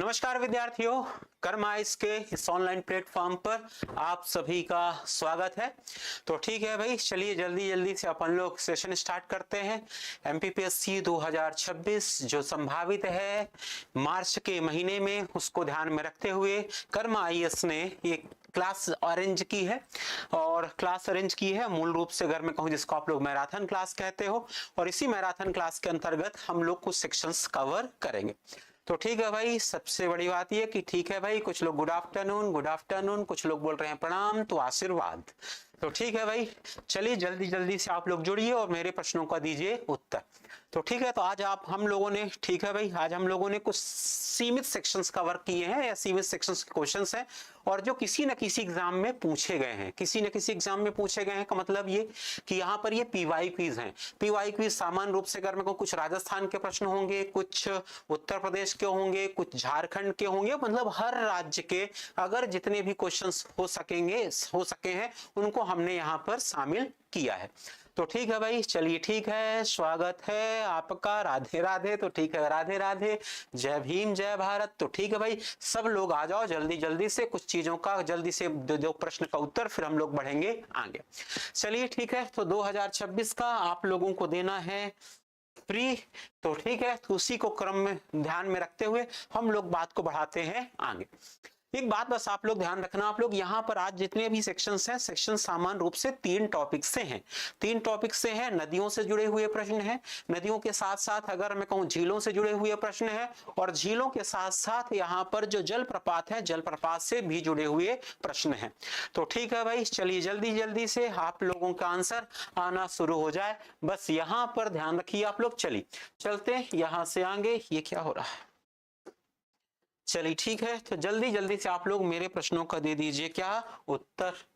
नमस्कार विद्यार्थियों, कर्माइस के इस ऑनलाइन प्लेटफॉर्म पर आप सभी का स्वागत है। तो ठीक है भाई, चलिए जल्दी जल्दी से अपन लोग सेशन स्टार्ट करते हैं। एमपीपीएससी 2026 जो संभावित है मार्च के महीने में, उसको ध्यान में रखते हुए कर्मा आईएएस ने एक क्लास अरेंज की है। और क्लास अरेंज की है मूल रूप से अगर मैं कहूँ जिसको आप लोग मैराथन क्लास कहते हो, और इसी मैराथन क्लास के अंतर्गत हम लोग कुछ सेक्शंस कवर करेंगे। तो ठीक है भाई, सबसे बड़ी बात ये कि ठीक है भाई, कुछ लोग गुड आफ्टरनून, कुछ लोग बोल रहे हैं प्रणाम, तो आशीर्वाद। तो ठीक है भाई, चलिए जल्दी जल्दी से आप लोग जुड़िए और मेरे प्रश्नों का दीजिए उत्तर। तो ठीक है, तो आज हम लोगों ने, ठीक है भाई, आज हम लोगों ने कुछ सीमित सेक्शंस कवर किए हैं या सीमित सेक्शंस के क्वेश्चंस हैं, और जो किसी न किसी एग्जाम में पूछे गए हैं। किसी न किसी एग्जाम में पूछे गए हैं का मतलब ये कि यहाँ पर ये पीवाई क्विज हैं। पीवाई क्विज सामान्य रूप से अगर मैं कहूँ, कुछ राजस्थान के प्रश्न होंगे, कुछ उत्तर प्रदेश के होंगे, कुछ झारखंड के होंगे, मतलब हर राज्य के अगर जितने भी क्वेश्चंस हो सके हैं उनको हमने यहाँ पर शामिल किया है। तो ठीक है भाई, चलिए ठीक है, स्वागत है आपका, राधे राधे। तो ठीक है, राधे राधे, जय भीम, जय भारत। तो ठीक है भाई, सब लोग आ जाओ जल्दी जल्दी से, कुछ चीजों का जल्दी से दो प्रश्न का उत्तर, फिर हम लोग बढ़ेंगे आगे। चलिए ठीक है, तो 2026 का आप लोगों को देना है प्री। तो ठीक है, तो उसी को क्रम में ध्यान में रखते हुए हम लोग बात को बढ़ाते हैं आगे। एक बात बस आप लोग ध्यान रखना, आप लोग यहाँ पर आज जितने भी सेक्शंस हैं, सेक्शन सामान्य रूप से 3 टॉपिक से हैं। 3 टॉपिक से हैं। नदियों से जुड़े हुए प्रश्न हैं, नदियों के साथ साथ अगर मैं कहूँ झीलों से जुड़े हुए प्रश्न हैं, और झीलों के साथ साथ यहाँ पर जो जलप्रपात है, जलप्रपात से भी जुड़े हुए प्रश्न हैं। तो ठीक है भाई, चलिए जल्दी जल्दी से आप लोगों का आंसर आना शुरू हो जाए, बस यहाँ पर ध्यान रखिए आप लोग। चलिए चलते यहाँ से आगे। ये क्या हो रहा है? चलिए ठीक है, तो जल्दी जल्दी से आप लोग मेरे प्रश्नों का दे दीजिए क्या उत्तर।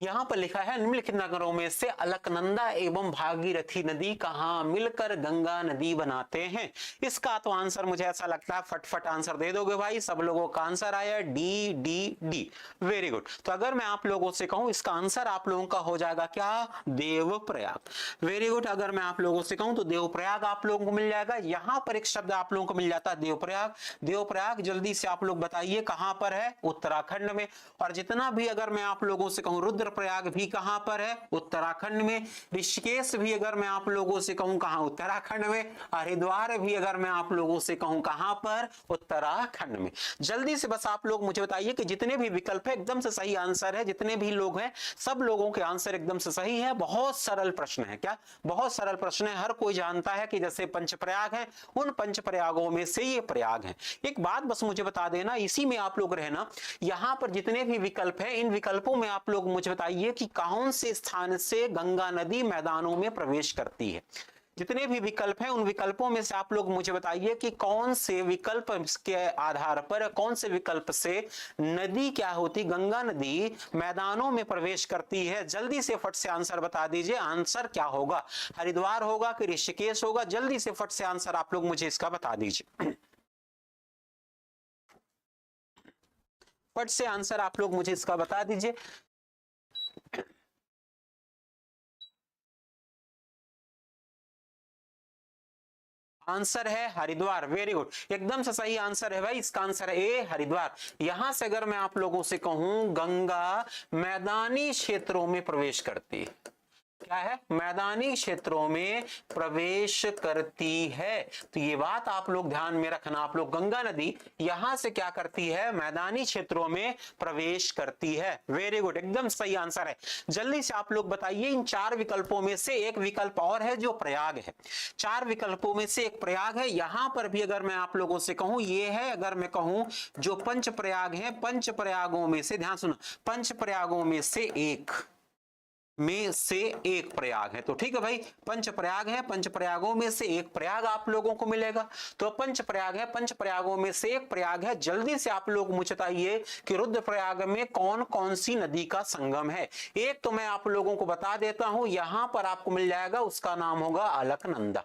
यहाँ पर लिखा है, निम्नलिखित नगरों में से अलकनंदा एवं भागीरथी नदी कहाँ मिलकर गंगा नदी बनाते हैं? इसका तो आंसर मुझे ऐसा लगता है फटफट आंसर दे दोगे भाई। सब लोगों का आंसर आया D D D, very good. तो अगर मैं आप लोगों से कहूं, इसका आंसर आप लोगों का हो जाएगा क्या? Devprayag, very good. अगर मैं आप लोगों से कहूं तो देवप्रयाग आप लोगों को मिल जाएगा। यहाँ पर एक शब्द आप लोगों को मिल जाता है देवप्रयाग। देवप्रयाग जल्दी से आप लोग बताइए कहां पर है? उत्तराखंड में। और जितना भी अगर मैं आप लोगों से कहूं, रुद्रप्रयाग भी कहां पर है? उत्तराखंड में। ऋषिकेश भी अगर मैं आप लोगों से कहूं कहां? उत्तराखंड में। हरिद्वार भी अगर मैं आप लोगों से कहूं कहां पर? उत्तराखंड में। जल्दी से बस आप लोग मुझे बताइए कि जितने भी विकल्प है एकदम से सही आंसर है, जितने भी लोग हैं सब लोगों के आंसर एकदम से सही है। बहुत सरल प्रश्न है, क्या बहुत सरल प्रश्न है। हर कोई जानता है कि जैसे पंचप्रयाग है, उन पंचप्रयागों में से ये प्रयाग है। एक बात बस मुझे बता देना, इसी में आप लोग रहना। यहां पर जितने भी विकल्प हैं, इन विकल्पों में आप लोग मुझे बताइए कि कौन से स्थान से गंगा नदी मैदानों में प्रवेश करती है। जितने भी विकल्प हैं उन विकल्पों में से आप लोग मुझे बताइए कि कौन से विकल्प के आधार पर, कौन से विकल्प से नदी क्या होती, गंगा नदी मैदानों में प्रवेश करती है। जल्दी से फट से आंसर बता दीजिए। आंसर क्या होगा? हरिद्वार होगा कि ऋषिकेश होगा? जल्दी से फट से आंसर आप लोग मुझे इसका बता दीजिए। फट से आंसर आप लोग मुझे इसका बता दीजिए। आंसर है हरिद्वार, वेरी गुड, एकदम से सही आंसर है भाई। इसका आंसर है ए, हरिद्वार। यहां से अगर मैं आप लोगों से कहूं गंगा मैदानी क्षेत्रों में प्रवेश करती है, क्या है? मैदानी क्षेत्रों में प्रवेश करती है। तो ये बात आप लोग ध्यान में रखना। आप लोग, गंगा नदी यहां से क्या करती है? मैदानी क्षेत्रों में प्रवेश करती है। वेरी गुड, एकदम सही आंसर है। जल्दी से आप लोग बताइए, इन 4 विकल्पों में से एक विकल्प और है जो प्रयाग है। 4 विकल्पों में से एक प्रयाग है। यहां पर भी अगर मैं आप लोगों से कहूं, ये है अगर मैं कहूं जो पंच प्रयाग है, पंच प्रयागों में से, ध्यान सुनो, पंच प्रयागों में से एक प्रयाग है। तो ठीक है भाई, पंच प्रयाग है, पंच प्रयागों में से एक प्रयाग आप लोगों को मिलेगा। तो पंच प्रयाग है, पंच प्रयागों में से एक प्रयाग है। जल्दी से आप लोग मुझे बताइए कि रुद्रप्रयाग में कौन कौन सी नदी का संगम है। एक तो मैं आप लोगों को बता देता हूं, यहां पर आपको मिल जाएगा, उसका नाम होगा अलकनंदा।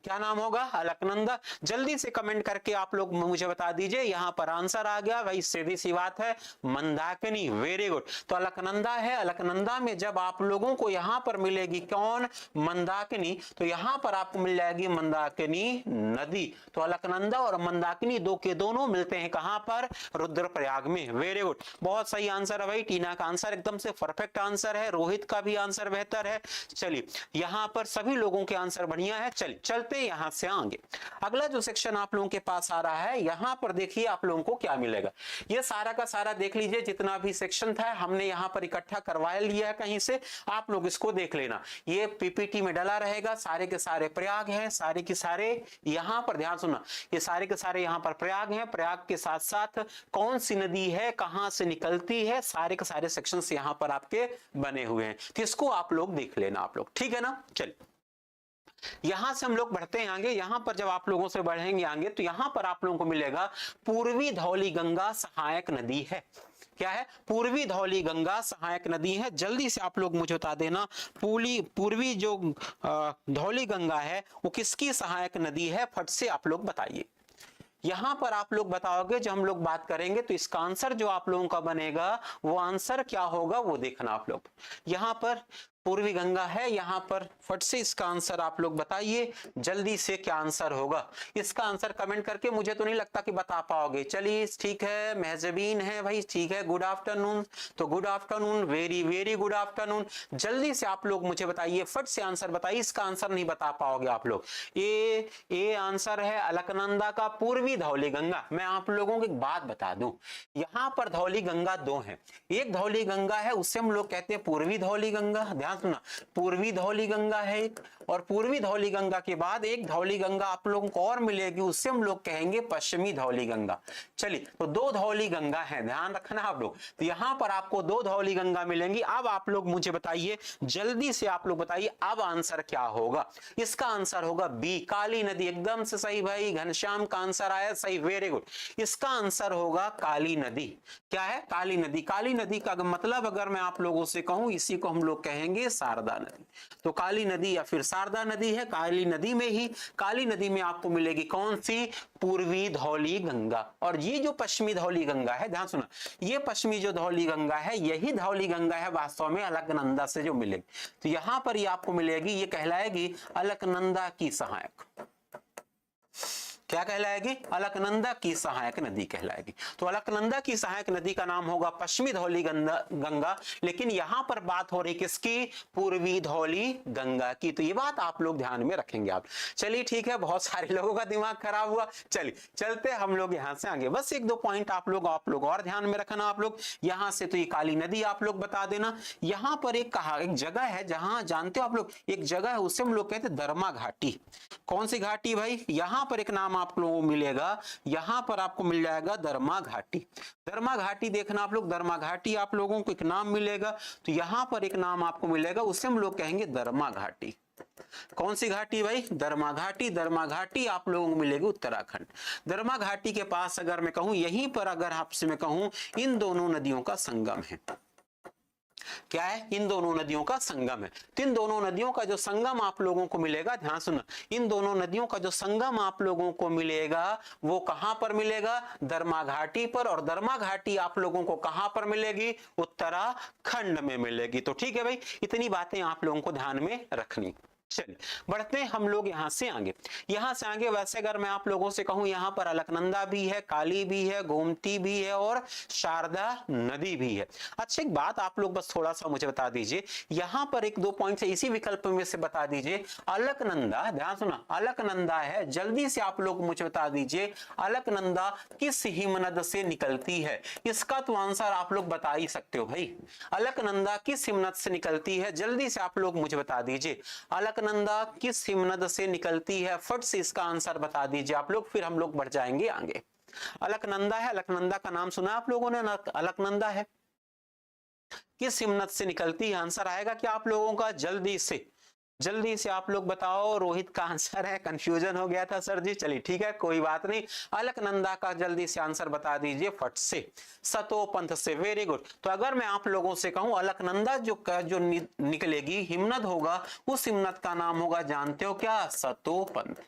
क्या नाम होगा? अलकनंदा। जल्दी से कमेंट करके आप लोग मुझे बता दीजिए। यहां पर आंसर आ गया भाई, सीधी सी बात है, मंदाकिनी। Very good. तो अलकनंदा है। अलकनंदा में जब आप लोगों को यहां पर मिलेगी कौन? मंदाकिनी। तो यहां पर आपको मिल जाएगी मंदाकिनी नदी। तो अलकनंदा और मंदाकिनी दो के दोनों मिलते हैं कहां पर? रुद्रप्रयाग में। वेरी गुड, बहुत सही आंसर है भाई। टीना का आंसर एकदम से परफेक्ट आंसर है, रोहित का भी आंसर बेहतर है। चलिए, यहां पर सभी लोगों के आंसर बढ़िया है। चलिए चलते हैं यहां से आगे। अगला जो सेक्शन आप लोगों के पास आ रहा है, यहां पर देखिए आप लोगों को क्या मिलेगा। ये सारा का सारा देख लीजिए, जितना भी सेक्शन था हमने यहां पर इकट्ठा करवा लिया है कहीं से, आप लोग इसको देख लेना। ये पीपीटी में डला रहेगा, सारे के सारे प्रयाग हैं, सारे के सारे यहां पर ध्यान सुनना, ये सारे के सारे यहां पर प्रयाग हैं। प्रयाग के साथ साथ कौन सी नदी है, कहां से निकलती है, सारे के सारे सेक्शंस यहां पर आपके बने हुए हैं। तो इसको आप लोग देख लेना आप लोग, ठीक है ना। चलिए यहां से हम लोग बढ़ते हैं आगे। यहां पर जब आप लोगों से बढ़ेंगे आगे तो यहां पर आप लोगों को मिलेगा पूर्वी धौली गंगा सहायक नदी है। क्या है? पूर्वी धौली गंगा सहायक नदी है। जल्दी से आप लोग मुझे बता देना, पूर्वी जो धौली गंगा है वो किसकी सहायक नदी है? फट से आप लोग बताइए। यहां पर आप लोग बताओगे, जब हम लोग बात करेंगे तो इसका आंसर जो आप लोगों का बनेगा वो आंसर क्या होगा वो देखना आप लोग। यहां पर पूर्वी गंगा है, यहां पर फट से इसका आंसर आप लोग बताइए जल्दी से, क्या आंसर होगा इसका? आंसर कमेंट करके, मुझे तो नहीं लगता कि बता पाओगे। चलिए ठीक है, महजबीन है भाई, ठीक है, गुड आफ्टरनून। तो good afternoon, very very good afternoon. जल्दी से आप लोग मुझे बताइए, फट से आंसर बताइए। इसका आंसर नहीं बता पाओगे आप लोग। ये आंसर है अलकनंदा का पूर्वी धौली गंगा। मैं आप लोगों को एक बात बता दूं, यहां पर धौली गंगा दो है। एक धौली गंगा है, उससे हम लोग कहते हैं पूर्वी धौली गंगा। ध्यान सुना, पूर्वी धौली गंगा है एक, और पूर्वी धौली गंगा के बाद एक धौली गंगा आप लोगों को और मिलेगी, उससे हम लोग कहेंगे पश्चिमी धौली गंगा। चलिए, तो दो धौली गंगा है, ध्यान रखना आप लोग। तो यहां पर आपको दो धौली गंगा मिलेंगी। अब आप लोग मुझे बताइए, जल्दी से आप लोग बताइए अब आंसर क्या होगा? इसका आंसर होगा बी, काली नदी। एकदम से सही भाई, घनश्याम का आंसर आया सही, वेरी गुड। इसका आंसर होगा काली नदी। क्या है? काली नदी। काली नदी का मतलब अगर मैं आप लोगों से कहूं, इसी को हम लोग कहेंगे शारदा नदी। तो काली नदी या फिर शारदा नदी है। काली नदी में ही, काली नदी में आपको मिलेगी कौन सी? पूर्वी धौली गंगा। और ये जो पश्चिमी धौली गंगा है, ध्यान सुना, ये पश्चिमी जो धौली गंगा है, यही धौली गंगा है वास्तव में अलकनंदा से जो मिलेगी। तो यहां पर ये आपको मिलेगी, ये कहलाएगी अलकनंदा की सहायक। क्या कहलाएगी? अलकनंदा की सहायक नदी कहलाएगी। तो अलकनंदा की सहायक नदी का नाम होगा पश्चिमी धौली गंगा, लेकिन यहां पर बात हो रही किसकी? पूर्वी धौली गंगा की। तो ये बात आप लोग ध्यान में रखेंगे आप। चलिए ठीक है, बहुत सारे लोगों का दिमाग खराब हुआ। चलिए चलते हम लोग यहां से आगे। बस एक दो पॉइंट आप लोग और ध्यान में रखना आप लोग। यहां से तो ये काली नदी आप लोग बता देना। यहां पर एक जगह है, जहां जानते हो आप लोग, एक जगह है उसे हम लोग कहते हैं दरमा घाटी। कौन सी घाटी भाई? यहां पर एक नाम आप लोगों को मिलेगा, यहां पर आपको मिल जाएगा दरमा घाटी। दरमा घाटी देखना आप लोग, दरमा घाटी आप लोगों को एक नाम मिलेगा। तो यहां पर एक नाम आपको मिलेगा, उसे हम लोग कहेंगे दरमा घाटी। कौन सी घाटी भाई? दरमा घाटी। दरमा घाटी आप लोगों को मिलेगी उत्तराखंड। दरमा घाटी के पास अगर मैं कहूं, यहीं पर अगर आपसे मैं कहूं, इन दोनों नदियों का संगम है। क्या है? इन दोनों नदियों का संगम है। तो इन दोनों नदियों का जो संगम आप लोगों को मिलेगा, ध्यान सुना, इन दोनों नदियों का जो संगम आप लोगों को मिलेगा वो कहां पर मिलेगा? दरमा घाटी पर। और दरमा घाटी आप लोगों को कहां पर मिलेगी? उत्तराखंड में मिलेगी। तो ठीक है भाई, इतनी बातें आप लोगों को ध्यान में रखनी। चलिए बढ़ते हैं हम लोग यहां से आगे। यहां से आगे वैसे अगर मैं आप लोगों से कहूं, यहां पर अलकनंदा भी है, काली भी है, गोमती भी है और शारदा नदी भी है। अच्छा एक बात आप लोग बस थोड़ा सा मुझे बता दीजिए, यहां पर एक दो पॉइंट से इसी विकल्प में से बता दीजिए। अलकनंदा, ध्यान सुना, अलकनंदा है, जल्दी से आप लोग मुझे बता दीजिए अलकनंदा किस हिमनद से निकलती है? इसका तो आंसर आप लोग बता ही सकते हो भाई। अलकनंदा किस हिमनद से निकलती है? जल्दी से आप लोग मुझे बता दीजिए अलकनंदा किस हिमनद से निकलती है? फट से इसका आंसर बता दीजिए आप लोग, फिर हम लोग बढ़ जाएंगे आगे। अलकनंदा है, अलकनंदा का नाम सुना आप लोगों ने? अलकनंदा है, किस हिमनद से निकलती है? आंसर आएगा क्या आप लोगों का? जल्दी से आप लोग बताओ। रोहित का आंसर है, कंफ्यूजन हो गया था सर जी। चलिए ठीक है, कोई बात नहीं। अलकनंदा का जल्दी से आंसर बता दीजिए फट से। सतोपंथ से, वेरी गुड। तो अगर मैं आप लोगों से कहूं अलकनंदा जो निकलेगी हिमनद होगा, उस हिमनद का नाम होगा, जानते हो क्या? सतोपंथ।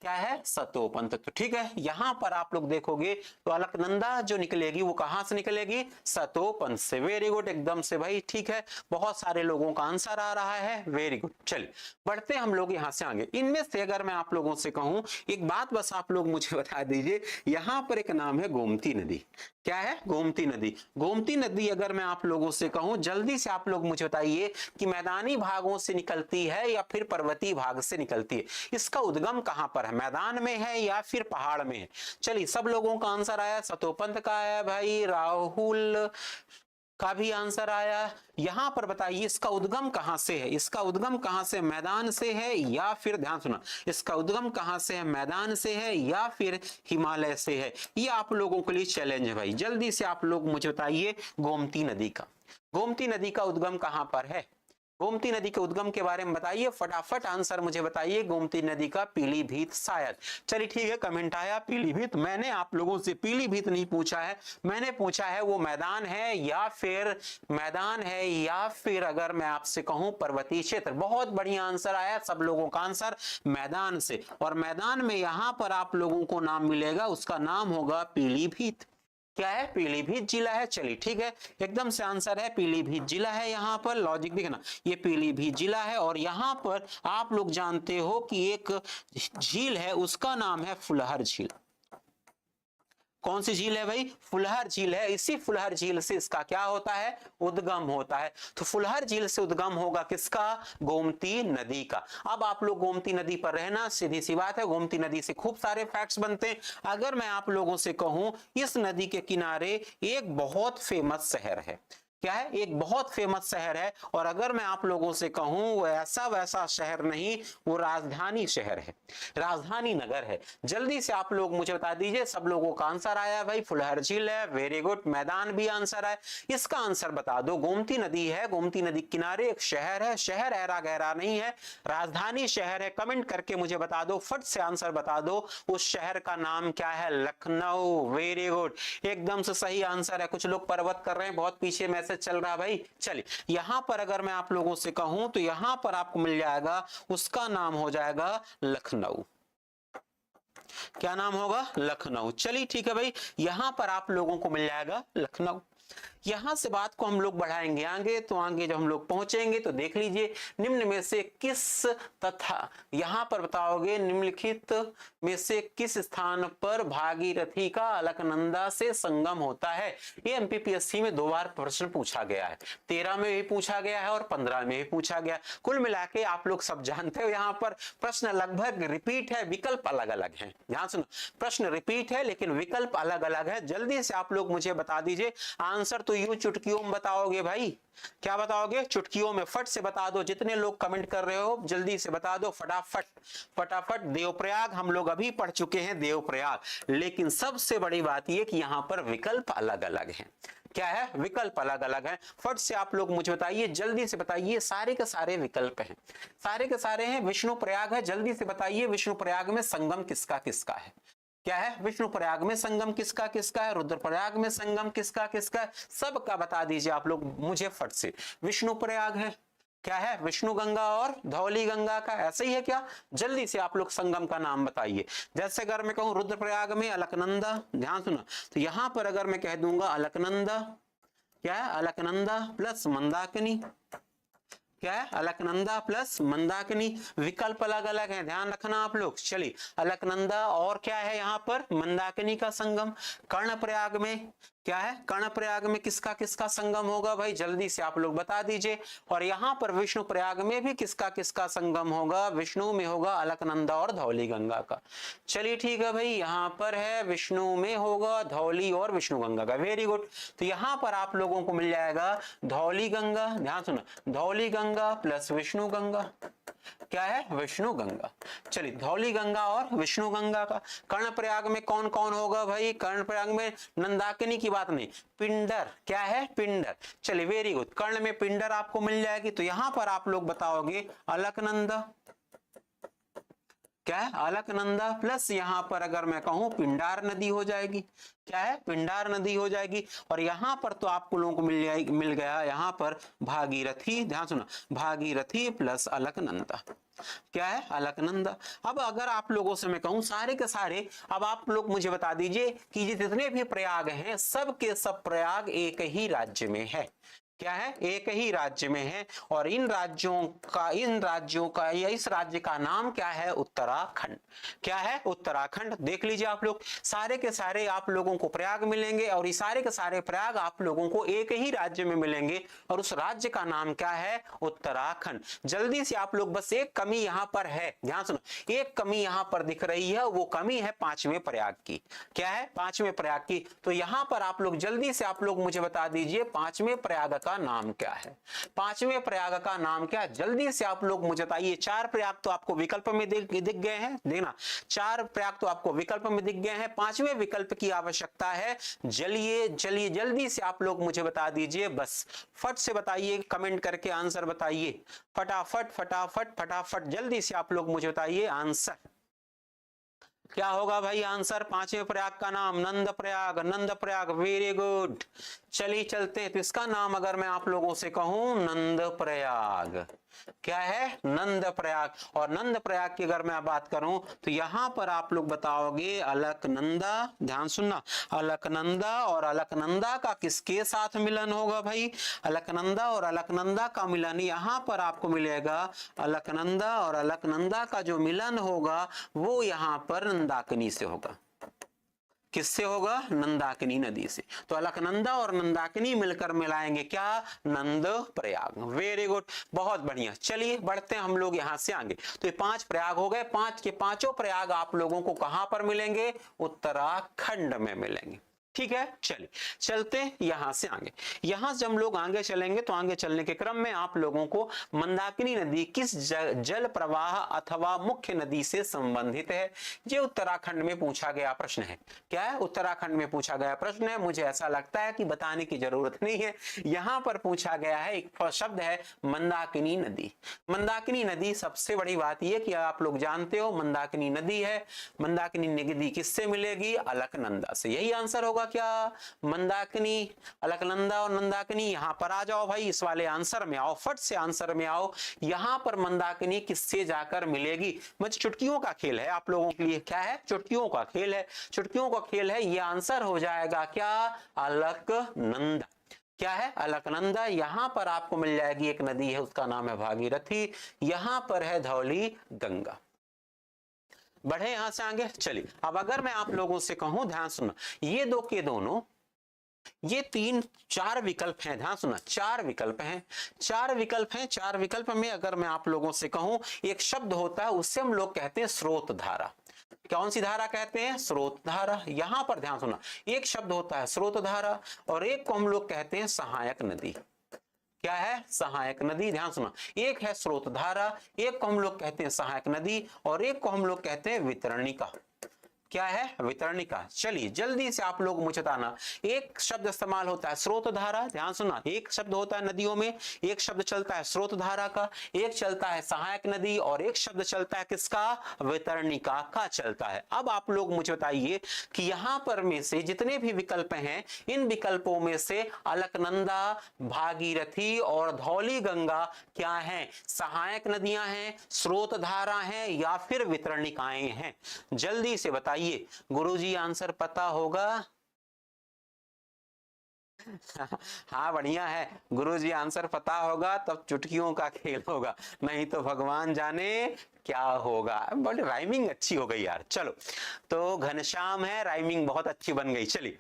क्या है, सतोपंथ। तो ठीक है, यहां पर आप लोग देखोगे तो अलकनंदा जो निकलेगी वो कहां से निकलेगी, सतोपंथ से। वेरी गुड, एकदम से भाई, ठीक है, बहुत सारे लोगों का आंसर आ रहा है, वेरी गुड। चलिए बढ़ते हम लोग यहां से आगे। इनमें से अगर मैं आप लोगों से कहूं एक बात, बस आप लोग मुझे बता दीजिए, यहां पर एक नाम है गोमती नदी। क्या है, गोमती नदी। गोमती नदी अगर मैं आप लोगों से कहूं, जल्दी से आप लोग मुझे बताइए कि मैदानी भागों से निकलती है या फिर पर्वतीय भाग से निकलती है। इसका उद्गम कहां पर है, मैदान में है या फिर पहाड़ में है। चलिए सब लोगों का आंसर आया, सतोपंथ का आया भाई, राहुल का भी आंसर आया। यहां पर बताइए इसका उद्गम कहां से है, इसका उद्गम कहां से, मैदान से है या फिर, ध्यान सुना, इसका उद्गम कहां से है, मैदान से है या फिर हिमालय से है। ये आप लोगों के लिए चैलेंज है भाई, जल्दी से आप लोग मुझे बताइए गोमती नदी का, गोमती नदी का उद्गम कहां पर है, गोमती नदी के उद्गम के बारे में बताइए, फटाफट आंसर मुझे बताइए। गोमती नदी का पीलीभीत शायद। चलिए ठीक है, कमेंट आया पीलीभीत। मैंने आप लोगों से पीलीभीत नहीं पूछा है, मैंने पूछा है वो मैदान है या फिर, मैदान है या फिर अगर मैं आपसे कहूं पर्वतीय क्षेत्र। बहुत बढ़िया आंसर आया सब लोगों का आंसर मैदान से, और मैदान में यहां पर आप लोगों को नाम मिलेगा, उसका नाम होगा पीलीभीत। क्या है, पीलीभीत जिला है। चलिए ठीक है, एकदम से आंसर है पीलीभीत जिला है। यहाँ पर लॉजिक देखना, ये पीलीभीत जिला है और यहाँ पर आप लोग जानते हो कि एक झील है, उसका नाम है फुलहर झील। कौन सी झील है भाई, फुलहर झील है। इसी फुलहर झील से इसका क्या होता है, उद्गम होता है। तो फुलहर झील से उद्गम होगा किसका, गोमती नदी का। अब आप लोग गोमती नदी पर रहना, सीधी सी बात है, गोमती नदी से खूब सारे फैक्ट्स बनते हैं। अगर मैं आप लोगों से कहूं इस नदी के किनारे एक बहुत फेमस शहर है। क्या है, एक बहुत फेमस शहर है, और अगर मैं आप लोगों से कहूं वो ऐसा वैसा शहर नहीं, वो राजधानी शहर है, राजधानी नगर है। जल्दी से आप लोग मुझे बता दीजिए, सब लोगों का आंसर आया भाई, फुलहर झील है, वेरी गुड। मैदान भी आंसर है, इसका आंसर बता दो। गोमती नदी है, गोमती नदी किनारे एक शहर है, शहर ऐरा गहरा नहीं है, राजधानी शहर है। कमेंट करके मुझे बता दो, फट से आंसर बता दो, उस शहर का नाम क्या है, लखनऊ। वेरी गुड, एकदम से सही आंसर है। कुछ लोग पर्वत कर रहे हैं, बहुत पीछे मैसेज चल रहा भाई। चलिए यहां पर अगर मैं आप लोगों से कहूं तो यहां पर आपको मिल जाएगा, उसका नाम हो जाएगा लखनऊ। क्या नाम होगा, लखनऊ। चलिए ठीक है भाई, यहां पर आप लोगों को मिल जाएगा लखनऊ। यहां से बात को हम लोग बढ़ाएंगे आगे, तो आगे जब हम लोग पहुंचेंगे तो देख लीजिए, निम्न में से किस, तथा यहां पर बताओगे निम्नलिखित में से किस स्थान पर भागीरथी का अलकनंदा से संगम होता है। ये एमपीपीएससी में 2 बार प्रश्न पूछा गया है, 13 में भी पूछा गया है और 15 में भी पूछा गया। कुल मिला के आप लोग सब जानते हो, यहाँ पर प्रश्न लगभग रिपीट है, विकल्प अलग अलग है। ध्यान सुनो, प्रश्न रिपीट है लेकिन विकल्प अलग अलग है। जल्दी से आप लोग मुझे बता दीजिए, आंसर तो यूं चुटकियों में बताओगे भाई। क्या बताओगे, चुटकियों में, फट से बता दो। जितने लोग कमेंट कर रहे हो जल्दी से बता दो, फटाफट फटाफट। देवप्रयाग हम लोग अभी पढ़ चुके हैं, देवप्रयाग। लेकिन सबसे बड़ी बात यह कि यहां पर विकल्प अलग अलग हैं। क्या है, विकल्प अलग अलग हैं। फट से आप लोग मुझे बताइए, जल्दी से बताइए, सारे के सारे विकल्प हैं, सारे के सारे हैं। विष्णु प्रयाग है, जल्दी से बताइए विष्णु प्रयाग में संगम किसका किसका है। क्या है, विष्णु प्रयाग में संगम किसका किसका है, रुद्रप्रयाग में संगम किसका किसका है, सबका बता दीजिए आप लोग मुझे फट से। विष्णु प्रयाग है, क्या है, विष्णु गंगा और धौली गंगा का, ऐसे ही है क्या। जल्दी से आप लोग संगम का नाम बताइए। जैसे अगर मैं कहूं रुद्रप्रयाग में अलकनंदा, ध्यान सुना, तो यहां पर अगर मैं कह दूंगा अलकनंदा, क्या है, अलकनंदा प्लस मंदाकिनी। क्या है, अलकनंदा प्लस मंदाकिनी। विकल्प अलग अलग हैं, ध्यान रखना आप लोग। चलिए, अलकनंदा और क्या है यहाँ पर, मंदाकिनी का संगम। कर्णप्रयाग में क्या है, कर्णप्रयाग में किसका किसका संगम होगा भाई, जल्दी से आप लोग बता दीजिए। और यहाँ पर विष्णु प्रयाग में भी किसका किसका संगम होगा, विष्णु में होगा अलकनंदा और धौली गंगा का। चलिए ठीक है भाई, यहाँ पर है विष्णु में होगा धौली और विष्णु गंगा का, वेरी गुड। तो यहाँ पर आप लोगों को मिल जाएगा धौली गंगा, ध्यान सुना, धौली गंगा प्लस विष्णु गंगा। क्या है, विष्णु गंगा। चलिए, धौली गंगा और विष्णु गंगा का। कर्णप्रयाग में कौन कौन होगा भाई, कर्णप्रयाग में मंदाकिनी की बात नहीं, पिंडर। क्या है, पिंडर। चलिए वेरी गुड, कर्ण में पिंडर आपको मिल जाएगी। तो यहां पर आप लोग बताओगे अलकनंदा, क्या है, अलकनंदा प्लस यहाँ पर अगर मैं कहूँ पिंडार नदी हो जाएगी। क्या है, पिंडार नदी हो जाएगी। और यहाँ पर तो आपको लोगों को मिल गया यहाँ पर भागीरथी, ध्यान सुना, भागीरथी प्लस अलकनंदा। क्या है, अलकनंदा। अब अगर आप लोगों से मैं कहूं सारे के सारे, अब आप लोग मुझे बता दीजिए कि ये जितने भी प्रयाग हैं सब के सब प्रयाग एक ही राज्य में है। क्या है, एक ही राज्य में है। और इन राज्यों का या इस राज्य का नाम क्या है, उत्तराखंड। क्या है, उत्तराखंड। देख लीजिए आप लोग, सारे के सारे आप लोगों को प्रयाग मिलेंगे और ये सारे के सारे प्रयाग आप लोगों को एक ही राज्य में मिलेंगे और उस राज्य का नाम क्या है, उत्तराखंड। जल्दी से आप लोग, बस एक कमी यहाँ पर है, ध्यान सुनो, एक कमी यहाँ पर दिख रही है, वो कमी है पांचवें प्रयाग की। क्या है, पांचवें प्रयाग की। तो यहाँ पर आप लोग जल्दी से आप लोग मुझे बता दीजिए पांचवें प्रयाग का नाम क्या है। पांचवें प्रयाग का नाम क्या है, जल्दी से आप लोग मुझे बताइए। चार प्रयाग तो आपको विकल्प में दिख गए हैं, देखना, चार प्रयाग तो आपको विकल्प में दिख गए हैं, पांचवें विकल्प की आवश्यकता है। चलिए चलिए जल्दी से आप लोग मुझे बता दीजिए, बस फट से बताइए, कमेंट करके आंसर बताइए, फटाफट फटाफट फटाफट जल्दी से आप लोग मुझे बताइए आंसर क्या होगा भाई। आंसर पांचवें प्रयाग का नाम नंद प्रयाग, नंद प्रयाग, वेरी गुड। चलिए चलते हैं, तो इसका नाम अगर मैं आप लोगों से कहूं नंद प्रयाग, क्या है, नंद प्रयाग। और नंद प्रयाग की अगर मैं बात करूं तो यहां पर आप लोग बताओगे अलकनंदा, ध्यान सुनना, अलकनंदा। और अलकनंदा का किसके साथ मिलन होगा भाई, अलकनंदा और अलकनंदा का मिलन यहां पर आपको मिलेगा। अलकनंदा और अलकनंदा का जो मिलन होगा वो यहां पर नंदाकिनी से होगा। किससे होगा, नंदाकिनी नदी से। तो अलकनंदा और नंदाकिनी मिलकर मिलाएंगे क्या, नंद प्रयाग। वेरी गुड, बहुत बढ़िया। चलिए बढ़ते हैं हम लोग यहां से आगे। तो ये पांच प्रयाग हो गए, पांच के पांचों प्रयाग आप लोगों को कहां पर मिलेंगे, उत्तराखंड में मिलेंगे। ठीक है, चलिए चलते हैं यहां से आगे। यहां से हम लोग आगे चलेंगे तो आगे चलने के क्रम में आप लोगों को मंदाकिनी नदी किस जल प्रवाह अथवा मुख्य नदी से संबंधित है, ये उत्तराखंड में पूछा गया प्रश्न है। क्या है, उत्तराखंड में पूछा गया प्रश्न है। मुझे ऐसा लगता है कि बताने की जरूरत नहीं है, यहां पर पूछा गया है, एक शब्द है मंदाकिनी नदी। मंदाकिनी नदी, सबसे बड़ी बात यह कि आप लोग जानते हो मंदाकिनी नदी है, मंदाकिनी नदी किससे मिलेगी, अलकनंदा से। यही आंसर होगा क्या, मंदाकिनी, अलकनंदा और नंदाकिनी। यहां पर आ जाओ भाई, इस वाले आंसर में आओ, फट से आंसर में आओ। यहां पर मंदाकिनी किससे जाकर मिलेगी, मुझे चुटकियों का खेल है आप लोगों के लिए। क्या है, चुटकियों का खेल है, चुटकियों का खेल है। ये आंसर हो जाएगा क्या, अलकनंदा। क्या है, अलकनंदा। यहां पर आपको मिल जाएगी एक नदी है, उसका नाम है भागीरथी। यहां पर है धौली गंगा। बढ़े यहां से आगे, चलिए अब अगर मैं आप लोगों से कहूं, ध्यान सुनना, ये दो के दोनों, ये तीन चार विकल्प हैं, ध्यान सुनना, चार विकल्प हैं, चार विकल्प हैं। चार विकल्प में अगर मैं आप लोगों से कहूं, एक शब्द होता है उससे हम लोग कहते हैं स्रोत धारा। कौन सी धारा कहते हैं, स्रोत धारा। यहां पर ध्यान सुनना, एक शब्द होता है स्रोत धारा और एक को हम लोग कहते हैं सहायक नदी। क्या है, सहायक नदी। ध्यान सुना, एक है स्रोत धारा, एक को हम लोग कहते हैं सहायक नदी और एक को हम लोग कहते हैं वितरणिका। क्या है, वितरणिका। चलिए जल्दी से आप लोग मुझे बताना, एक शब्द इस्तेमाल होता है स्रोत धारा, ध्यान सुनना, एक शब्द होता है नदियों में, एक शब्द चलता है स्रोत धारा का, एक चलता है सहायक नदी और एक शब्द चलता है किसका, वितरणिका का चलता है। अब आप लोग मुझे बताइए कि यहां पर में से जितने भी विकल्प हैं, इन विकल्पों में से अलकनंदा, भागीरथी और धौली गंगा क्या है, सहायक नदियां हैं, स्रोत धारा हैं या फिर वितरणिकाएं हैं, जल्दी से बताइए। गुरुजी आंसर पता होगा, हाँ बढ़िया है, गुरुजी आंसर पता होगा तब चुटकियों का खेल होगा, नहीं तो भगवान जाने क्या होगा। बड़ी राइमिंग अच्छी हो गई यार। चलो, तो घनश्याम है, राइमिंग बहुत अच्छी बन गई। चलिए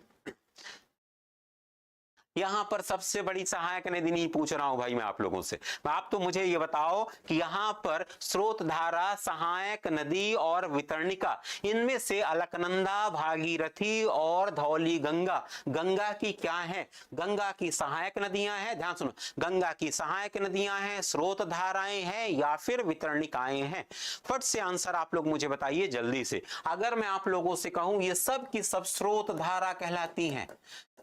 यहां पर सबसे बड़ी सहायक नदी नहीं पूछ रहा हूं भाई मैं आप लोगों से, आप तो मुझे ये बताओ कि यहां पर स्रोत धारा, सहायक नदी और वितरणिका, इनमें से अलकनंदा, भागीरथी और धौली गंगा, गंगा की क्या है, गंगा की सहायक नदियां हैं, ध्यान सुनो, गंगा की सहायक नदियां हैं, स्रोत धाराएं हैं या फिर वितरणिकाएं हैं। फट से आंसर आप लोग मुझे बताइए जल्दी से। अगर मैं आप लोगों से कहूं ये सब की सब स्रोत धारा कहलाती हैं,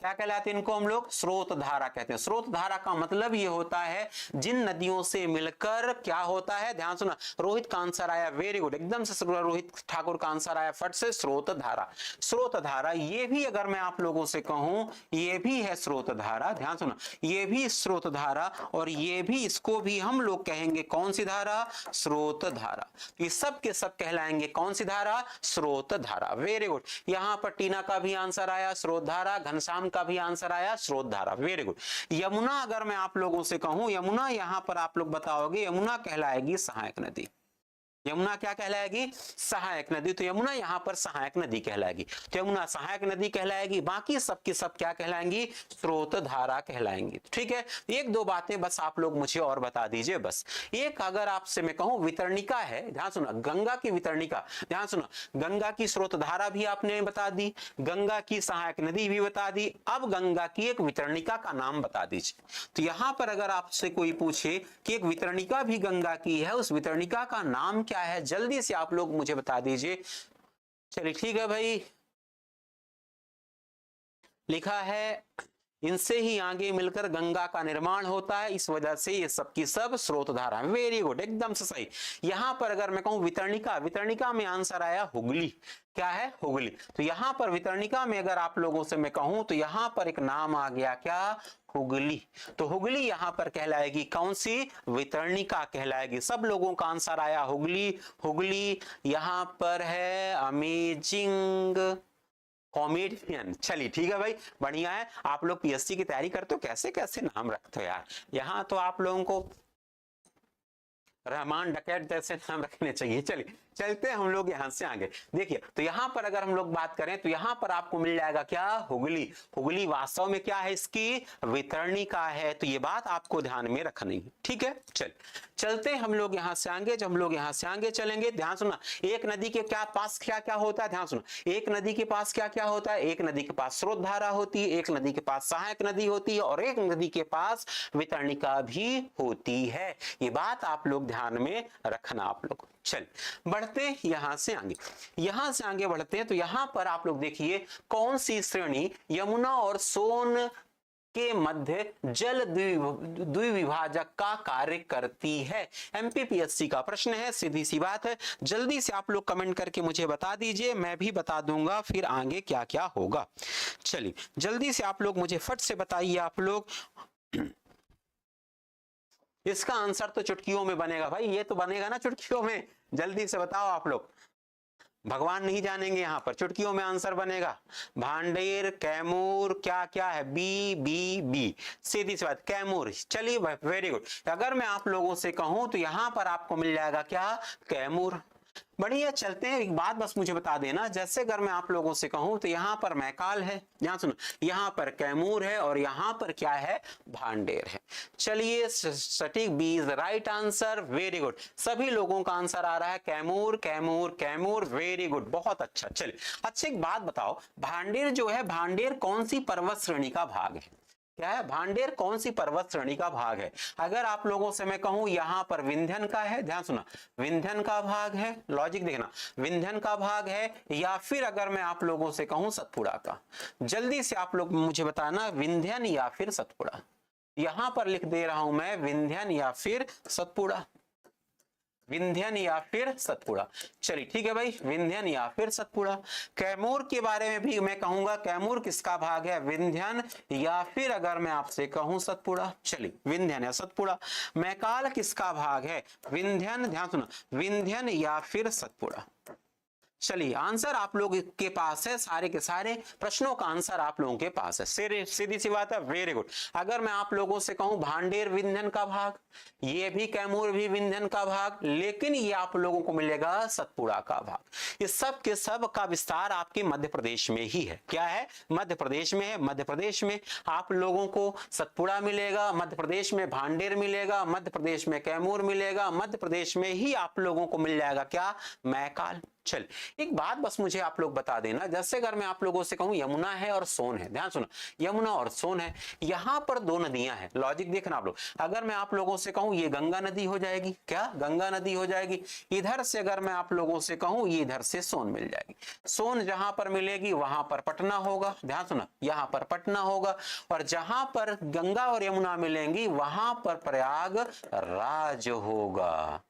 क्या कहलाते हैं इनको हम लोग? स्रोत धारा कहते हैं। स्रोत धारा का मतलब ये होता है जिन नदियों से मिलकर क्या होता है, ध्यान सुना, रोहित का आंसर आया, वेरी गुड, एकदम से रोहित ठाकुर का आंसर आया फट से, स्रोत धारा। स्रोत धारा ये भी अगर मैं आप लोगों से कहूं ये भी है स्रोत धारा, ध्यान सुना, ये भी स्रोत धारा, और ये भी, इसको भी हम लोग कहेंगे कौन सी धारा? स्रोत धारा। ये सब के सब कहलाएंगे कौन सी धारा? स्रोत धारा। वेरी गुड, यहां पर टीना का भी आंसर आया स्रोत धारा, घनश्याम का भी आंसर आया स्रोत धारा, वेरी गुड। यमुना अगर मैं आप लोगों से कहूं, यमुना यहां पर आप लोग बताओगे, यमुना कहलाएगी सहायक नदी। यमुना क्या कहलाएगी? सहायक नदी। तो यमुना यहां पर सहायक नदी कहलाएगी, तो यमुना सहायक नदी कहलाएगी, बाकी सब की सब क्या कहलाएंगी? स्रोत धारा कहलाएंगी। ठीक है, एक दो बातें बस आप लोग मुझे और बता दीजिए। बस एक अगर आपसे मैं कहूं वितरणिका है, ध्यान सुना, गंगा की वितरणिका, ध्यान सुना, गंगा की स्रोत धारा भी आपने बता दी, गंगा की सहायक नदी भी बता दी, अब गंगा की एक वितरणिका का नाम बता दीजिए। तो यहां पर अगर आपसे कोई पूछे कि एक वितरणिका भी गंगा की है, उस वितरणिका का नाम क्या है, जल्दी से आप लोग मुझे बता दीजिए। चलिए ठीक है भाई, लिखा है इनसे ही आगे मिलकर गंगा का निर्माण होता है, इस वजह से ये सब की सब स्रोत धारा है। वेरी गुड, एकदम से सही। यहां पर अगर मैं कहूं वितरणिका, वितरणिका में आंसर आया हुगली। क्या है? हुगली। तो यहां पर वितरणिका में अगर आप लोगों से मैं कहूं तो यहां पर एक नाम आ गया, क्या? हुगली। तो हुगली यहां पर कहलाएगी कौन सी? वितरणिका कहलाएगी। सब लोगों का आंसर आया हुगली। हुगली यहां पर है अमेजिंग कॉमेडियन। चलिए ठीक है भाई, बढ़िया है। आप लोग पीएससी की तैयारी करते हो, कैसे कैसे नाम रखते हो यार। यहाँ तो आप लोगों को रहमान डकैत जैसे नाम रखने चाहिए। चलिए चलते हैं हम लोग यहां से आगे। देखिए, तो यहां पर अगर हम लोग बात करें तो यहां पर आपको मिल जाएगा क्या? हुगली। हुगली वास्तव में क्या है? इसकी वितरणिका है। तो ये बात आपको ध्यान में रखनी है। ठीक है, चलते हम लोग यहां से आगे। जब हम लोग यहां से आगे चलेंगे, ध्यान सुना, एक नदी के क्या पास क्या क्या होता है, ध्यान सुना, एक नदी के पास क्या क्या होता है? एक नदी के पास स्रोत धारा होती है, एक नदी के पास सहायक नदी होती है, और एक नदी के पास वितरणिका भी होती है। ये बात आप लोग ध्यान में रखना आप लोग। चल बढ़ते यहां से आगे, यहां से आगे बढ़ते हैं। तो यहां पर आप लोग देखिए कौन सी श्रेणी यमुना और सोन के मध्य जल द्विविभाजक का कार्य करती है? एमपीपीएससी का प्रश्न है, सीधी सी बात है। जल्दी से आप लोग कमेंट करके मुझे बता दीजिए, मैं भी बता दूंगा फिर आगे क्या क्या होगा। चलिए जल्दी से आप लोग मुझे फट से बताइए आप लोग। इसका आंसर तो चुटकियों में बनेगा भाई, ये तो बनेगा ना चुटकियों में। जल्दी से बताओ आप लोग, भगवान नहीं जानेंगे, यहां पर चुटकियों में आंसर बनेगा। भांडेर, कैमूर, क्या क्या है? बी बी बी, सीधी सी बात, कैमूर। चलिए वेरी गुड। अगर मैं आप लोगों से कहूं तो यहां पर आपको मिल जाएगा क्या? कैमूर। बढ़िया, चलते हैं। एक बात बस मुझे बता देना, जैसे अगर मैं आप लोगों से कहूं तो यहां पर मैकाल है, ध्यान सुनो, यहां पर कैमूर है, और यहां पर क्या है? भांडेर है। चलिए सटीक B is the right answer, very good. सभी लोगों का आंसर आ रहा है कैमूर कैमूर कैमूर, वेरी गुड, बहुत अच्छा। चलिए अच्छा एक बात बताओ, भांडेर जो है, भांडेर कौन सी पर्वत श्रेणी का भाग है? क्या है? भांडेर कौन सी पर्वत श्रेणी का भाग है? अगर आप लोगों से मैं कहूं यहां पर विंध्यन का है, ध्यान सुना, विंध्यन का भाग है, लॉजिक देखना, विंध्यन का भाग है, या फिर अगर मैं आप लोगों से कहूं सतपुड़ा का। जल्दी से आप लोग मुझे बताना, विंध्यन या फिर सतपुड़ा। यहां पर लिख दे रहा हूं मैं, विंध्यन या फिर सतपुड़ा, विंध्यन या फिर सतपुड़ा। चलिए ठीक है भाई, विंध्यन या फिर सतपुड़ा। कैमूर के बारे में भी मैं कहूंगा, कैमूर किसका भाग है? विंध्यन या फिर अगर मैं आपसे कहूं सतपुड़ा। चलिए विंध्यन या सतपुड़ा। मैकाल किसका भाग है? विंध्यन, ध्यान सुना, विंध्यन या फिर सतपुड़ा। चलिए आंसर आप लोग के पास है, सारे के सारे प्रश्नों का आंसर आप लोगों के पास है, सीधी सी बात है, वेरी गुड। अगर मैं आप लोगों से कहूं भांडेर विंध्यन का भाग, ये भी कैमूर भी विंध्यन का भाग, लेकिन ये आप लोगों को मिलेगा सतपुड़ा का भाग। ये सब के सब का विस्तार आपके मध्य प्रदेश में ही है। क्या है? मध्य प्रदेश में है। मध्य प्रदेश में आप लोगों को सतपुड़ा मिलेगा, मध्य प्रदेश में भांडेर मिलेगा, मध्य प्रदेश में कैमूर मिलेगा, मध्य प्रदेश में ही आप लोगों को मिल जाएगा क्या? मैकाल। चल एक बात बस मुझे आप लोग बता देना, जैसे अगर मैं आप लोगों से कहूं यमुना है और सोन है, ध्यान सुनो, यमुना और सोन है, यहां पर दो नदियां हैं, लॉजिक देखना आप लोग। अगर मैं आप लोगों से कहूं ये गंगा नदी हो जाएगी, क्या गंगा नदी हो जाएगी। इधर से अगर मैं आप लोगों से कहूं ये इधर से सोन मिल जाएगी। सोन जहां पर मिलेगी वहां पर पटना होगा, ध्यान सुना, यहां पर पटना होगा। और जहां पर गंगा और यमुना मिलेंगी वहां पर प्रयागराज होगा।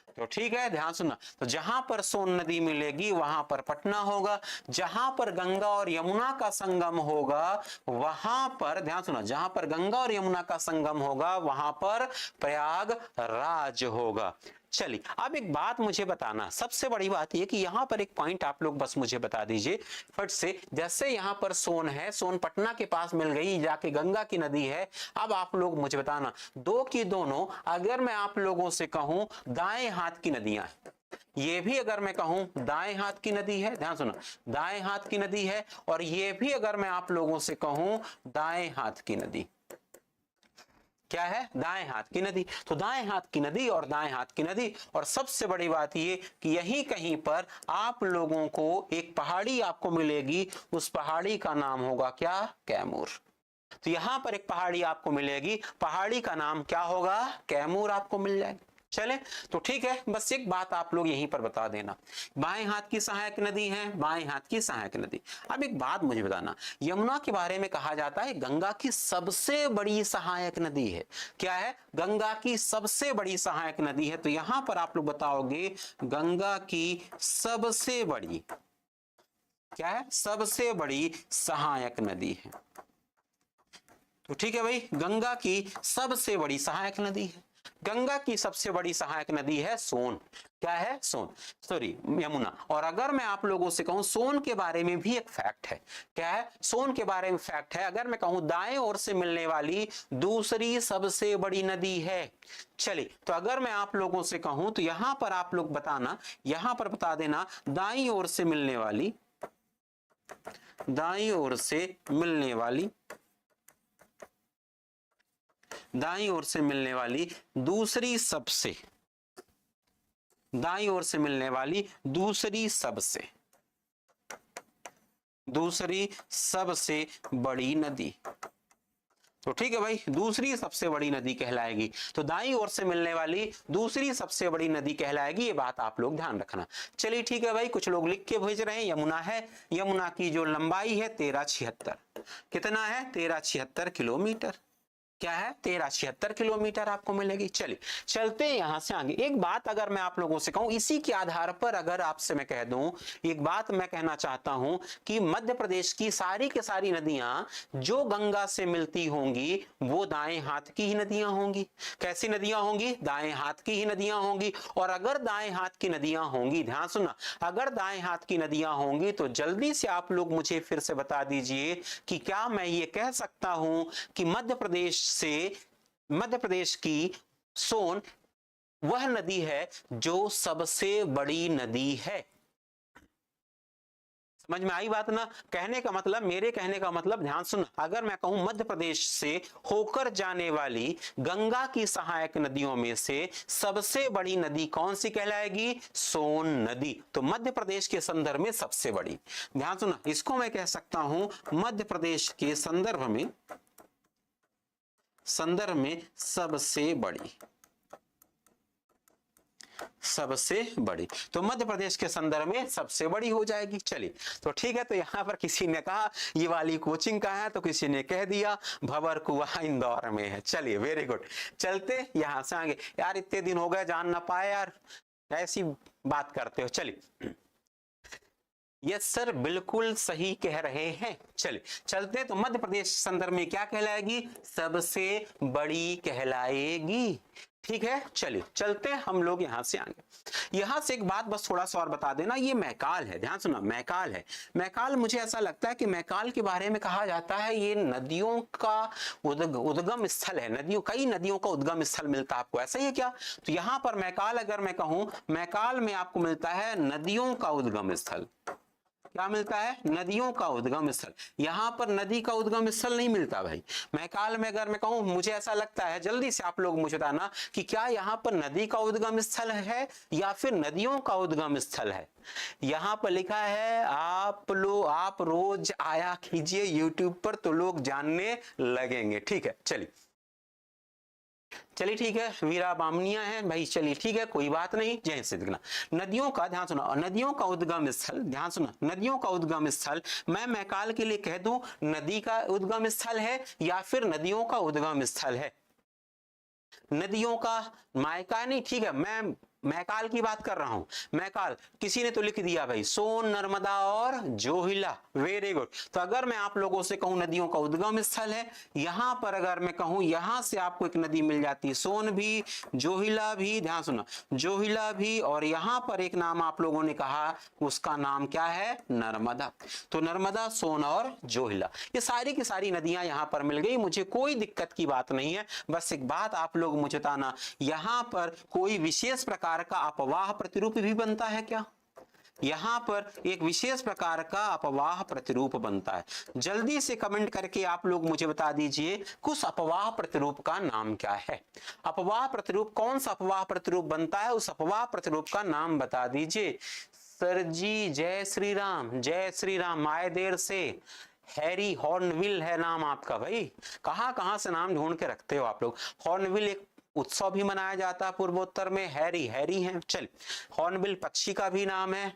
तो ठीक है, ध्यान सुनना, तो जहां पर सोन नदी मिलेगी वहां पर पटना होगा, जहां पर गंगा और यमुना का संगम होगा वहां पर, ध्यान सुना, जहां पर गंगा और यमुना का संगम होगा वहां पर प्रयागराज होगा। चलिए अब एक बात मुझे बताना, सबसे बड़ी बात यह कि यहां पर एक पॉइंट आप लोग बस मुझे बता दीजिए फट से, जैसे यहां पर सोन है, सोन पटना के पास मिल गई, जाके गंगा की नदी है। अब आप लोग मुझे बताना, दो की दोनों अगर मैं आप लोगों से कहूं दाएं हाथ की नदियां हैं, ये भी अगर मैं कहूं दाएं हाथ की नदी है, ध्यान सुनो, दाएं हाथ की नदी है, और ये भी अगर मैं आप लोगों से कहूं दाएं हाथ की नदी, क्या है, दाएं हाथ की नदी। तो दाएं हाथ की नदी और दाएं हाथ की नदी, और सबसे बड़ी बात ये कि यहीं कहीं पर आप लोगों को एक पहाड़ी आपको मिलेगी, उस पहाड़ी का नाम होगा क्या, कैमूर। तो यहां पर एक पहाड़ी आपको मिलेगी, पहाड़ी का नाम क्या होगा, कैमूर आपको मिल जाएगी। चले तो ठीक है, बस एक बात आप लोग यहीं पर बता देना, बाएं हाथ की सहायक नदी है, बाएं हाथ की सहायक नदी। अब एक बात मुझे बताना, यमुना के बारे में कहा जाता है गंगा की सबसे बड़ी सहायक नदी है, क्या है, गंगा की सबसे बड़ी सहायक नदी है। तो यहां पर आप लोग बताओगे गंगा की सबसे बड़ी, क्या है, सबसे बड़ी सहायक नदी है। तो ठीक है भाई, गंगा की सबसे बड़ी सहायक नदी है, गंगा की सबसे बड़ी सहायक नदी है सोन, क्या है, सोन, सॉरी यमुना। और अगर मैं आप लोगों से कहूं सोन के बारे में भी एक फैक्ट है, क्या है, सोन के बारे में फैक्ट है, अगर मैं कहूं दाएं ओर से मिलने वाली दूसरी सबसे बड़ी नदी है। चलिए तो अगर मैं आप लोगों से कहूं तो यहां पर आप लोग बताना, यहां पर बता देना, दाईं ओर से मिलने वाली, दाईं ओर से मिलने वाली, दाईं ओर से मिलने वाली दूसरी सबसे, दाईं ओर से मिलने वाली दूसरी सबसे, दूसरी सबसे बड़ी नदी। तो ठीक है भाई, दूसरी सबसे बड़ी नदी कहलाएगी, तो दाईं ओर से मिलने वाली दूसरी सबसे बड़ी नदी कहलाएगी, ये बात आप लोग ध्यान रखना। चलिए ठीक है भाई, कुछ लोग लिख के भेज रहे हैं, यमुना है, यमुना की जो लंबाई है 1376, कितना है, 1376 किलोमीटर, क्या है, 1376 किलोमीटर आपको मिलेगी। चलिए चलते हैं यहां से आगे। एक बात अगर मैं आप लोगों से कहूं, इसी के आधार पर अगर आपसे मैं कह दूं, एक बात मैं कहना चाहता हूं कि मध्य प्रदेश की सारी के सारी नदियां जो गंगा से मिलती होंगी वो दाएं हाथ की ही नदियां होंगी। कैसी नदियां होंगी, दाएं हाथ की ही नदियां होंगी। और अगर दाएं हाथ की नदियां होंगी, ध्यान सुनना, अगर दाएं हाथ की नदियां होंगी तो जल्दी से आप लोग मुझे फिर से बता दीजिए कि क्या मैं ये कह सकता हूं कि मध्य प्रदेश से, मध्य प्रदेश की सोन वह नदी है जो सबसे बड़ी नदी है। समझ में आई बात ना, कहने का मतलब, मेरे कहने का मतलब, ध्यान सुन, अगर मैं कहूं मध्य प्रदेश से होकर जाने वाली गंगा की सहायक नदियों में से सबसे बड़ी नदी कौन सी कहलाएगी, सोन नदी। तो मध्य प्रदेश के संदर्भ में सबसे बड़ी, ध्यान सुना, इसको मैं कह सकता हूं मध्य प्रदेश के संदर्भ में, संदर्भ में सबसे बड़ी, सबसे बड़ी, तो मध्य प्रदेश के संदर्भ में सबसे बड़ी हो जाएगी। चलिए तो ठीक है, तो यहां पर किसी ने कहा ये वाली कोचिंग का है, तो किसी ने कह दिया भंवर कुआं इंदौर में है। चलिए वेरी गुड, चलते यहां से आगे। यार इतने दिन हो गए जान ना पाए यार, ऐसी बात करते हो। चलिए यस सर, बिल्कुल सही कह रहे हैं। चलिए चलते, तो मध्य प्रदेश संदर्भ में क्या कहलाएगी, सबसे बड़ी कहलाएगी। ठीक है, चलिए चलते हैं हम लोग यहां से आगे। यहां से एक बात बस थोड़ा सा और बता देना, ये मैकाल है, ध्यान सुना, मैकाल है। मैकाल, मुझे ऐसा लगता है कि मैकाल के बारे में कहा जाता है ये नदियों का उद्गम स्थल है, नदियों, कई नदियों का उद्गम स्थल मिलता है आपको, ऐसा ही है क्या। तो यहां पर मैकाल अगर मैं कहूं, मैकाल में आपको मिलता है नदियों का उद्गम स्थल, क्या मिलता है? नदियों का उद्गम स्थल। यहाँ पर नदी का उद्गम स्थल नहीं मिलता भाई। मैकाल में अगर मैं कहूं, मुझे ऐसा लगता है, जल्दी से आप लोग मुझे बताना कि क्या यहाँ पर नदी का उद्गम स्थल है या फिर नदियों का उद्गम स्थल है। यहाँ पर लिखा है आप रोज आया कीजिए YouTube पर तो लोग जानने लगेंगे। ठीक है, चलिए ठीक है, वीरा बामनिया है भाई, चलिए ठीक है, कोई बात नहीं। जय श्री कृष्ण। नदियों का ध्यान सुना, नदियों का उद्गम स्थल, ध्यान सुना, नदियों का उद्गम स्थल, मैं मैकाल के लिए कह दूं नदी का उद्गम स्थल है या फिर नदियों का उद्गम स्थल है। नदियों का, मायका नहीं, ठीक है, मैं मैकाल की बात कर रहा हूं। मैकाल, किसी ने तो लिख दिया भाई सोन, नर्मदा और जोहिला, वेरी गुड। तो अगर मैं आप लोगों से कहूं नदियों का उद्गम स्थल है, यहां पर अगर मैं कहूं यहां से आपको एक नदी मिल जाती है, सोन भी, जोहिला भी, ध्यान सुना, जोहिला भी, और यहां पर एक नाम आप लोगों ने कहा, उसका नाम क्या है? नर्मदा। तो नर्मदा, सोन और जोहिला, ये सारी की सारी नदियां यहां पर मिल गई, मुझे कोई दिक्कत की बात नहीं है। बस एक बात आप लोग मुझे बताना, यहां पर कोई विशेष प्रकार का अपवाह प्रतिरूप भी बनता है क्या? यहां पर एक विशेष प्रकार का अपवाह प्रतिरूप बनता है। जल्दी से कमेंट करके आप लोग मुझे बता दीजिए कुछ अपवाह प्रतिरूप का नाम क्या है। अपवाह प्रतिरूप, कौन सा अपवाह प्रतिरूप बनता है, उस अपवाह प्रतिरूप का नाम बता दीजिए। सर जी जय श्री राम, जय श्री राम, आए देर से। हैरी हॉर्नविल है नाम आपका भाई, कहां कहां से नाम ढूंढ के रखते हो आप लोग। हॉर्नविल एक उत्सव भी मनाया जाता है पूर्वोत्तर में, हैरी हैरी है। चल, हॉर्नबिल पक्षी का भी नाम है।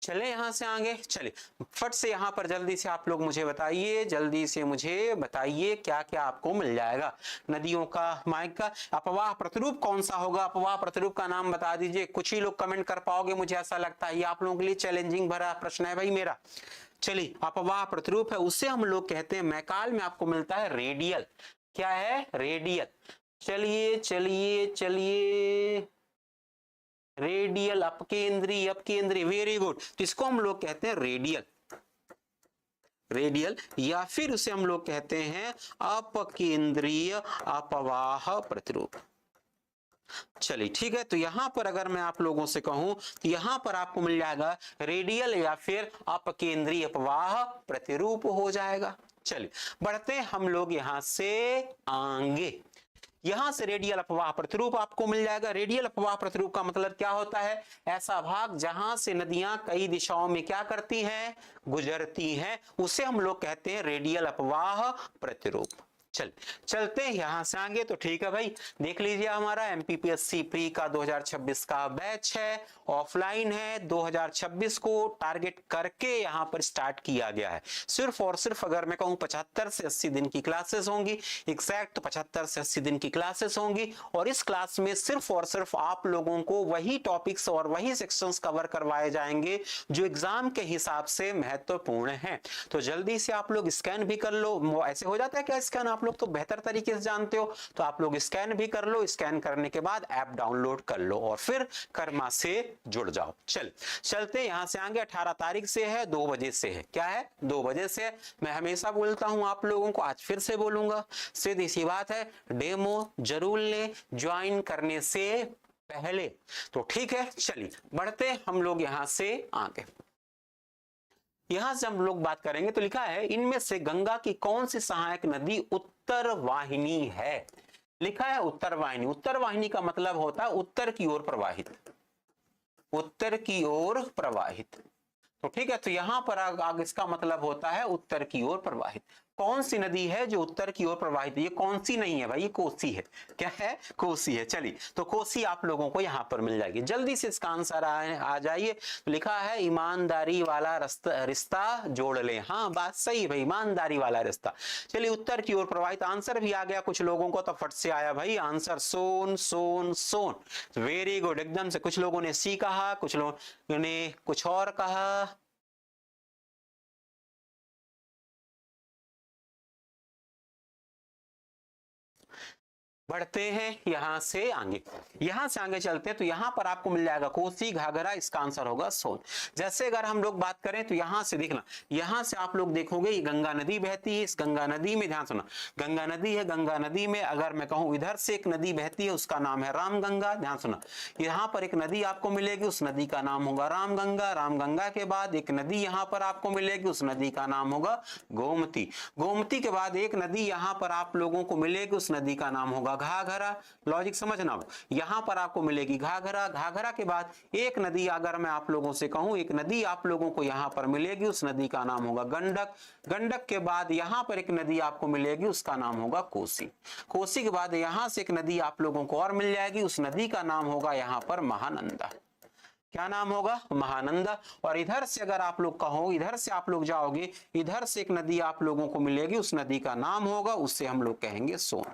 चले यहां से आगे, चले फट से यहां पर जल्दी से आप लोग मुझे बताइए, जल्दी से मुझे बताइए क्या क्या आपको मिल जाएगा। नदियों का, माइक का अपवाह प्रतिरूप कौन सा होगा? अपवाह प्रतिरूप का नाम बता दीजिए। कुछ ही लोग कमेंट कर पाओगे, मुझे ऐसा लगता है। ये आप लोगों के लिए चैलेंजिंग भरा प्रश्न है भाई मेरा। चलिए, अपवाह प्रतिरूप है, उससे हम लोग कहते हैं, मैकाल में आपको मिलता है रेडियल। क्या है? रेडियल। चलिए चलिए चलिए, रेडियल, अपकेंद्रीय, अपकेंद्रीय, वेरी गुड। तो इसको हम लोग कहते हैं रेडियल, रेडियल, या फिर उसे हम लोग कहते हैं अपकेंद्रीय अपवाह प्रतिरूप। चलिए ठीक है, तो यहां पर अगर मैं आप लोगों से कहूं तो यहां पर आपको मिल जाएगा रेडियल या फिर अपकेंद्रीय अपवाह प्रतिरूप हो जाएगा। चलिए बढ़ते हम लोग यहां से आगे। यहां से रेडियल अपवाह प्रतिरूप आपको मिल जाएगा। रेडियल अपवाह प्रतिरूप का मतलब क्या होता है? ऐसा भाग जहां से नदियां कई दिशाओं में क्या करती हैं? गुजरती हैं, उसे हम लोग कहते हैं रेडियल अपवाह प्रतिरूप। चलते हैं यहां से आगे। तो ठीक है भाई, देख लीजिए हमारा एमपीपीएससी प्री का 2026 का बैच है, ऑफलाइन है, 2026 को टारगेट करके यहां पर स्टार्ट किया गया है। सिर्फ और सिर्फ अगर मैं कहूं 75 से 80 दिन की क्लासेस होंगी, एग्जैक्ट 75 से 80 दिन की क्लासेस होंगी, और इस क्लास में सिर्फ और सिर्फ आप लोगों को वही टॉपिक्स और वही सेक्शंस कवर करवाए जाएंगे जो एग्जाम के हिसाब से महत्वपूर्ण है। तो जल्दी से आप लोग स्कैन भी कर लो। ऐसे हो जाता है क्या स्कैन? आप लोग तो बेहतर तरीके से जानते हो, तो आप लोग स्कैन भी कर लो। स्कैन करने के बाद ऐप डाउनलोड कर लो और फिर कर्मा से जुड़ जाओ। चलते यहां से आगे। 18 तारीख से है, 2 बजे से है। क्या है? 2 बजे से। मैं हमेशा बोलता हूं आप लोगों को, आज फिर से बोलूंगा, सीधी सी बात है, डेमो जरूर ले ज्वाइन करने से पहले। तो ठीक है, चलिए बढ़ते हम लोग यहां से आगे। यहां से हम लोग बात करेंगे, तो लिखा है इनमें से गंगा की कौन सी सहायक नदी उत्तर वाहिनी है? लिखा है उत्तर वाहिनी। उत्तर वाहिनी का मतलब होता है उत्तर की ओर प्रवाहित, उत्तर की ओर प्रवाहित। तो ठीक है, तो यहां पर आगे इसका मतलब होता है उत्तर की ओर प्रवाहित। कौन सी नदी है जो उत्तर की ओर प्रवाहित है? ये कौन सी नहीं है भाई, ये कोसी है। क्या है? कोसी है। चलिए, तो कोसी आप लोगों को यहां पर मिल जाएगी। जल्दी से इसका आंसर आ जाइए। तो लिखा है ईमानदारी वाला रिश्ता जोड़ ले। हाँ, बात सही है भाई, ईमानदारी वाला रिश्ता। चलिए, उत्तर की ओर प्रवाहित आंसर भी आ गया कुछ लोगों को, तो फट से आया भाई आंसर, सोन सोन सोन। वेरी गुड, एकदम से। कुछ लोगों ने सी कहा, कुछ लोगों ने कुछ और कहा। बढ़ते हैं यहां से आगे, यहां से आगे चलते हैं तो यहां पर आपको मिल जाएगा कोसी, घाघरा, इसका आंसर होगा सोन। जैसे अगर हम लोग बात करें तो यहां से देखना, यहां से आप लोग देखोगे ये गंगा नदी बहती है, इस गंगा नदी में ध्यान सुना, गंगा नदी है, गंगा नदी में अगर मैं कहूं इधर से एक नदी बहती है उसका नाम है रामगंगा, ध्यान सुना, यहां पर एक नदी आपको मिलेगी उस नदी का नाम होगा रामगंगा, रामगंगा के बाद एक नदी यहां पर आपको मिलेगी उस नदी का नाम होगा गोमती, गोमती के बाद एक नदी यहां पर आप लोगों को मिलेगी उस नदी का नाम होगा घाघरा, लॉजिक समझना, यहां पर आपको मिलेगी घाघरा, घाघरा के बाद एक नदी अगर मैं आप लोगों से कहूं एक नदी आप लोगों को यहां पर मिलेगी उस नदी का नाम होगा गंडक, गंडक के बाद यहां पर एक नदी आपको मिलेगी उसका नाम होगा कोसी, कोसी के बाद यहां से एक नदी आप लोगों को और मिल जाएगी उस नदी का नाम होगा यहां पर महानंदा, क्या नाम होगा महानंदा। और इधर से अगर आप लोग कहो इधर से आप लोग जाओगे इधर से एक नदी आप लोगों को मिलेगी उस नदी का नाम होगा उससे हम लोग कहेंगे सोन,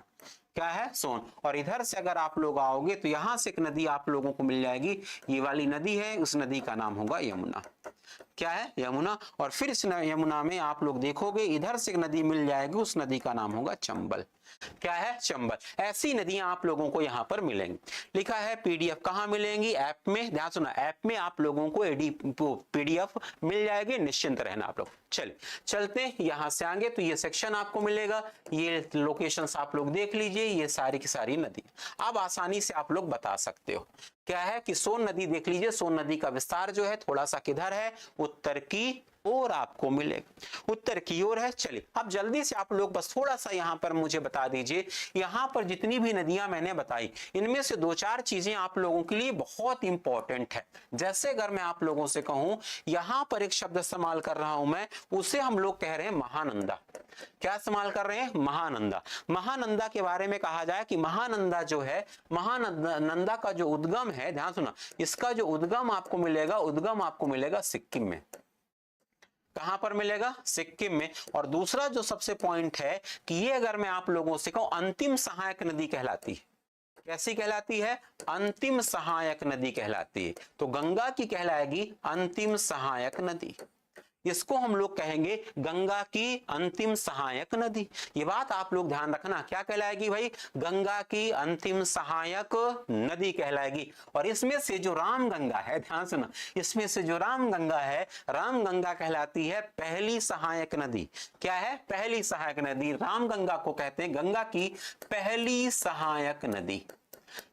क्या है सोन। और इधर से अगर आप लोग आओगे तो यहां से एक नदी आप लोगों को मिल जाएगी, ये वाली नदी है उस नदी का नाम होगा यमुना, क्या है यमुना। और फिर इस यमुना में आप लोग देखोगे इधर से एक नदी मिल जाएगी उस नदी का नाम होगा चंबल, क्या है चंबल। ऐसी नदियां आप लोगों को यहां पर मिलेंगी। लिखा है पीडीएफ कहां मिलेंगी, ऐप में, ध्यान सुना ऐप में आप लोगों को पीडीएफ मिल जाएगी, निश्चिंत रहना आप लोग। चलिए चलते हैं यहां से आगे, तो ये सेक्शन आपको मिलेगा, ये लोकेशंस आप लोग देख लीजिए, ये सारी की सारी नदी अब आसानी से आप लोग बता सकते हो। क्या है कि सोन नदी देख लीजिए, सोन नदी का विस्तार जो है थोड़ा सा किधर है, उत्तर की ओर आपको मिलेगा, उत्तर की ओर है। चलिए अब जल्दी से आप लोग बस थोड़ा सा यहां पर मुझे बता दीजिए, यहां पर जितनी भी नदियां मैंने बताई इनमें से दो चार चीजें आप लोगों के लिए बहुत इंपॉर्टेंट है। जैसे अगर मैं आप लोगों से कहूं यहां पर एक शब्द इस्तेमाल कर रहा हूं मैं, उसे हम लोग कह रहे हैं महानंदा, क्या इस्तेमाल कर रहे हैं महानंदा। महानंदा के बारे में कहा जाए कि महानंदा जो है, महानंदा का जो उद्गम है, ध्यान सुना, इसका जो उद्गम आपको मिलेगा, उद्गम आपको मिलेगा सिक्किम में, कहां पर मिलेगा सिक्किम में। और दूसरा जो सबसे पॉइंट है कि ये अगर मैं आप लोगों से कहूं अंतिम सहायक नदी कहलाती है, कैसी कहलाती है अंतिम सहायक नदी कहलाती है, तो गंगा की कहलाएगी अंतिम सहायक नदी, इसको हम लोग कहेंगे गंगा की अंतिम सहायक नदी। ये बात आप लोग ध्यान रखना, क्या कहलाएगी भाई गंगा की अंतिम सहायक नदी कहलाएगी। और इसमें से जो रामगंगा है, ध्यान सुना, इसमें से जो रामगंगा है, रामगंगा कहलाती है पहली सहायक नदी, क्या है पहली सहायक नदी, रामगंगा को कहते हैं गंगा की पहली सहायक नदी।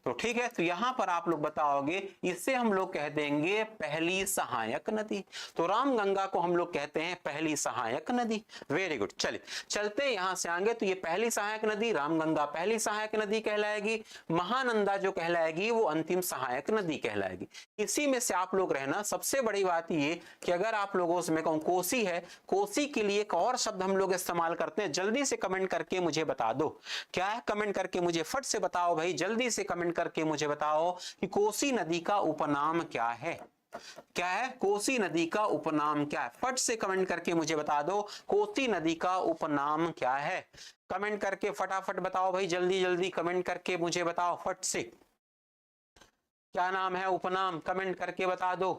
तो ठीक है, तो यहां पर आप लोग बताओगे इसे हम लोग कह देंगे पहली सहायक नदी, तो रामगंगा को हम लोग कहते हैं पहली सहायक नदी। वेरी गुड, चलिए चलते हैं यहां से आगे, तो ये पहली सहायक नदी रामगंगा पहली सहायक नदी कहलाएगी, महानंदा जो कहलाएगी वो अंतिम सहायक नदी कहलाएगी। इसी में से आप लोग रहना, सबसे बड़ी बात ये कि अगर आप लोगों से मैं कहूं कोसी है, कोसी के लिए एक और शब्द हम लोग इस्तेमाल करते हैं, जल्दी से कमेंट करके मुझे बता दो, क्या है कमेंट करके मुझे फट से बताओ भाई, जल्दी से कमेंट करके मुझे बताओ कि कोसी नदी का उपनाम क्या है, क्या है कोसी नदी का उपनाम क्या है, फट से कमेंट करके मुझे बता दो कोसी नदी का उपनाम क्या है। कमेंट करके फटाफट बताओ भाई, जल्दी जल्दी कमेंट करके मुझे बताओ फट से, क्या नाम है उपनाम, कमेंट करके बता दो,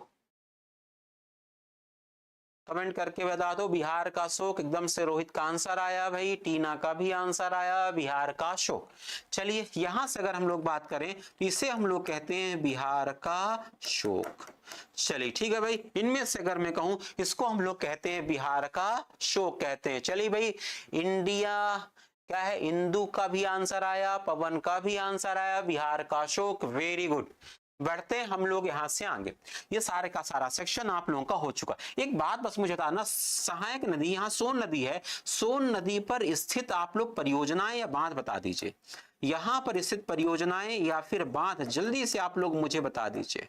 कमेंट करके बता दो। बिहार का शोक, एकदम से रोहित का आंसर आया भाई, टीना का भी आंसर आया बिहार का शोक। चलिए यहां से अगर हम लोग बात करें तो इसे हम लोग कहते हैं बिहार का शोक। चलिए ठीक है भाई, इनमें से अगर मैं कहूं इसको हम लोग कहते हैं बिहार का शोक कहते हैं। चलिए भाई इंडिया, क्या है इंदु का भी आंसर आया, पवन का भी आंसर आया, बिहार का शोक, वेरी गुड। बढ़ते हैं हम लोग यहां से आगे, ये सारे का सारा सेक्शन आप लोगों का हो चुका। एक बात बस मुझे बताना, सहायक नदी यहाँ सोन नदी है, सोन नदी पर स्थित आप लोग परियोजनाएं या बांध बता दीजिए, यहां पर स्थित परियोजनाएं या फिर बांध जल्दी से आप लोग मुझे बता दीजिए,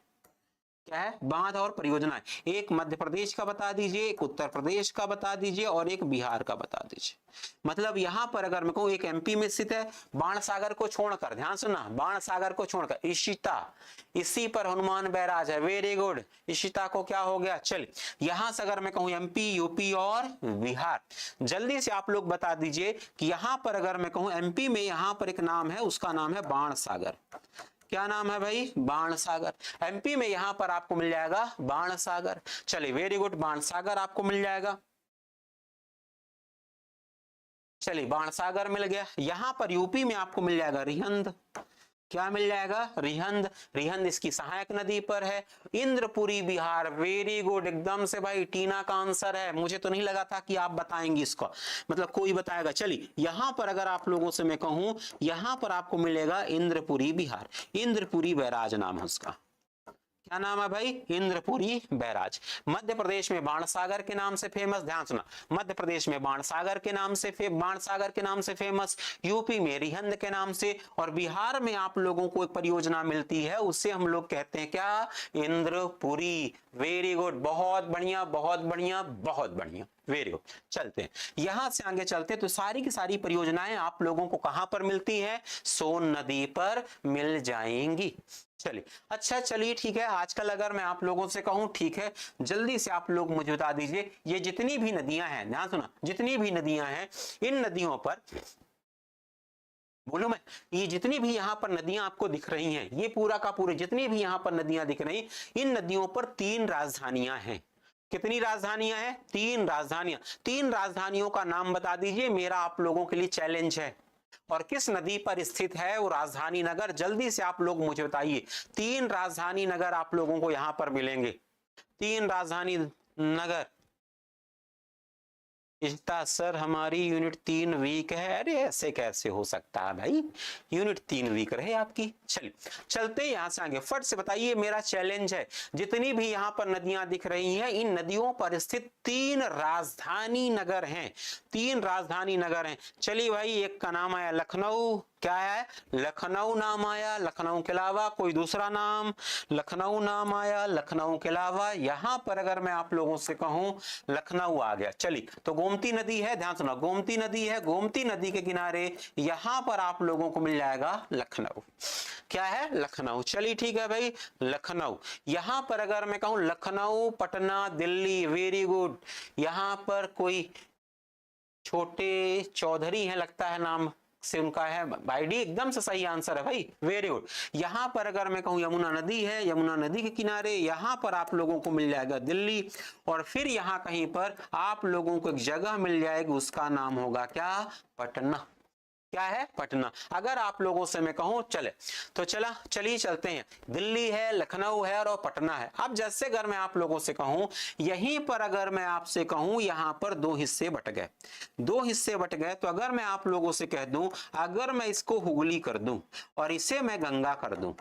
क्या है बांध और परियोजनाएं। एक मध्य प्रदेश का बता दीजिए, एक उत्तर प्रदेश का बता दीजिए और एक बिहार का बता दीजिए। मतलब यहां पर अगर मैं कहूं एक एमपी में स्थित है, बाण सागर को छोड़कर, ध्यान सुनना, बाण सागर को छोड़कर इशिता, इसी पर हनुमान बैराज है, वेरी गुड, इशिता को क्या हो गया। चल यहां से अगर मैं कहूं एमपी, यूपी और बिहार, जल्दी से आप लोग बता दीजिए कि यहां पर अगर मैं कहूं एमपी में यहां पर एक नाम है, उसका नाम है बाण सागर, क्या नाम है भाई बाण सागर। एमपी में यहां पर आपको मिल जाएगा बाण सागर। चलिए वेरी गुड, बाण सागर आपको मिल जाएगा। चलिए बाणसागर मिल गया। यहां पर यूपी में आपको मिल जाएगा रिहंद। क्या मिल जाएगा? रिहंद। रिहंद इसकी सहायक नदी पर है। इंद्रपुरी बिहार, वेरी गुड, एकदम से भाई टीना का आंसर है। मुझे तो नहीं लगा था कि आप बताएंगे इसको, मतलब कोई बताएगा। चलिए यहां पर अगर आप लोगों से मैं कहूं, यहां पर आपको मिलेगा इंद्रपुरी बिहार। इंद्रपुरी बैराज नाम है उसका। क्या नाम है भाई? इंद्रपुरी बैराज। मध्य प्रदेश में बाणसागर के नाम से फेमस, ध्यान सुना, मध्य प्रदेश में बाणसागर के नाम से फेमस, यूपी में रिहंद के नाम से, और बिहार में आप लोगों को एक परियोजना मिलती है, उससे हम लोग कहते हैं क्या? इंद्रपुरी। वेरी गुड, बहुत बढ़िया बहुत बढ़िया बहुत बढ़िया, वेरी गुड। चलते हैं यहां से आगे चलते हैं। तो सारी की सारी परियोजनाएं आप लोगों को कहां पर मिलती है? सोन नदी पर मिल जाएंगी। चलिए अच्छा, चलिए ठीक है। आजकल अगर मैं आप लोगों से कहूं, ठीक है, जल्दी से आप लोग मुझे बता दीजिए, ये जितनी भी नदियां हैं, ध्यान सुना, जितनी भी नदियां हैं, इन नदियों पर, बोलो मैं, ये जितनी भी यहां पर नदियां आपको दिख रही हैं, ये पूरा का पूरे जितनी भी यहां पर नदियां दिख रही, इन नदियों पर 3 राजधानियां हैं। कितनी राजधानियां हैं? 3 राजधानियां। 3 राजधानियों का नाम बता दीजिए, मेरा आप लोगों के लिए चैलेंज है। और किस नदी पर स्थित है वो राजधानी नगर? जल्दी से आप लोग मुझे बताइए। 3 राजधानी नगर आप लोगों को यहां पर मिलेंगे। 3 राजधानी नगर। इश्ता सर हमारी यूनिट 3 वीक है। अरे ऐसे कैसे हो सकता है भाई, यूनिट 3 वीक रहे आपकी। चलिए चलते यहां से आगे, फट से बताइए, मेरा चैलेंज है, जितनी भी यहां पर नदियां दिख रही हैं, इन नदियों पर स्थित 3 राजधानी नगर हैं। 3 राजधानी नगर हैं। चलिए भाई, एक का नाम आया लखनऊ। क्या है? लखनऊ नाम आया। लखनऊ के अलावा कोई दूसरा नाम? लखनऊ नाम आया। लखनऊ के अलावा यहां पर अगर मैं आप लोगों से कहूं, लखनऊ आ गया। चलिए, तो गोमती नदी है, ध्यान सुना, गोमती नदी है। गोमती नदी के किनारे यहां पर आप लोगों को मिल जाएगा लखनऊ। क्या है? लखनऊ। चलिए ठीक है भाई, लखनऊ। यहां पर अगर मैं कहूं लखनऊ, पटना, दिल्ली, वेरी गुड। यहां पर कोई छोटे चौधरी हैं लगता है, नाम से उनका है। भाई डी एकदम से सही आंसर है भाई, वेरी गुड। यहां पर अगर मैं कहूं यमुना नदी है, यमुना नदी के किनारे यहां पर आप लोगों को मिल जाएगा दिल्ली। और फिर यहां कहीं पर आप लोगों को एक जगह मिल जाएगी, उसका नाम होगा क्या? पटना। क्या है? पटना। अगर आप लोगों से मैं कहूं, चले तो चलिए चलते हैं। दिल्ली है, लखनऊ है और पटना है। अब जैसे अगर मैं आप लोगों से कहूं, यहीं पर अगर मैं आपसे कहूं, यहां पर 2 हिस्से बट गए, 2 हिस्से बट गए, तो अगर मैं आप लोगों से कह दूं, अगर मैं इसको हुगली कर दूं और इसे मैं गंगा कर दूं,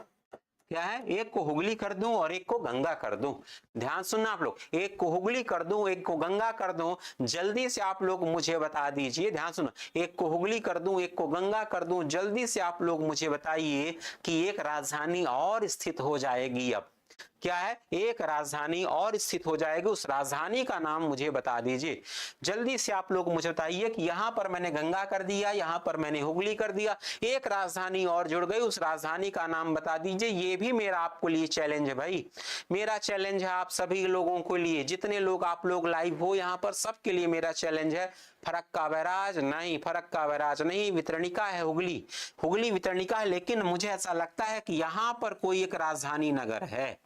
क्या है? एक को हुगली कर दूं और एक को गंगा कर दूं। ध्यान सुनना आप लोग, एक को हुगली कर दूं, एक को गंगा कर दूं, जल्दी से आप लोग मुझे बता दीजिए। ध्यान सुनो, एक को हुगली कर दूं, एक को गंगा कर दूं, जल्दी से आप लोग मुझे बताइए कि एक राजधानी और स्थित हो जाएगी। अब क्या है? एक राजधानी और स्थित हो जाएगी, उस राजधानी का नाम मुझे बता दीजिए। जल्दी से आप लोग मुझे बताइए कि यहां पर मैंने गंगा कर दिया, यहां पर मैंने हुगली कर दिया, एक राजधानी और जुड़ गई, उस राजधानी का नाम बता दीजिए। ये भी मेरा आपको लिए चैलेंज है भाई, मेरा चैलेंज है आप सभी लोगों को लिए, जितने लोग आप लोग लाइव हो यहां पर, सबके लिए मेरा चैलेंज है। फरक्का बैराज नहीं, फरक्का बैराज नहीं, वितरणिका है हुगली, हुगली वितरणिका है। लेकिन मुझे ऐसा लगता है कि यहां पर कोई एक राजधानी नगर है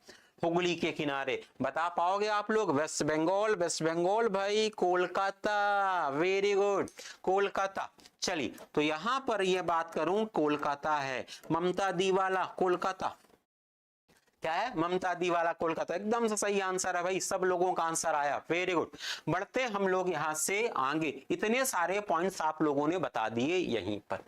हुगली के किनारे। बता पाओगे आप लोग? वेस्ट बंगाल, वेस्ट बंगाल भाई, कोलकाता, वेरी गुड, कोलकाता। चलिए, तो यहां पर यह बात करूं, कोलकाता है। ममता दी वाला कोलकाता। क्या है? ममता दी वाला कोलकाता, एकदम से सही आंसर है भाई, सब लोगों का आंसर आया, वेरी गुड। बढ़ते हम लोग यहां से आगे, इतने सारे पॉइंट्स आप लोगों ने बता दिए यहीं पर।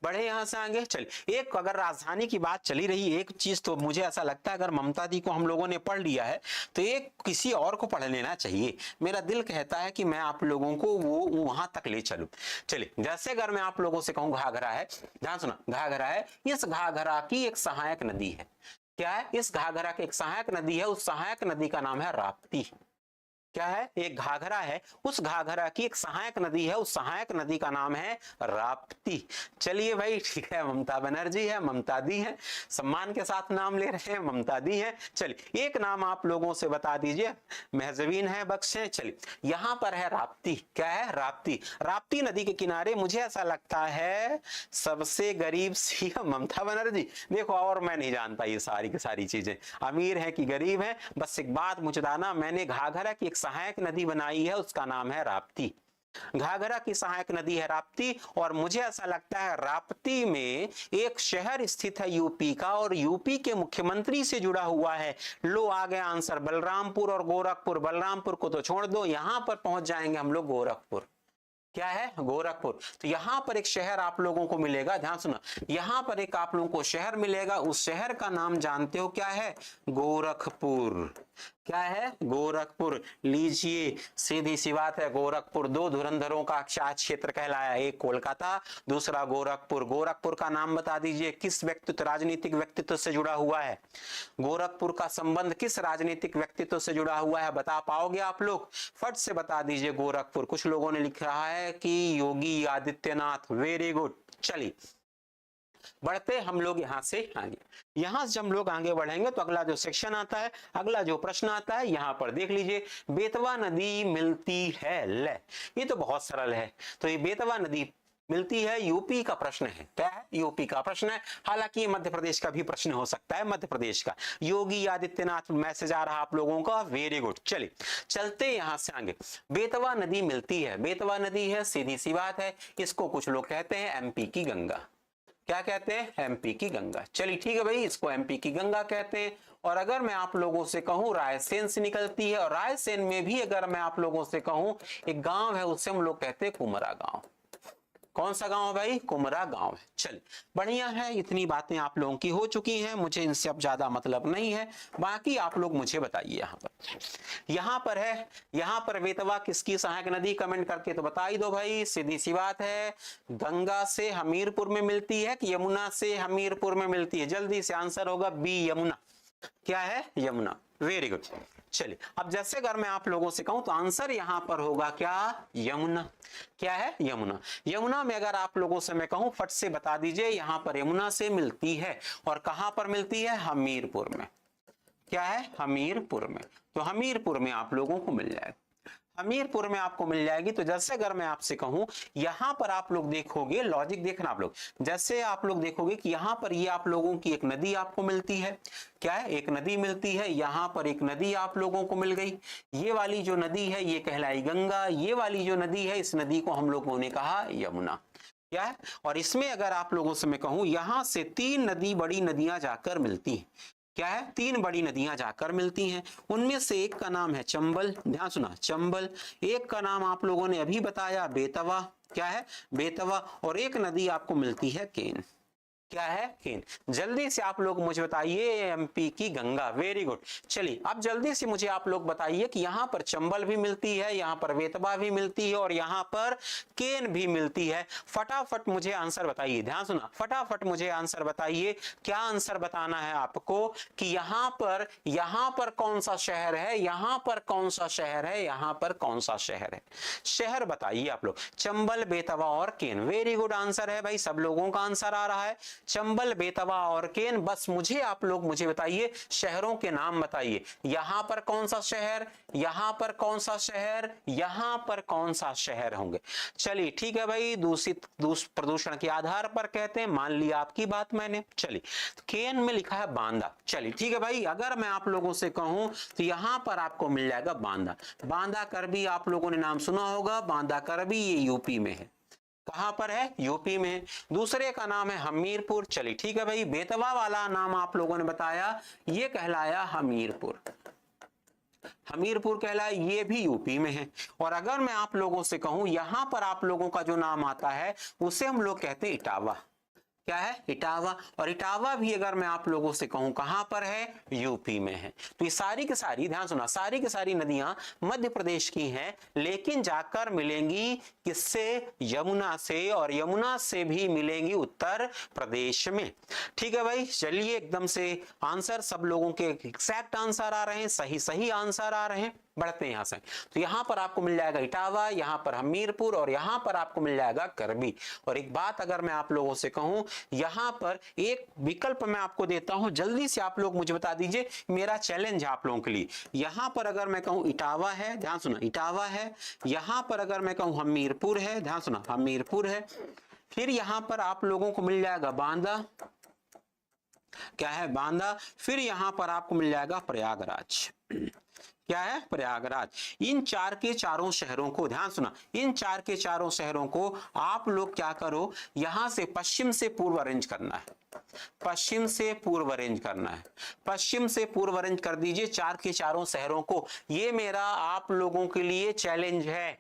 बढ़े यहां से आगे। चलिए, एक अगर राजधानी की बात चली रही, एक चीज तो मुझे ऐसा लगता है, अगर ममता दी को हम लोगों ने पढ़ लिया है, तो एक किसी और को पढ़ लेना चाहिए। मेरा दिल कहता है कि मैं आप लोगों को वो वहां तक ले चलूं। चलिए, जैसे अगर मैं आप लोगों से कहूं घाघरा है, ध्यान सुना, घाघरा है, इस घाघरा की एक सहायक नदी है। क्या है? इस घाघरा की एक सहायक नदी है, उस सहायक नदी का नाम है राप्ती। क्या है? एक घाघरा है, उस घाघरा की एक सहायक नदी है, उस सहायक नदी का नाम है राप्ती। चलिए भाई ठीक है, ममता बनर्जी है, ममता दी है, सम्मान के साथ नाम ले रहे हैं, ममता दी है। चलिए, एक नाम आप लोगों से बता दीजिए, महजबीन है, बख्श है। चलिए, यहां पर है राप्ती। क्या है? राप्ती। राप्ती नदी के किनारे मुझे ऐसा लगता है सबसे गरीब सीएम ममता बनर्जी। देखो, और मैं नहीं जानता ये सारी की सारी चीजें, अमीर है कि गरीब है, बस एक बात मुझे बताना, मैंने घाघरा की एक सहायक नदी बनाई है, उसका नाम है राप्ती। घाघरा की सहायक नदी है राप्ती, और मुझे ऐसा लगता है राप्ती में एक शहर स्थित है यूपी का, और यूपी के मुख्यमंत्री से जुड़ा हुआ है। लो आ गया आंसर, बलरामपुर और गोरखपुर। बलरामपुर को तो छोड़ दो, यहां पर पहुंच जाएंगे हम लोग गोरखपुर। क्या है? गोरखपुर। तो यहां पर एक शहर आप लोगों को मिलेगा, ध्यान सुना, यहां पर एक आप लोगों को शहर मिलेगा, उस शहर का नाम जानते हो क्या है? गोरखपुर। क्या है? गोरखपुर। लीजिए, सीधी सी बात है, गोरखपुर दो धुरंधरों का क्षेत्र कहलाया, एक कोलकाता, दूसरा गोरखपुर। गोरखपुर का नाम बता दीजिए, किस व्यक्तित्व, राजनीतिक व्यक्तित्व से जुड़ा हुआ है? गोरखपुर का संबंध किस राजनीतिक व्यक्तित्व से जुड़ा हुआ है? बता पाओगे आप लोग? फट से बता दीजिए गोरखपुर। कुछ लोगों ने लिख रहा है कि योगी आदित्यनाथ। Very good. चलिए बढ़ते हम लोग यहां से आगे। यहां से हम लोग आगे बढ़ेंगे तो अगला जो सेक्शन आता है, अगला जो प्रश्न आता है, यहां पर देख लीजिए, बेतवा नदी मिलती है ले। ये तो बहुत सरल है। तो ये बेतवा नदी मिलती है, यूपी का प्रश्न है। क्या है? यूपी का प्रश्न है। हालांकि मध्य प्रदेश का भी प्रश्न हो सकता है, मध्य प्रदेश का। योगी आदित्यनाथ मैसेज आ रहा आप लोगों का, वेरी गुड। चलिए चलते यहां से आगे। बेतवा नदी मिलती है, बेतवा नदी है, सीधी सी बात है, इसको कुछ लोग कहते हैं एमपी की गंगा। क्या कहते हैं? एमपी की गंगा। चलिए ठीक है भाई, इसको एमपी की गंगा कहते हैं। और अगर मैं आप लोगों से कहूं रायसेन से निकलती है, और रायसेन में भी अगर मैं आप लोगों से कहूं एक गांव है, उससे हम लोग कहते हैं कुमरा गांव। कौन सा गांव है भाई? कुमरा गांव है। चल बढ़िया है, इतनी बातें आप लोगों की हो चुकी हैं, मुझे इनसे अब ज्यादा मतलब नहीं है। बाकी आप लोग मुझे बताइए, यहाँ पर है, यहाँ पर बेतवा किसकी सहायक नदी? कमेंट करके तो बता ही दो भाई, सीधी सी बात है। गंगा से हमीरपुर में मिलती है कि यमुना से हमीरपुर में मिलती है? जल्दी से आंसर होगा बी, यमुना। क्या है? यमुना। Very good. चलिए अब जैसे अगर मैं आप लोगों से कहूं तो आंसर यहां पर होगा क्या? यमुना। क्या है? यमुना। यमुना में अगर आप लोगों से मैं कहूं, फट से बता दीजिए, यहां पर यमुना से मिलती है, और कहां पर मिलती है? हमीरपुर में। क्या है? हमीरपुर में। तो हमीरपुर में आप लोगों को मिल जाएगा, हमीरपुर में आपको मिल जाएगी। तो जैसे अगर मैं आपसे कहूं, यहां पर आप लोग देखोगे, लॉजिक देखना आप लोग, जैसे आप लोग देखोगे कि यहां पर ये आप लोगों की एक नदी आपको मिलती है। क्या है? एक नदी मिलती है, यहां पर एक नदी आप लोगों को मिल गई। ये वाली जो नदी है ये कहलाई गंगा, ये वाली जो नदी है इस नदी को हम लोगों ने कहा यमुना। क्या है? और इसमें अगर आप लोगों से मैं कहूं, यहां से तीन नदी, बड़ी नदियां जाकर मिलती हैं। क्या है? तीन बड़ी नदियां जाकर मिलती हैं। उनमें से एक का नाम है चंबल, ध्यान सुना, चंबल। एक का नाम आप लोगों ने अभी बताया बेतवा। क्या है? बेतवा। और एक नदी आपको मिलती है केन। क्या है? केन। जल्दी से आप लोग मुझे बताइए, एमपी की गंगा। Very good. चलिए अब जल्दी से मुझे आप लोग बताइए कि यहां पर चंबल भी मिलती है, यहां पर बेतवा भी मिलती है, और यहां पर केन भी मिलती है। फटाफट मुझे आंसर बताइए, ध्यान सुना, फटाफट मुझे आंसर बताइए। क्या आंसर बताना है आपको कि यहां पर कौन सा शहर है, यहां पर कौन सा शहर है, यहां पर कौन सा शहर है? शहर बताइए आप लोग। चंबल, बेतवा और केन। वेरी गुड आंसर है भाई, सब लोगों का आंसर आ रहा है। चंबल, बेतवा और केन। बस मुझे आप लोग मुझे बताइए, शहरों के नाम बताइए। यहां पर कौन सा शहर, यहां पर कौन सा शहर, यहां पर कौन सा शहर होंगे? चलिए ठीक है भाई, दूषित प्रदूषण के आधार पर कहते हैं, मान लिया आपकी बात मैंने। चलिए केन में लिखा है बांदा। चलिए ठीक है भाई, अगर मैं आप लोगों से कहूं तो यहां पर आपको मिल जाएगा बांदा। बांदा करबी आप लोगों ने नाम सुना होगा, बांदा करबी, ये यूपी में है। कहां पर है? यूपी में। दूसरे का नाम है हमीरपुर। चलिए ठीक है भाई, बेतवा वाला नाम आप लोगों ने बताया, ये कहलाया हमीरपुर। हमीरपुर कहलाया, ये भी यूपी में है। और अगर मैं आप लोगों से कहूं, यहां पर आप लोगों का जो नाम आता है उसे हम लोग कहते हैं इटावा। क्या है? इटावा। और इटावा भी अगर मैं आप लोगों से कहूं कहां पर है? यूपी में है। तो ये सारी की सारी, ध्यान सुना, सारी की सारी नदियां मध्य प्रदेश की हैं, लेकिन जाकर मिलेंगी किससे? यमुना से, और यमुना से भी मिलेंगी उत्तर प्रदेश में। ठीक है भाई, चलिए एकदम से आंसर सब लोगों के एग्जैक्ट आंसर आ रहे हैं, सही सही आंसर आ रहे हैं। बढ़ते हैं यहां से। तो यहां पर आपको मिल जाएगा इटावा, यहां पर हमीरपुर, और यहां पर आपको मिल जाएगा करबी। और एक बात अगर मैं आप लोगों से कहूं, यहां पर एक विकल्प मैं आपको देता हूं, जल्दी से आप लोग मुझे बता दीजिए, मेरा चैलेंज है आप लोगों के लिए। यहां पर अगर मैं कहूं इटावा है, ध्यान सुना, इटावा है। यहां पर अगर मैं कहूं हमीरपुर है, ध्यान सुना, हमीरपुर है। फिर यहां पर आप लोगों को मिल जाएगा बांदा। क्या है? बांदा। फिर यहां पर आपको मिल जाएगा प्रयागराज। क्या है? प्रयागराज। इन चार के चारों शहरों को, ध्यान सुना, इन चार के चारों शहरों को आप लोग क्या करो, यहां से पश्चिम से पूर्व अरेंज करना है, पश्चिम से पूर्व अरेंज करना है, पश्चिम से पूर्व अरेंज कर दीजिए चार के चारों शहरों को। ये मेरा आप लोगों के लिए चैलेंज है।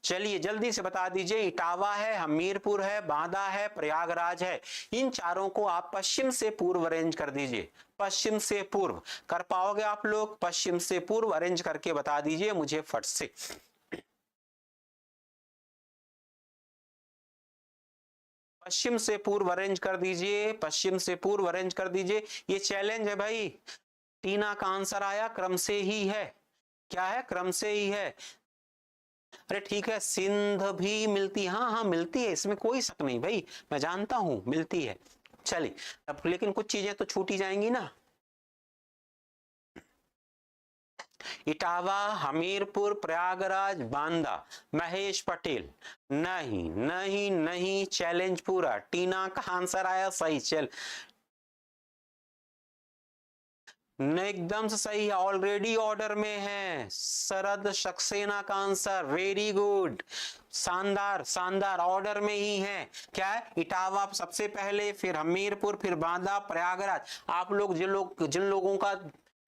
चलिए जल्दी से बता दीजिए, इटावा है, हमीरपुर है, बांदा है, प्रयागराज है। इन चारों को आप पश्चिम से पूर्व अरेंज कर दीजिए, पश्चिम से पूर्व। कर पाओगे आप लोग? पश्चिम से पूर्व अरेंज करके बता दीजिए मुझे फट से। पश्चिम से पूर्व अरेंज कर दीजिए, पश्चिम से पूर्व अरेंज कर दीजिए। ये चैलेंज है भाई। टीना का आंसर आया क्रम से ही है। क्या है? क्रम से ही है। अरे ठीक है, सिंध भी मिलती, हाँ हाँ मिलती है, इसमें कोई शक नहीं भाई, मैं जानता हूं मिलती है। चलिए अब लेकिन कुछ चीजें तो छूटी जाएंगी ना। इटावा, हमीरपुर, प्रयागराज, बांदा, महेश पटेल। नहीं नहीं नहीं, चैलेंज पूरा। टीना का आंसर आया सही। चल एकदम से सही है, ऑलरेडी ऑर्डर में है। शरद सक्सेना का आंसर, वेरी गुड, शानदार शानदार, ऑर्डर में ही है। क्या है? इटावा सबसे पहले, फिर हमीरपुर, फिर बांदा, प्रयागराज। आप लोग जिन लोगों का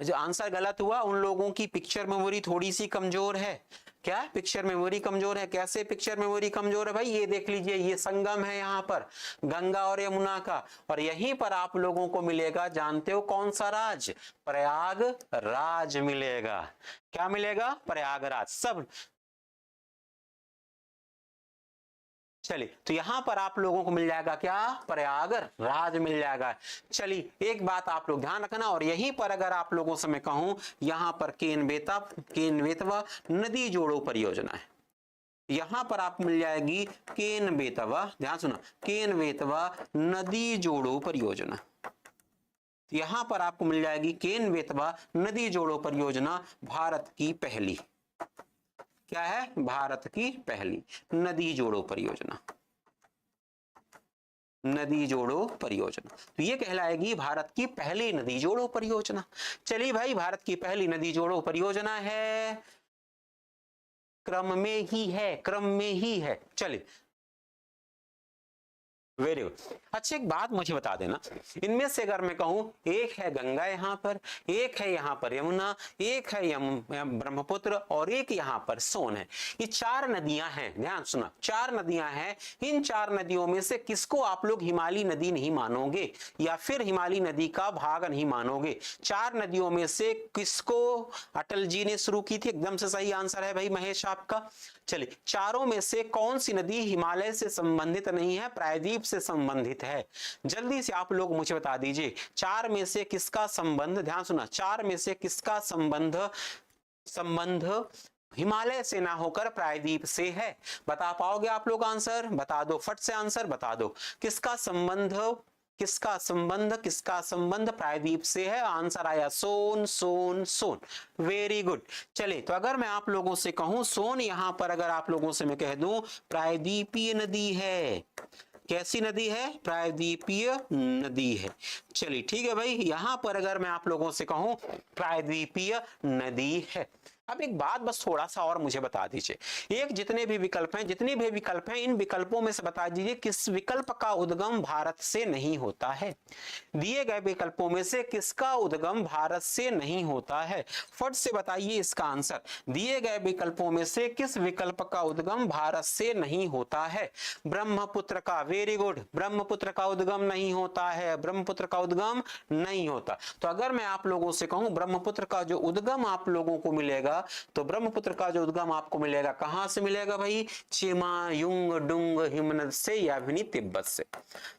जो आंसर गलत हुआ उन लोगों की पिक्चर मेमोरी थोड़ी सी कमजोर है। क्या? पिक्चर मेमोरी कमजोर है। कैसे पिक्चर मेमोरी कमजोर है भाई? ये देख लीजिए, ये संगम है यहाँ पर गंगा और यमुना का, और यहीं पर आप लोगों को मिलेगा, जानते हो कौन सा राज? प्रयागराज मिलेगा। क्या मिलेगा? प्रयागराज। सब चलिए, तो यहां पर आप लोगों को मिल जाएगा क्या? प्रयागराज मिल जाएगा। चलिए एक बात आप लोग ध्यान रखना, और यहीं पर अगर आप लोगों से मैं कहूं, यहां पर केन बेतवा नदी जोड़ो परियोजना है। यहां पर आपको मिल जाएगी केन बेतवा, ध्यान सुना, केन बेतवा नदी जोड़ो परियोजना। यहां पर आपको मिल जाएगी केन बेतवा नदी जोड़ो परियोजना, भारत की पहली, क्या है? भारत की पहली नदी जोड़ो परियोजना, नदी जोड़ो परियोजना। तो ये कहलाएगी भारत की पहली नदी जोड़ो परियोजना। चलिए भाई, भारत की पहली नदी जोड़ो परियोजना है, क्रम में ही है, क्रम में ही है। चलिए वेरी गुड। अच्छा एक बात मुझे बता देना, इनमें से अगर मैं कहूं, एक है गंगा यहाँ पर, एक है यहाँ पर यमुना, एक है ब्रह्मपुत्र, और एक यहाँ पर सोन है। ये चार नदियां हैं, ध्यान सुना, चार नदियां हैं। इन चार नदियों में से किसको आप लोग हिमालय नदी नहीं मानोगे, या फिर हिमालय नदी का भाग नहीं मानोगे? चार नदियों में से किसको अटल जी ने शुरू की थी? एकदम से सही आंसर है भाई महेश आपका। चलिए, चारों में से कौन सी नदी हिमालय से संबंधित नहीं है, प्रायद्वीप से संबंधित है? जल्दी से आप लोग मुझे बता दीजिए, चार में से किसका संबंध, ध्यान सुना, चार में से किसका संबंध संबंध हिमालय से ना होकर प्रायद्वीप से है? बता पाओगे आप लोग आंसर? बता दो फट से, आंसर बता दो। किसका संबंध, किसका संबंध, किसका संबंध प्रायद्वीप से है? आंसर आया सोन, सोन, सोन। Very good. चलिए, तो अगर मैं आप लोगों से कहूं सोन, यहां पर अगर आप लोगों से मैं कह दूं प्रायद्वीपीय नदी है। कैसी नदी है? प्रायद्वीपीय नदी है। चलिए ठीक है भाई, यहां पर अगर मैं आप लोगों से कहूं प्रायद्वीपीय नदी है। अब एक बात बस थोड़ा सा और मुझे बता दीजिए, एक जितने भी विकल्प हैं, जितने भी विकल्प हैं, इन विकल्पों में से बता दीजिए किस विकल्प का उद्गम भारत से नहीं होता है। दिए गए विकल्पों में से किसका उद्गम भारत से नहीं होता है? फट से बताइए इसका आंसर। दिए गए विकल्पों में से किस विकल्प का उद्गम भारत से नहीं होता है? ब्रह्मपुत्र का, वेरी गुड, ब्रह्मपुत्र का उद्गम नहीं होता है, ब्रह्मपुत्र का उद्गम नहीं होता। तो अगर मैं आप लोगों से कहूं ब्रह्मपुत्र का जो उद्गम आप लोगों को मिलेगा, तो ब्रह्मपुत्र का जो उद्गम आपको मिलेगा कहां से मिलेगा भाई? चिमा युंग डुंग हिमनद से, या फिर तिब्बत से।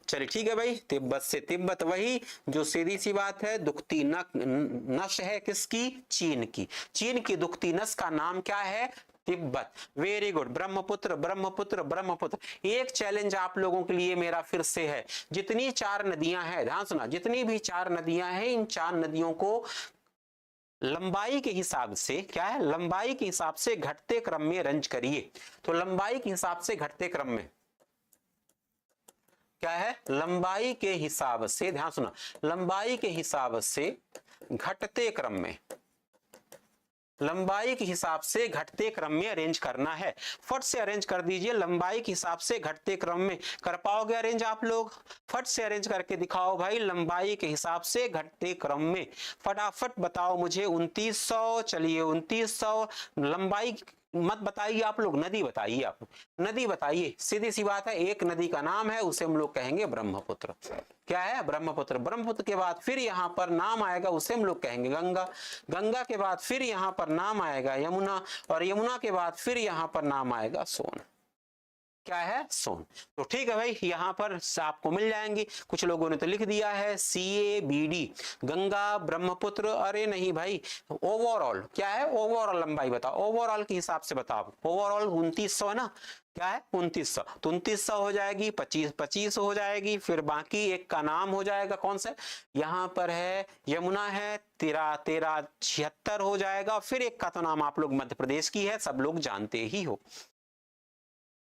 चलिए ठीक है भाई, तिब्बत से। तिब्बत वही जो सीधी सी बात है, दुखती नस है किसकी? चीन की। चीन की दुखती नस का नाम क्या है? तिब्बत। Very good, Brahmaputra Brahmaputra Brahmaputra. एक चैलेंज आप लोगों के लिए मेरा फिर से है, जितनी चार नदियां हैं, ध्यान सुना, जितनी भी चार नदियां हैं, इन चार नदियों को लंबाई के हिसाब से, क्या है? लंबाई के हिसाब से घटते क्रम में अरेंज करिए। तो लंबाई के हिसाब से घटते क्रम में, क्या है? लंबाई के हिसाब से, ध्यान सुना, लंबाई के हिसाब से घटते क्रम में, लंबाई के हिसाब से घटते क्रम में अरेंज करना है। फट से अरेंज कर दीजिए, लंबाई के हिसाब से घटते क्रम में। कर पाओगे अरेंज आप लोग? फट से अरेंज करके दिखाओ भाई, लंबाई के हिसाब से घटते क्रम में। फटाफट बताओ मुझे। 2900, चलिए 2900। लंबाई मत बताइए आप लोग, नदी बताइए। आप नदी बताइए, सीधी सी बात है। एक नदी का नाम है, उसे हम लोग कहेंगे ब्रह्मपुत्र। क्या है? ब्रह्मपुत्र। ब्रह्मपुत्र के बाद फिर यहाँ पर नाम आएगा, उसे हम लोग कहेंगे गंगा। गंगा के बाद फिर यहाँ पर नाम आएगा यमुना, और यमुना के बाद फिर यहाँ पर नाम आएगा सोन। क्या है? सोन। तो ठीक है भाई, यहाँ पर आपको मिल जाएंगी। कुछ लोगों ने तो लिख दिया है CABD, गंगा, ब्रह्मपुत्र। अरे नहीं भाई, ओवरऑल क्या है? ओवरऑल लंबाई बताओ, ओवरऑल के हिसाब से बताओ। ओवरऑल 2900 है ना? क्या है? 2900। तो 2900 हो जाएगी, 25 हो जाएगी, फिर बाकी एक का नाम हो जाएगा। कौन सा? यहाँ पर है यमुना है, 1376 हो जाएगा। फिर एक का तो नाम आप लोग मध्य प्रदेश की है, सब लोग जानते ही हो।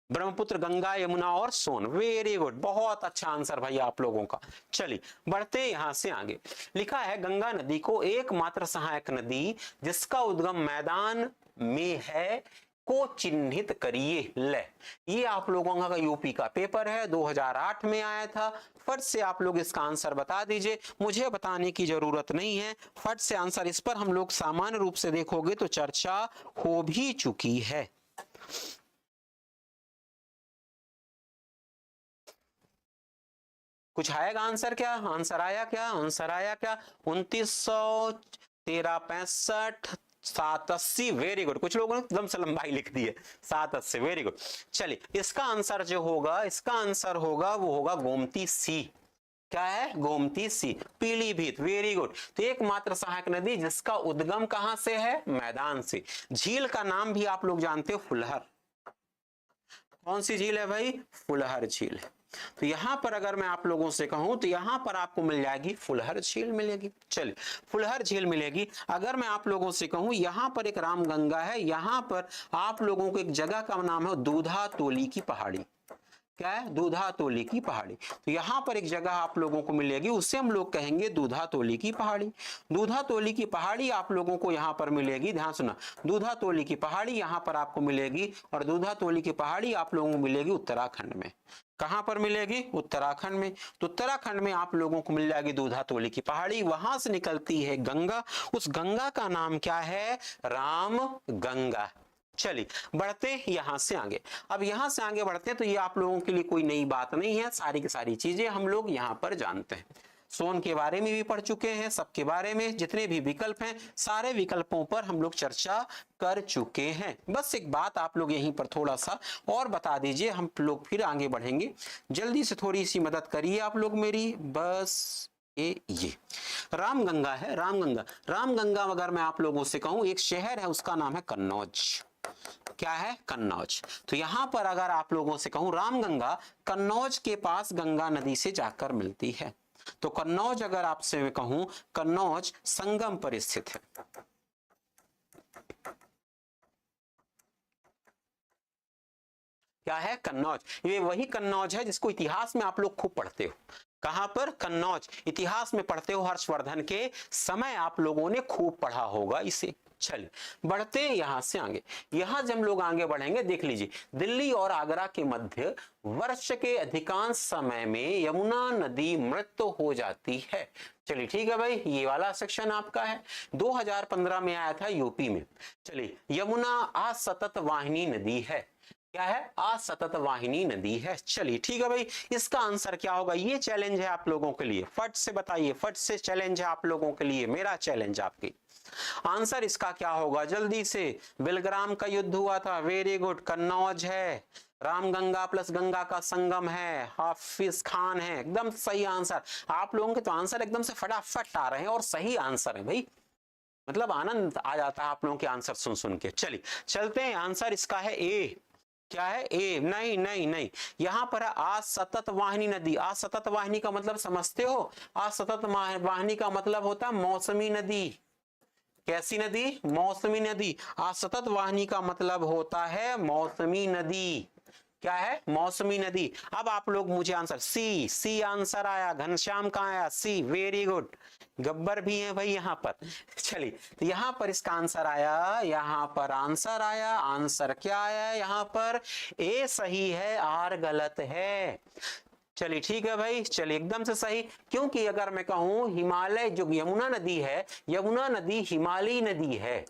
ब्रह्मपुत्र, गंगा, यमुना और सोन। वेरी गुड, बहुत अच्छा आंसर भाई आप लोगों का। चलिए बढ़ते यहां से आगे। लिखा है गंगा नदी को एकमात्र सहायक नदी जिसका उद्गम मैदान में है को चिन्हित करिए। ले, ये आप लोगों का यूपी का पेपर है, 2008 में आया था। फट से आप लोग इसका आंसर बता दीजिए, मुझे बताने की जरूरत नहीं है। फट से आंसर, इस पर हम लोग सामान्य रूप से देखोगे तो चर्चा हो भी चुकी है। कुछ आएगा आंसर? क्या आंसर आया? क्या आंसर आया? क्या 2900, 1365, 780। Very good. कुछ लोगों ने एकदम से लंबाई लिख दी है, 780। Very good. चलिए इसका आंसर जो होगा, इसका आंसर होगा वो होगा गोमती सी। क्या है? Gomti C. Pilibhit. Very good. तो एकमात्र सहायक नदी जिसका उद्गम कहां से है? मैदान से। झील का नाम भी आप लोग जानते हो, फुलहर। कौन सी झील है भाई? फुलहर झील है। तो यहां पर अगर मैं आप लोगों से कहूं तो यहां पर आपको मिल जाएगी फुलहर झील मिलेगी। चलिए फुलहर झील मिलेगी। अगर मैं आप लोगों से कहूं यहां पर एक रामगंगा है, यहां पर आप लोगों को एक जगह का नाम है दूधा तोली की पहाड़ी। क्या है? दूधा तोली की पहाड़ी। तो यहां पर एक जगह आप लोगों को मिलेगी, उसे हम लोग कहेंगे दूधा तोली की पहाड़ी। दूधा तोली की पहाड़ी आप लोगों को यहां पर मिलेगी। ध्यान सुना, दूधा तोली की पहाड़ी यहां पर आपको मिलेगी, और दूधा तोली की पहाड़ी आप लोगों को मिलेगी उत्तराखंड में। कहां पर मिलेगी? उत्तराखंड में। तो उत्तराखंड में आप लोगों को मिल जाएगी दूधा तोली की पहाड़ी। वहां से निकलती है गंगा। उस गंगा का नाम क्या है? राम गंगा। चलिए बढ़ते यहां से आगे। अब यहां से आगे बढ़ते हैं तो ये आप लोगों के लिए कोई नई बात नहीं है, सारी की सारी चीजें हम लोग यहां पर जानते हैं। सोन के बारे में भी पढ़ चुके हैं, सबके बारे में जितने भी विकल्प हैं सारे विकल्पों पर हम लोग चर्चा कर चुके हैं। बस एक बात आप लोग यहीं पर थोड़ा सा और बता दीजिए, हम लोग फिर आगे बढ़ेंगे। जल्दी से थोड़ी सी मदद करिए आप लोग मेरी। बस ये रामगंगा है, रामगंगा। रामगंगा अगर मैं आप लोगों से कहूं, एक शहर है उसका नाम है कन्नौज। क्या है? कन्नौज। तो यहां पर अगर आप लोगों से कहूं रामगंगा कन्नौज के पास गंगा नदी से जाकर मिलती है। तो कन्नौज अगर आपसे मैं कहूं, कन्नौज संगम पर स्थित है। क्या है? कन्नौज। ये वही कन्नौज है जिसको इतिहास में आप लोग खूब पढ़ते हो। कहां पर? कन्नौज। इतिहास में पढ़ते हो, हर्षवर्धन के समय आप लोगों ने खूब पढ़ा होगा इसे। चलिए बढ़ते यहां से आगे। यहां जब हम लोग आगे बढ़ेंगे, देख लीजिए, दिल्ली और आगरा के मध्य वर्ष के अधिकांश समय में यमुना नदी मृत हो जाती है। चलिए ठीक है भाई, ये वाला सेक्शन आपका है, 2015 में आया था यूपी में। चलिए यमुना असतत वाहिनी नदी है। क्या है? असतत वाहिनी नदी है। चलिए ठीक है भाई, इसका आंसर क्या होगा? ये चैलेंज है आप लोगों के लिए, फट से बताइए। फट से चैलेंज है आप लोगों के लिए, मेरा चैलेंज आपकी। आंसर इसका क्या होगा? जल्दी से। बिलग्राम का युद्ध हुआ था। Very good. कन्नौज है। रामगंगा प्लस गंगा का संगम है। हाफिज खान है। एकदम सही आंसर। आप लोगों के तो आंसर एकदम से फटाफट आ रहे हैं और सही आंसर है भाई, मतलब आनंद आ जाता है आप लोगों के आंसर सुन सुन के। चलिए चलते हैं, आंसर इसका है ए। क्या है? ए। नहीं नहीं नहीं, यहां पर है असतत वाहिनी नदी। असतत वाहिनी का मतलब समझते हो? असतत वाहिनी का मतलब होता है मौसमी नदी। कैसी नदी? मौसमी नदी। असतत वाहिनी का मतलब होता है मौसमी नदी। क्या है? मौसमी नदी। अब आप लोग मुझे आंसर सी आंसर आया। घनश्याम कहाँ आया? सी, वेरी गुड। गब्बर भी है भाई यहाँ पर। चलिए, तो यहाँ पर इसका आंसर आया, यहाँ पर आंसर आया। आंसर क्या आया यहाँ पर? ए सही है, आर गलत है। चलिए ठीक है भाई, चलिए एकदम से सही। क्योंकि अगर मैं कहूं हिमालय, जो यमुना नदी है, यमुना नदी हिमालयी नदी है।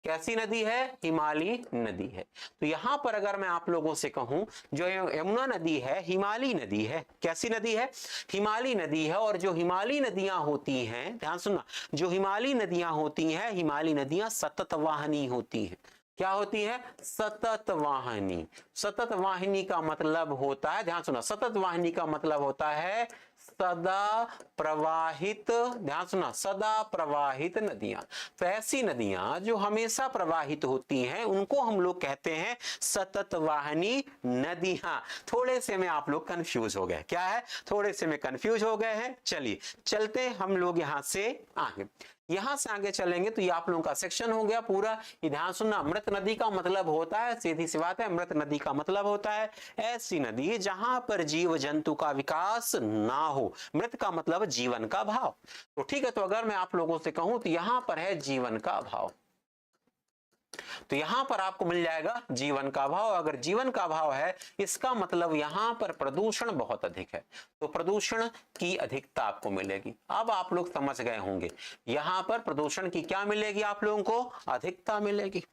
कैसी नदी है? हिमालयी नदी है। तो यहां पर अगर मैं आप लोगों से कहूं जो यमुना नदी है हिमालयी नदी है। कैसी नदी है? हिमालयी नदी है। और जो हिमालयी नदियां होती हैं, ध्यान सुनना, जो हिमालयी नदियां होती हैं, हिमालयी नदियां सतत वाहिनी होती हैं। क्या होती है? सतत वाहिनी। सतत वाहिनी का मतलब होता है, ध्यान सुना, सतत वाहिनी का मतलब होता है सदा प्रवाहित। ध्यान सुना, सदा प्रवाहित नदियां। तो ऐसी नदियां जो हमेशा प्रवाहित होती हैं उनको हम लोग कहते हैं सतत वाहिनी नदियां। थोड़े से में आप लोग कंफ्यूज हो गए। क्या है? थोड़े से में कंफ्यूज हो गए हैं। चलिए चलते हम लोग यहां से आगे। यहां से आगे चलेंगे तो ये आप लोगों का सेक्शन हो गया पूरा। ये ध्यान सुनना, मृत नदी का मतलब होता है, सीधी सी बात है, मृत नदी का मतलब होता है ऐसी नदी जहां पर जीव जंतु का विकास ना हो। मृत का मतलब जीवन का भाव। तो ठीक है, तो अगर मैं आप लोगों से कहूं तो यहां पर है जीवन का भाव, तो यहां पर आपको मिल जाएगा जीवन का भाव। अगर जीवन का भाव है, इसका मतलब यहां पर प्रदूषण बहुत अधिक है, तो प्रदूषण की अधिकता आपको मिलेगी। अब आप लोग समझ गए होंगे, यहां पर प्रदूषण की क्या मिलेगी? आप लोगों को अधिकता मिलेगी।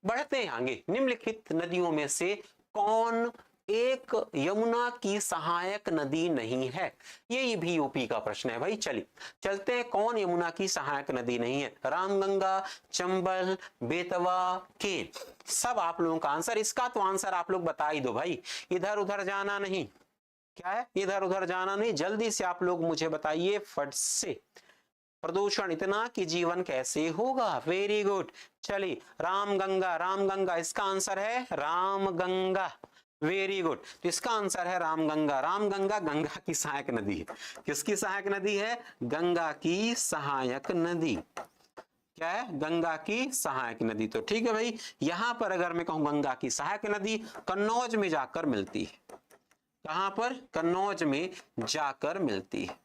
बढ़ते हैं आगे। निम्नलिखित नदियों में से कौन एक यमुना की सहायक नदी नहीं है? ये भी यूपी का प्रश्न है भाई। चलिए चलते हैं, कौन यमुना की सहायक नदी नहीं है? रामगंगा, चंबल, बेतवा, केन। सब आप लोगों का आंसर। इसका तो आंसर आप लोग बता ही दो भाई, इधर उधर जाना नहीं। क्या है? इधर उधर जाना नहीं, जल्दी से आप लोग मुझे बताइए फट से। प्रदूषण इतना कि जीवन कैसे होगा? Very good. चलिए रामगंगा, रामगंगा इसका आंसर है रामगंगा। Very good. तो इसका आंसर है रामगंगा। रामगंगा गंगा की सहायक नदी है। किसकी सहायक नदी है? गंगा की सहायक नदी। क्या है? गंगा की सहायक नदी। तो ठीक है भाई, यहां पर अगर मैं कहूं गंगा की सहायक नदी कन्नौज में जाकर मिलती है। कहां पर? कन्नौज में जाकर मिलती है,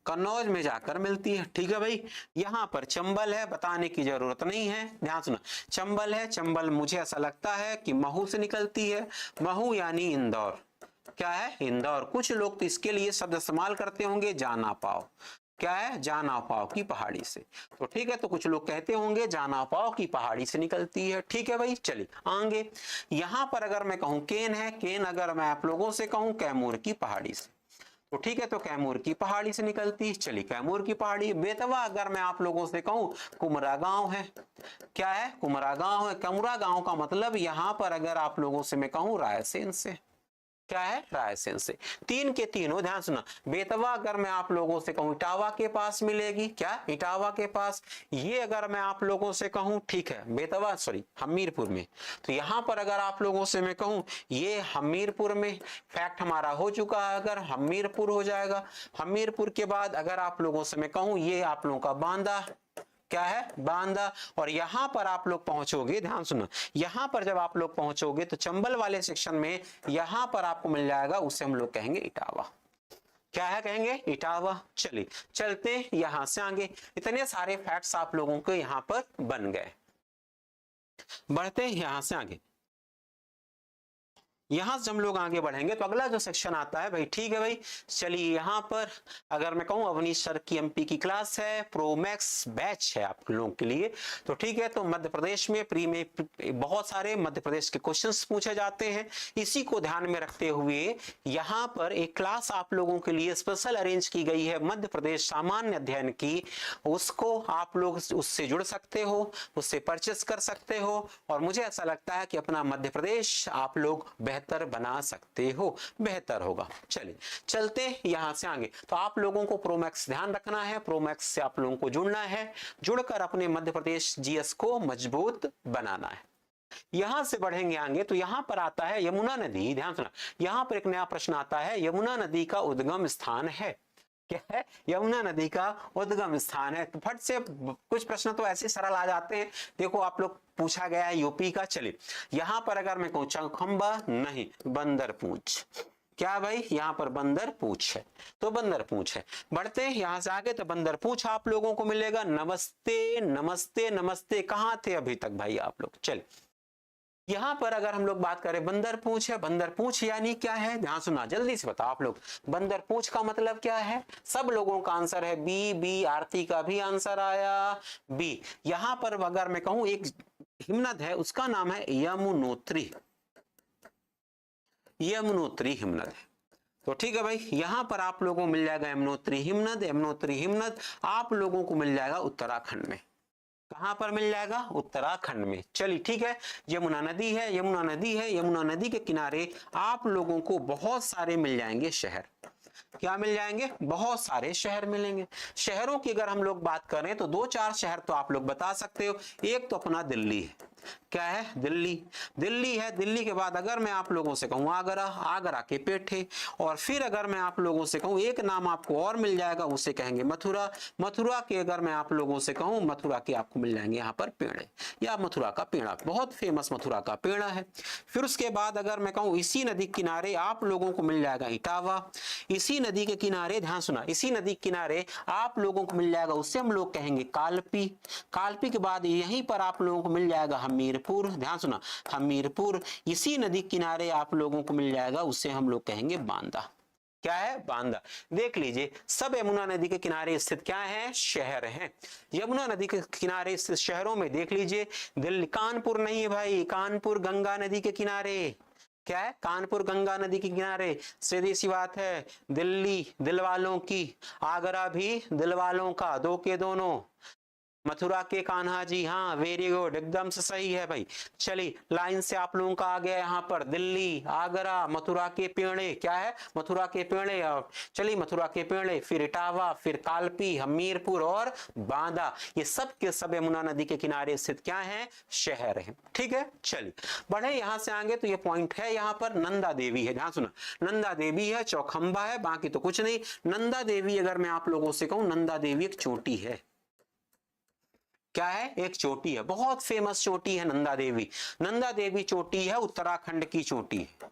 कन्नौज में जाकर मिलती है। ठीक है भाई, यहां पर चंबल है, बताने की जरूरत नहीं है। ध्यान सुना, चंबल है। चंबल मुझे ऐसा लगता है कि महू से निकलती है। महू यानी इंदौर। क्या है? इंदौर। कुछ लोग तो इसके लिए शब्द इस्तेमाल करते होंगे जाना पाओ। क्या है? जाना पाओ की पहाड़ी से। तो ठीक है, तो कुछ लोग कहते होंगे जाना पाओ की पहाड़ी से निकलती है। ठीक है भाई, चलिए आगे। यहां पर अगर मैं कहूं केन है, केन अगर मैं आप लोगों से कहूं कैमूर की पहाड़ी से, तो ठीक है, तो कैमूर की पहाड़ी से निकलती है। चलिए कैमूर की पहाड़ी। बेतवा अगर मैं आप लोगों से कहूं कुमरा गांव है। क्या है? कुमरा गांव है। कुमरा गांव का मतलब यहां पर अगर आप लोगों से मैं कहूं रायसेन से। क्या है? रायसेन से। तीन के तीनों, ध्यान सुना, बेतवा अगर मैं आप लोगों से कहूं इटावा के पास मिलेगी। क्या? इटावा के पास। ये अगर मैं आप लोगों से कहूं, ठीक है, बेतवा सॉरी हमीरपुर में। तो यहां पर अगर आप लोगों से मैं कहूं ये हमीरपुर में, फैक्ट हमारा हो चुका है, अगर हमीरपुर हो जाएगा। हमीरपुर के बाद अगर आप लोगों से मैं कहूं ये आप लोगों का बांदा। क्या है? बांदा। और यहां पर आप लोग पहुंचोगे, ध्यान सुनो, यहां पर जब आप लोग पहुंचोगे तो चंबल वाले सेक्शन में यहां पर आपको मिल जाएगा, उसे हम लोग कहेंगे इटावा। क्या है? कहेंगे इटावा। चलिए चलते यहां से आगे। इतने सारे फैक्ट्स आप लोगों के यहां पर बन गए। बढ़ते यहां से आगे। यहां से हम लोग आगे बढ़ेंगे तो अगला जो सेक्शन आता है भाई, ठीक है भाई, चलिए यहां पर अगर मैं कहूं अवनीश सर की एमपी की क्लास है, प्रोमैक्स बैच है आप लोगों के लिए। तो ठीक है, तो मध्य प्रदेश में प्री में बहुत सारे मध्य प्रदेश के क्वेश्चंस पूछे जाते हैं। इसी को ध्यान में रखते हुए यहां पर एक क्लास आप लोगों के लिए स्पेशल अरेंज की गई है मध्य प्रदेश सामान्य अध्ययन की। उसको आप लोग उससे जुड़ सकते हो, उससे परचेस कर सकते हो, और मुझे ऐसा लगता है कि अपना मध्य प्रदेश आप लोग बेहतर बना सकते हो, बेहतर होगा। चलिए चलते यहां से आगे। तो आप लोगों को प्रोमैक्स ध्यान रखना है, प्रोमैक्स से आप लोगों को जुड़ना है, जुड़कर अपने मध्य प्रदेश जीएस को मजबूत बनाना है। यहां से बढ़ेंगे आगे तो यहां पर आता है यमुना नदी। ध्यान सुना, यहां पर एक नया प्रश्न आता है, यमुना नदी का उद्गम स्थान है। क्या है? यमुना नदी का उद्गम स्थान है। तो फट से कुछ प्रश्न तो ऐसे सरल आ जाते हैं। देखो आप लोग पूछा गया है यूपी का। चलिए यहां पर अगर मैं कहूं चौखंबा नहीं, बंदर पूंछ। क्या भाई? यहां पर बंदर पूंछ है, तो बंदर पूंछ है। बढ़ते हैं यहां से आगे, तो बंदर पूंछ आप लोगों को मिलेगा। नमस्ते नमस्ते नमस्ते, कहां थे अभी तक भाई आप लोग? चलिए यहां पर अगर हम लोग बात करें बंदर पूंछ है, बंदर पूंछ यानी क्या है? ध्यान सुना, जल्दी से बताओ आप लोग। बंदर पूंछ का मतलब क्या है? सब लोगों का आंसर है बी। बी, आरती का भी आंसर आया बी। यहां पर अगर मैं कहूं एक हिमनद है, उसका नाम है यमुनोत्री। यमुनोत्री हिमनद है। तो ठीक है भाई, यहां पर आप लोगों को मिल जाएगा यमुनोत्री हिमनद। यमुनोत्री हिमनद आप लोगों को मिल जाएगा उत्तराखंड में। कहां पर मिल जाएगा? उत्तराखंड में। चलिए ठीक है, यमुना नदी है, यमुना नदी है। यमुना नदी के किनारे आप लोगों को बहुत सारे मिल जाएंगे शहर। क्या मिल जाएंगे? बहुत सारे शहर मिलेंगे। शहरों की अगर हम लोग बात करें तो दो चार शहर तो आप लोग बता सकते हो। एक तो अपना दिल्ली है। क्या है? दिल्ली। दिल्ली है। दिल्ली के बाद अगर मैं आप लोगों से कहूं आगरा, आगरा के पेठे। और फिर अगर मैं आप लोगों से कहूं एक नाम आपको और मिल जाएगा, उसे कहेंगे मथुरा। मथुरा के अगर मैं आप लोगों से कहूं, मथुरा के आपको मिल जाएंगे यहाँ पर पेड़े, या मथुरा का पेड़ा, बहुत फेमस मथुरा का पेड़ा है। फिर उसके बाद अगर मैं कहूं इसी नदी किनारे आप लोगों को मिल जाएगा इटावा। इसी नदी के किनारे, ध्यान सुना, इसी नदी के किनारे आप लोगों को मिल जाएगा, उससे हम लोग कहेंगे कालपी। कालपी के बाद यहीं पर आप लोगों को मिल जाएगा हमीरपुर। ध्यान सुना, हमीरपुर। इसी नदी किनारे आप लोगों को मिल जाएगा, उससे हम लोग कहेंगे बांदा। क्या है? बांदा। देख लीजिए सब यमुना नदी के किनारे स्थित क्या है? शहर हैं। यमुना नदी के किनारे स्थित शहरों में देख लीजिए, दिल्ली, कानपुर नहीं है भाई, कानपुर गंगा नदी के किनारे। क्या है? कानपुर गंगा नदी के किनारे, सीधी सी बात है। दिल्ली दिल वालों की, आगरा भी दिल वालों का, दो के दोनों। मथुरा के कान्हा जी, हाँ वेरी गुड, एकदम से सही है भाई। चलिए लाइन से आप लोगों का आ गया यहाँ पर दिल्ली, आगरा, मथुरा के पेड़े। क्या है? मथुरा के पेड़े। और चलिए मथुरा के पेड़े, फिर इटावा, फिर कालपी, हमीरपुर और बांदा, ये सब के सब यमुना नदी के किनारे स्थित क्या है? शहर है। ठीक है, चलिए बढ़े यहां से आगे। तो ये पॉइंट है यहाँ पर नंदा देवी है। ध्यान सुना, नंदा देवी है, चौखंबा है, बाकी तो कुछ नहीं। नंदा देवी अगर मैं आप लोगों से कहूं, नंदा देवी एक चोटी है। क्या है? एक चोटी है, बहुत फेमस चोटी है नंदा देवी। नंदा देवी चोटी है, उत्तराखंड की चोटी है।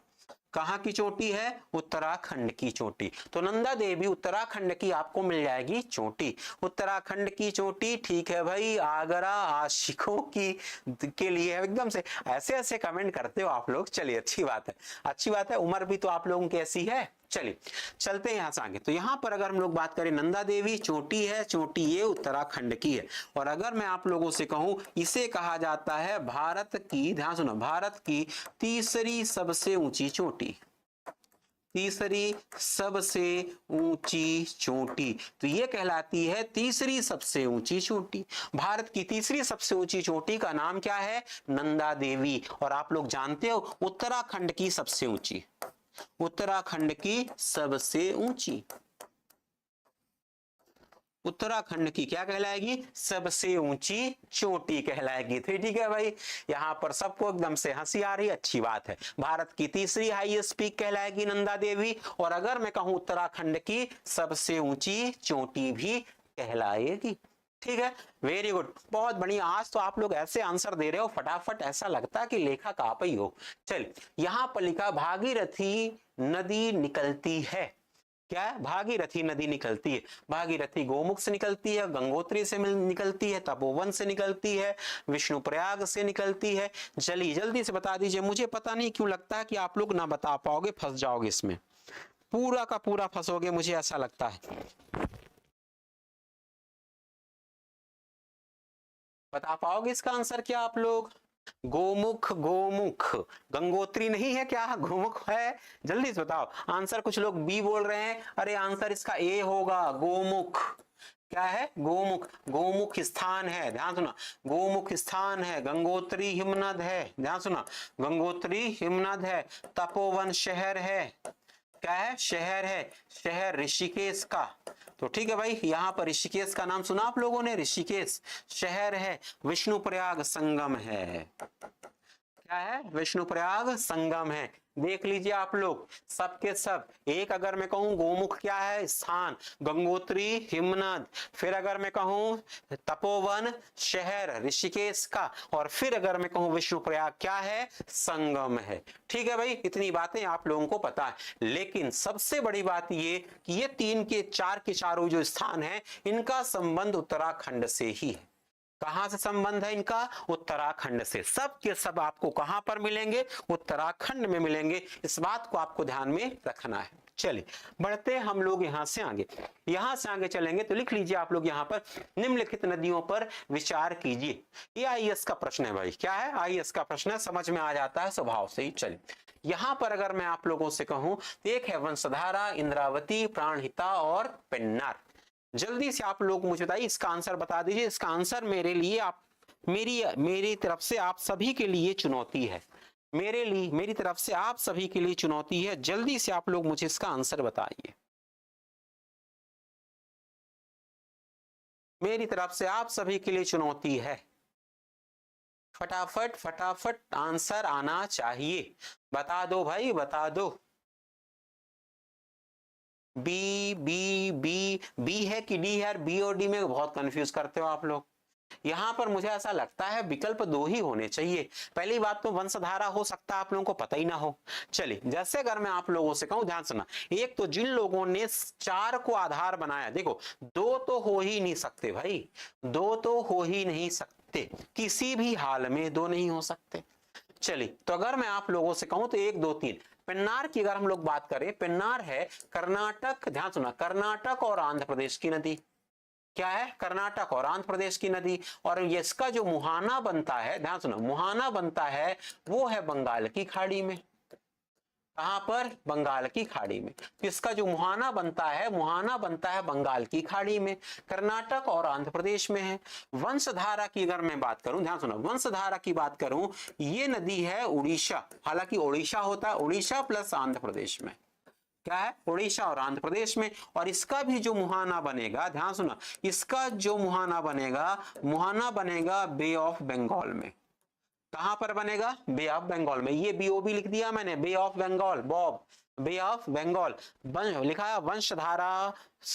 कहां की चोटी है? उत्तराखंड की चोटी। तो नंदा देवी उत्तराखंड की आपको मिल जाएगी चोटी। उत्तराखंड की चोटी, ठीक है भाई। आगरा आशिकों की के लिए एकदम से ऐसे ऐसे कमेंट करते हो आप लोग। चलिए अच्छी बात है, अच्छी बात है। उम्र भी तो आप लोगों की ऐसी है। चलिए चलते हैं यहां से आगे। तो यहां पर अगर हम लोग बात करें, नंदा देवी चोटी है, चोटी ये उत्तराखंड की है। और अगर मैं आप लोगों से कहूं, इसे कहा जाता है भारत की, ध्यान सुनो, भारत की तीसरी सबसे ऊंची चोटी। तीसरी सबसे ऊंची चोटी, तो ये कहलाती है तीसरी सबसे ऊंची चोटी। भारत की तीसरी सबसे ऊंची चोटी का नाम क्या है? नंदा देवी। और आप लोग जानते हो उत्तराखंड की सबसे ऊंची, उत्तराखंड की सबसे ऊंची, उत्तराखंड की क्या कहलाएगी? सबसे ऊंची चोटी कहलाएगी। तो ठीक है भाई, यहां पर सबको एकदम से हंसी आ रही, अच्छी बात है। भारत की तीसरी हाईएस्ट पीक कहलाएगी नंदा देवी। और अगर मैं कहूं उत्तराखंड की सबसे ऊंची चोटी भी कहलाएगी। ठीक है, वेरी गुड, बहुत बढ़िया। आज तो आप लोग ऐसे आंसर दे रहे हो फटाफट, ऐसा लगता है कि लेखक आप ही हो। चलिए यहां पर लिखा भागीरथी नदी निकलती है। क्या है? भागीरथी नदी निकलती है। भागीरथी गोमुख से निकलती है, गंगोत्री से निकलती है, तपोवन से निकलती है, विष्णुप्रयाग से निकलती है। चलिए जल्दी से बता दीजिए। मुझे पता नहीं क्यों लगता है कि आप लोग ना बता पाओगे, फंस जाओगे इसमें, पूरा का पूरा फंसोगे, मुझे ऐसा लगता है। बता पाओगे इसका आंसर क्या आप लोग? गोमुख, गोमुख, गंगोत्री नहीं है क्या? गोमुख है। जल्दी से बताओ आंसर। कुछ लोग बी बोल रहे हैं, अरे आंसर इसका ए होगा, गोमुख। क्या है? गोमुख। गोमुख स्थान है, ध्यान सुना, गोमुख स्थान है। गंगोत्री हिमनद है, ध्यान सुना, गंगोत्री हिमनद है। तपोवन शहर है। क्या है? शहर है, शहर ऋषिकेश का। तो ठीक है भाई, यहां पर ऋषिकेश का नाम सुना आप लोगों ने? ऋषिकेश शहर है। विष्णुप्रयाग संगम है। क्या है, विष्णुप्रयाग संगम है। देख लीजिए आप लोग सबके सब। एक अगर मैं कहूं गोमुख क्या है, स्थान, गंगोत्री हिमनद, फिर अगर मैं कहूं तपोवन शहर ऋषिकेश का, और फिर अगर मैं कहूं विष्णुप्रयाग क्या है, संगम है। ठीक है भाई, इतनी बातें आप लोगों को पता है। लेकिन सबसे बड़ी बात ये कि ये तीन के चारों जो स्थान है इनका संबंध उत्तराखंड से ही है। कहां से संबंध है इनका, उत्तराखंड से। सब के सब आपको कहां पर मिलेंगे, उत्तराखंड में मिलेंगे। इस बात को आपको ध्यान में रखना है। चलिए बढ़ते हम लोग यहां से आगे चलेंगे। तो लिख लीजिए आप लोग यहां पर, निम्नलिखित नदियों पर विचार कीजिए। ये आईएएस का प्रश्न है भाई। क्या है, आईएएस का प्रश्न है, समझ में आ जाता है स्वभाव से ही। चलिए यहां पर अगर मैं आप लोगों से कहूं तो एक है वंशधारा, इंद्रावती, प्राणहिता और पेन्नार। जल्दी से आप लोग मुझे बताइए, इसका आंसर बता दीजिए। इसका आंसर मेरे लिए आप मेरी तरफ से आप सभी के लिए चुनौती है। मेरी तरफ से आप सभी के लिए चुनौती है। जल्दी से आप लोग मुझे इसका आंसर बताइए। मेरी तरफ से आप सभी के लिए चुनौती है। फटाफट फटाफट आंसर आना चाहिए। बता दो भाई, बता दो। बी बी बी बी है कि डी है? बी और डी में बहुत कंफ्यूज करते हो आप लोग। यहां पर मुझे ऐसा लगता है विकल्प दो ही होने चाहिए। पहली बात तो वंशधारा हो सकता है आप लोगों को पता ही ना हो। चलिए जैसे अगर मैं आप लोगों से कहूं, ध्यान सुना, एक तो जिन लोगों ने 4 को आधार बनाया, देखो 2 तो हो ही नहीं सकते भाई, 2 तो हो ही नहीं सकते, किसी भी हाल में 2 नहीं हो सकते। चलिए तो अगर मैं आप लोगों से कहूं तो 1 2 3। पेन्नार की अगर हम लोग बात करें, पेन्नार है कर्नाटक, ध्यान सुना, कर्नाटक और आंध्र प्रदेश की नदी। क्या है, कर्नाटक और आंध्र प्रदेश की नदी। और इसका जो मुहाना बनता है, ध्यान सुना, मुहाना बनता है वो है बंगाल की खाड़ी में। कहां पर, बंगाल की खाड़ी में। इसका जो मुहाना बनता है बंगाल की खाड़ी में, कर्नाटक और आंध्र प्रदेश में है। वंशधारा की अगर मैं बात करूं, ध्यान सुनो, वंशधारा की बात करूं, ये नदी है उड़ीसा। हालांकि उड़ीसा होता है उड़ीसा प्लस आंध्र प्रदेश में। क्या है, उड़ीसा और आंध्र प्रदेश में। और इसका भी जो मुहाना बनेगा, ध्यान सुना, इसका जो मुहाना बनेगा बे ऑफ बंगाल में। कहां पर बनेगा, बे ऑफ बंगाल में। ये बीओबी लिख दिया मैंने, bay of Bengal, BOB, bay of Bengal लिखा है। वंशधारा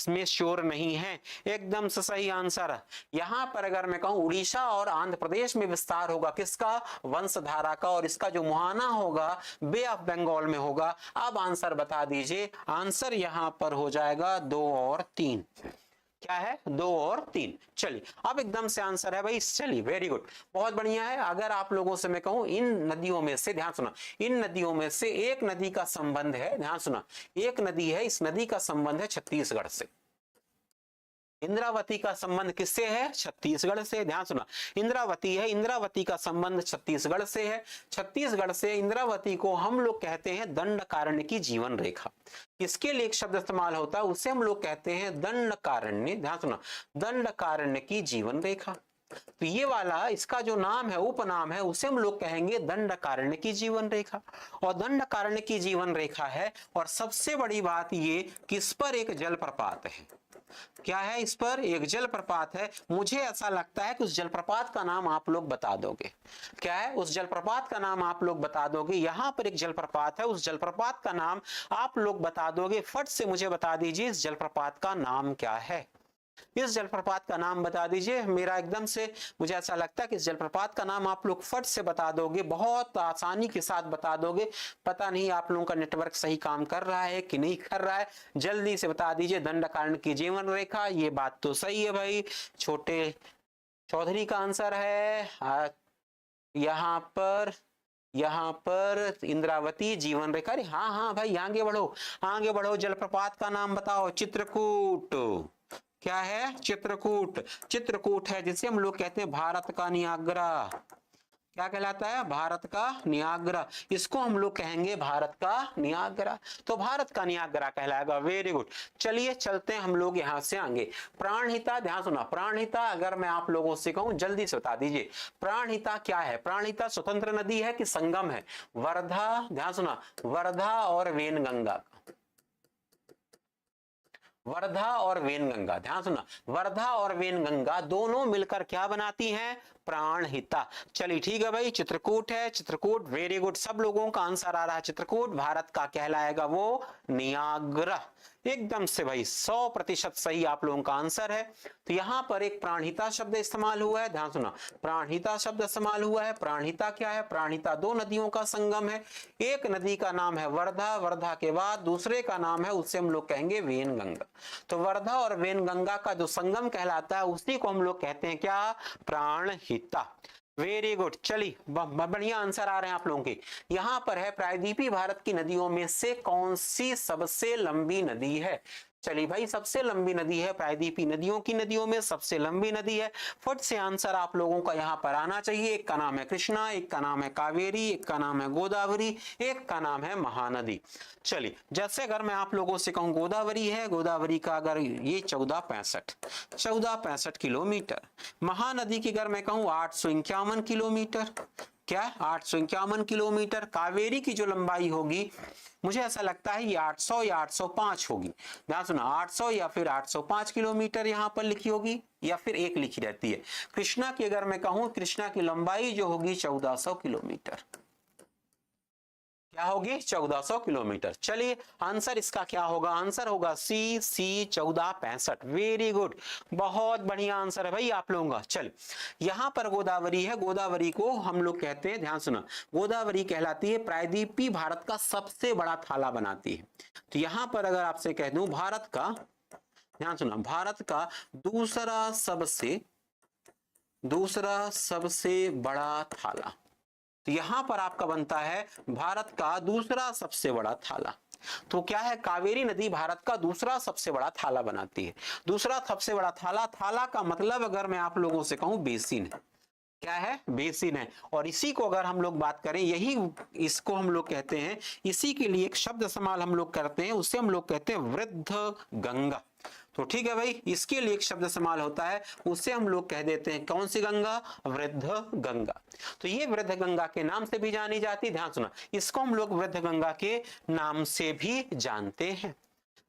में श्योर नहीं है, एकदम से सही आंसर। यहां पर अगर मैं कहूं उड़ीसा और आंध्र प्रदेश में विस्तार होगा किसका, वंशधारा का, और इसका जो मुहाना होगा बे ऑफ बंगाल में होगा। अब आंसर बता दीजिए। आंसर यहां पर हो जाएगा 2 और 3। क्या है, 2 और 3। चलिए अब एकदम से आंसर है भाई। चलिए वेरी गुड, बहुत बढ़िया है। अगर आप लोगों से मैं कहूं इन नदियों में से, ध्यान सुना, इन नदियों में से एक नदी का संबंध है, ध्यान सुना, एक नदी है, इस नदी का संबंध है छत्तीसगढ़ से। इंद्रावती का संबंध किससे है, छत्तीसगढ़ से। ध्यान सुना, इंद्रावती है, इंद्रावती का संबंध छत्तीसगढ़ से है। छत्तीसगढ़ से इंद्रावती को हम लोग कहते हैं दंडकारण्य की जीवन रेखा। इसके लिए एक शब्द इस्तेमाल होता है, उसे हम लोग कहते हैं दंडकारण्य। ध्यान सुना, दंडकारण्य की जीवन रेखा। तो ये वाला इसका जो नाम है, उपनाम है, उसे हम लोग कहेंगे दंडकारण्य की जीवन रेखा। और दंडकारण्य की जीवन रेखा है। और सबसे बड़ी बात ये कि इस पर एक जलप्रपात है। क्या है, इस पर एक जलप्रपात है। मुझे ऐसा लगता है कि उस जलप्रपात का नाम आप लोग बता दोगे। क्या है, उस जलप्रपात का नाम आप लोग बता दोगे। यहां पर एक जलप्रपात है, उस जलप्रपात का नाम आप लोग बता दोगे। फट से मुझे बता दीजिए इस जलप्रपात का नाम क्या है। इस जलप्रपात का नाम बता दीजिए। मेरा एकदम से मुझे ऐसा लगता है कि इस जलप्रपात का नाम आप लोग फट से बता दोगे, बहुत आसानी के साथ बता दोगे। पता नहीं आप लोगों का नेटवर्क सही काम कर रहा है कि नहीं कर रहा है, जल्दी से बता दीजिए। दंडकारण्य की जीवन रेखा, ये बात तो सही है भाई, छोटे चौधरी का आंसर है। यहाँ पर इंद्रावती जीवन रेखा। अरे हाँ हाँ भाई, आगे बढ़ो, आगे बढ़ो। जलप्रपात का नाम बताओ, चित्रकूट। क्या है, चित्रकूट। चित्रकूट है जिसे हम लोग कहते हैं भारत का नियाग्रा। क्या कहलाता है, भारत का नियाग्रा। इसको हम लोग कहेंगे भारत का नियाग्रा। तो भारत का नियाग्रा कहलाएगा। Very good. चलिए चलते हैं हम लोग यहां से आगे। प्राणहिता, ध्यान सुना, प्राणहिता अगर मैं आप लोगों से कहूं जल्दी से बता दीजिए, प्राणहिता क्या है। प्राणहिता स्वतंत्र नदी है कि संगम है। वर्धा, ध्यान सुना, वर्धा और वेनगंगा, वर्धा और वेनगंगा, ध्यान सुना, वर्धा और वेनगंगा दोनों मिलकर क्या बनाती हैं, प्राणहिता। चलिए ठीक है भाई, चित्रकूट है, चित्रकूट, वेरी गुड, सब लोगों का आंसर आ रहा है चित्रकूट। भारत का कहलाएगा वो नियाग्रा। एकदम से भाई 100% सही आप लोगों का आंसर है। तो यहां पर एक प्राणहिता शब्द इस्तेमाल हुआ है, ध्यान सुना, प्राणहिता शब्द इस्तेमाल हुआ है। प्राणहिता क्या है? प्राणहिता दो नदियों का संगम है। एक नदी का नाम है वर्धा, वर्धा के बाद दूसरे का नाम है, उससे हम लोग कहेंगे वेनगंगा। तो वर्धा और वेनगंगा का जो संगम कहलाता है उसी को हम लोग कहते हैं क्या? प्राणहिता। वेरी गुड, चलिए बढ़िया आंसर आ रहे हैं आप लोगों के। यहां पर है प्रायद्वीपीय भारत की नदियों में से कौन सी सबसे लंबी नदी है? चलिए भाई, सबसे लंबी नदी है प्रायद्वीपीय नदियों में सबसे लंबी नदी है। फट से आंसर आप लोगों का यहां पर आना चाहिए। एक का नाम है कृष्णा, एक का नाम है कावेरी, एक का नाम है गोदावरी, एक का नाम है महानदी। चलिए, जैसे अगर मैं आप लोगों से कहूं गोदावरी है, गोदावरी का अगर ये 1465 किलोमीटर। महानदी की अगर मैं कहूं 851 किलोमीटर। क्या? 851 किलोमीटर। कावेरी की जो लंबाई होगी, मुझे ऐसा लगता है ये 800 या 805 होगी। ध्यान सुना, 800 या फिर 805 किलोमीटर यहां पर लिखी होगी, या फिर एक लिखी रहती है। कृष्णा की अगर मैं कहूं, कृष्णा की लंबाई जो होगी 1400 किलोमीटर। क्या होगी? 1400 किलोमीटर। चलिए, आंसर इसका क्या होगा? आंसर होगा सी 1465। वेरी गुड, बहुत बढ़िया आंसर है भाई आप लोगों का। चल, यहां पर गोदावरी है, गोदावरी को हम लोग कहते हैं, ध्यान सुना, गोदावरी कहलाती है प्रायद्वीपीय भारत का सबसे बड़ा थाला बनाती है। तो यहां पर अगर आपसे कह दूं भारत का, ध्यान सुना, भारत का दूसरा सबसे बड़ा थाला, तो यहां पर आपका बनता है भारत का दूसरा सबसे बड़ा थाला। तो क्या है? कावेरी नदी भारत का दूसरा सबसे बड़ा थाला बनाती है। दूसरा सबसे बड़ा थाला, थाला का मतलब अगर मैं आप लोगों से कहूं बेसिन है। क्या है? बेसिन है। और इसी को अगर हम लोग बात करें, यही इसको हम लोग कहते हैं, इसी के लिए एक शब्द इस्तेमाल हम लोग करते हैं, उससे हम लोग कहते हैं वृद्ध गंगा। तो ठीक है भाई, इसके लिए एक शब्द इस्तेमाल होता है, उससे हम लोग कह देते हैं कौन सी गंगा? वृद्ध गंगा। तो ये वृद्ध गंगा के नाम से भी जानी जाती है। ध्यान सुना, इसको हम लोग वृद्ध गंगा के नाम से भी जानते हैं।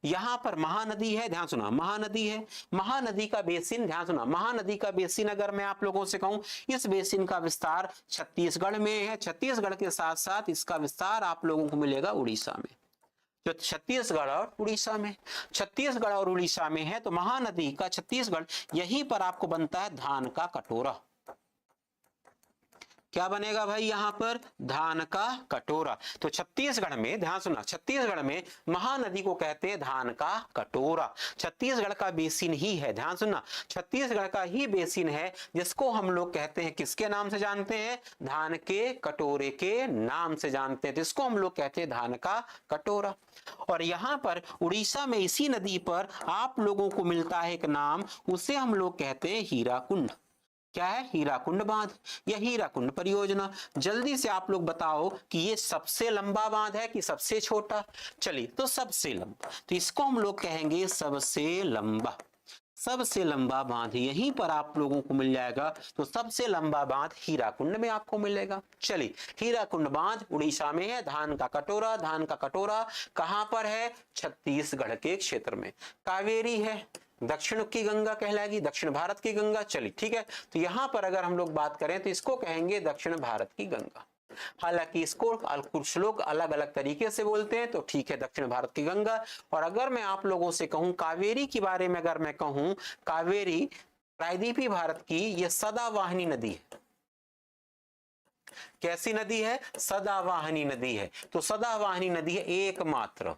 यहां पर महानदी है, ध्यान सुना, महानदी है, महानदी का बेसिन, ध्यान सुना, महानदी का बेसिन अगर मैं आप लोगों से कहूं, इस बेसिन का विस्तार छत्तीसगढ़ में है। छत्तीसगढ़ के साथ साथ इसका विस्तार आप लोगों को मिलेगा उड़ीसा में। जो छत्तीसगढ़ और उड़ीसा में, छत्तीसगढ़ और उड़ीसा में है, तो महानदी का छत्तीसगढ़, यहीं पर आपको बनता है धान का कटोरा। क्या बनेगा भाई? यहां पर धान का कटोरा। तो छत्तीसगढ़ में, ध्यान सुना, छत्तीसगढ़ में महानदी को कहते हैं धान का कटोरा। छत्तीसगढ़ का बेसिन ही है, ध्यान सुनना, छत्तीसगढ़ का ही बेसिन है, जिसको हम लोग कहते हैं, किसके नाम से जानते हैं? धान के कटोरे के नाम से जानते हैं। तो इसको हम लोग कहते हैं धान का कटोरा। और यहां पर उड़ीसा में इसी नदी पर आप लोगों को मिलता है एक नाम, उसे हम लोग कहते हैं हीराकुंड। क्या है? हीराकुंड बांध या हीराकुंड परियोजना। जल्दी से आप लोग बताओ कि ये सबसे लंबा बांध है कि सबसे छोटा? चलिए, तो सबसे लंबा, तो इसको हम लोग कहेंगे सबसे लंबा। सबसे लंबा बांध यहीं पर आप लोगों को मिल जाएगा। तो सबसे लंबा बांध हीराकुंड में आपको मिलेगा। चलिए, हीराकुंड बांध उड़ीसा में है। धान का कटोरा, धान का कटोरा कहां पर है? छत्तीसगढ़ के क्षेत्र में। कावेरी है, दक्षिण की गंगा कहलाएगी, दक्षिण भारत की गंगा। चलिए ठीक है, तो यहां पर अगर हम लोग बात करें तो इसको कहेंगे दक्षिण भारत की गंगा। हालांकि इसको कुछ लोग अलग अलग तरीके से बोलते हैं, तो ठीक है, दक्षिण भारत की गंगा। और अगर मैं आप लोगों से कहूं कावेरी के बारे में, अगर मैं कहूं कावेरी प्रायद्वीपीय भारत की यह सदावाहिनी नदी है। कैसी नदी है? सदावाहिनी नदी है। तो सदावाहिनी नदी है एकमात्र,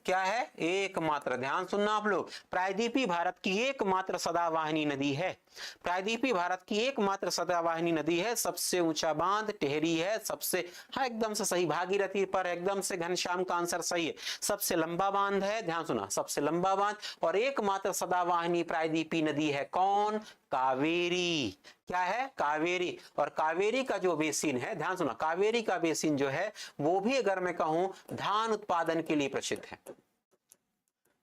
क्या है? एकमात्र, ध्यान सुनना आप लोग, प्रायद्वीपीय भारत की एकमात्र सदावाहिनी नदी है। प्रायद्वीपीय भारत की एकमात्र सदावाहिनी नदी है। सबसे ऊंचा बांध टिहरी है, सबसे, हाँ एकदम से सही, भागीरथी पर एकदम से घनश्याम का आंसर सही है। सबसे लंबा बांध है, ध्यान सुना, सबसे लंबा बांध। और एकमात्र सदावाहिनी प्रायद्वीपीय नदी है कौन? कावेरी। क्या है? कावेरी। और कावेरी का जो बेसिन है, ध्यान सुना, कावेरी का बेसिन जो है वो भी अगर मैं कहूं धान उत्पादन के लिए प्रसिद्ध है।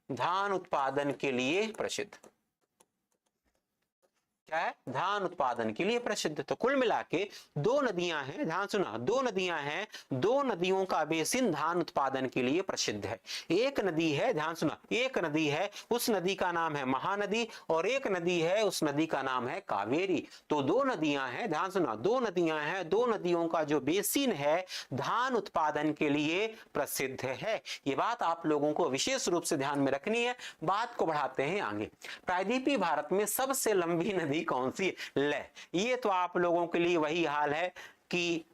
धान उत्पादन के लिए प्रसिद्ध। क्या है, धान उत्पादन के लिए प्रसिद्ध। तो कुल मिला के दो नदियां हैं, ध्यान सुना, दो नदियां हैं, दो नदियों का बेसिन धान उत्पादन के लिए प्रसिद्ध है। एक नदी है, ध्यान सुना, एक नदी है, उस नदी का नाम है महानदी, और एक नदी है, उस नदी का नाम है कावेरी। तो दो नदियां हैं, ध्यान सुना, दो नदियां हैं, दो नदियों का जो बेसिन है धान उत्पादन के लिए प्रसिद्ध है। ये बात आप लोगों को विशेष रूप से ध्यान में रखनी है। बात को बढ़ाते हैं आगे। प्रायद्वीपीय भारत में सबसे लंबी नदी कौन सी है? ले, ये तो आप लोगों के लिए वही हाल है कि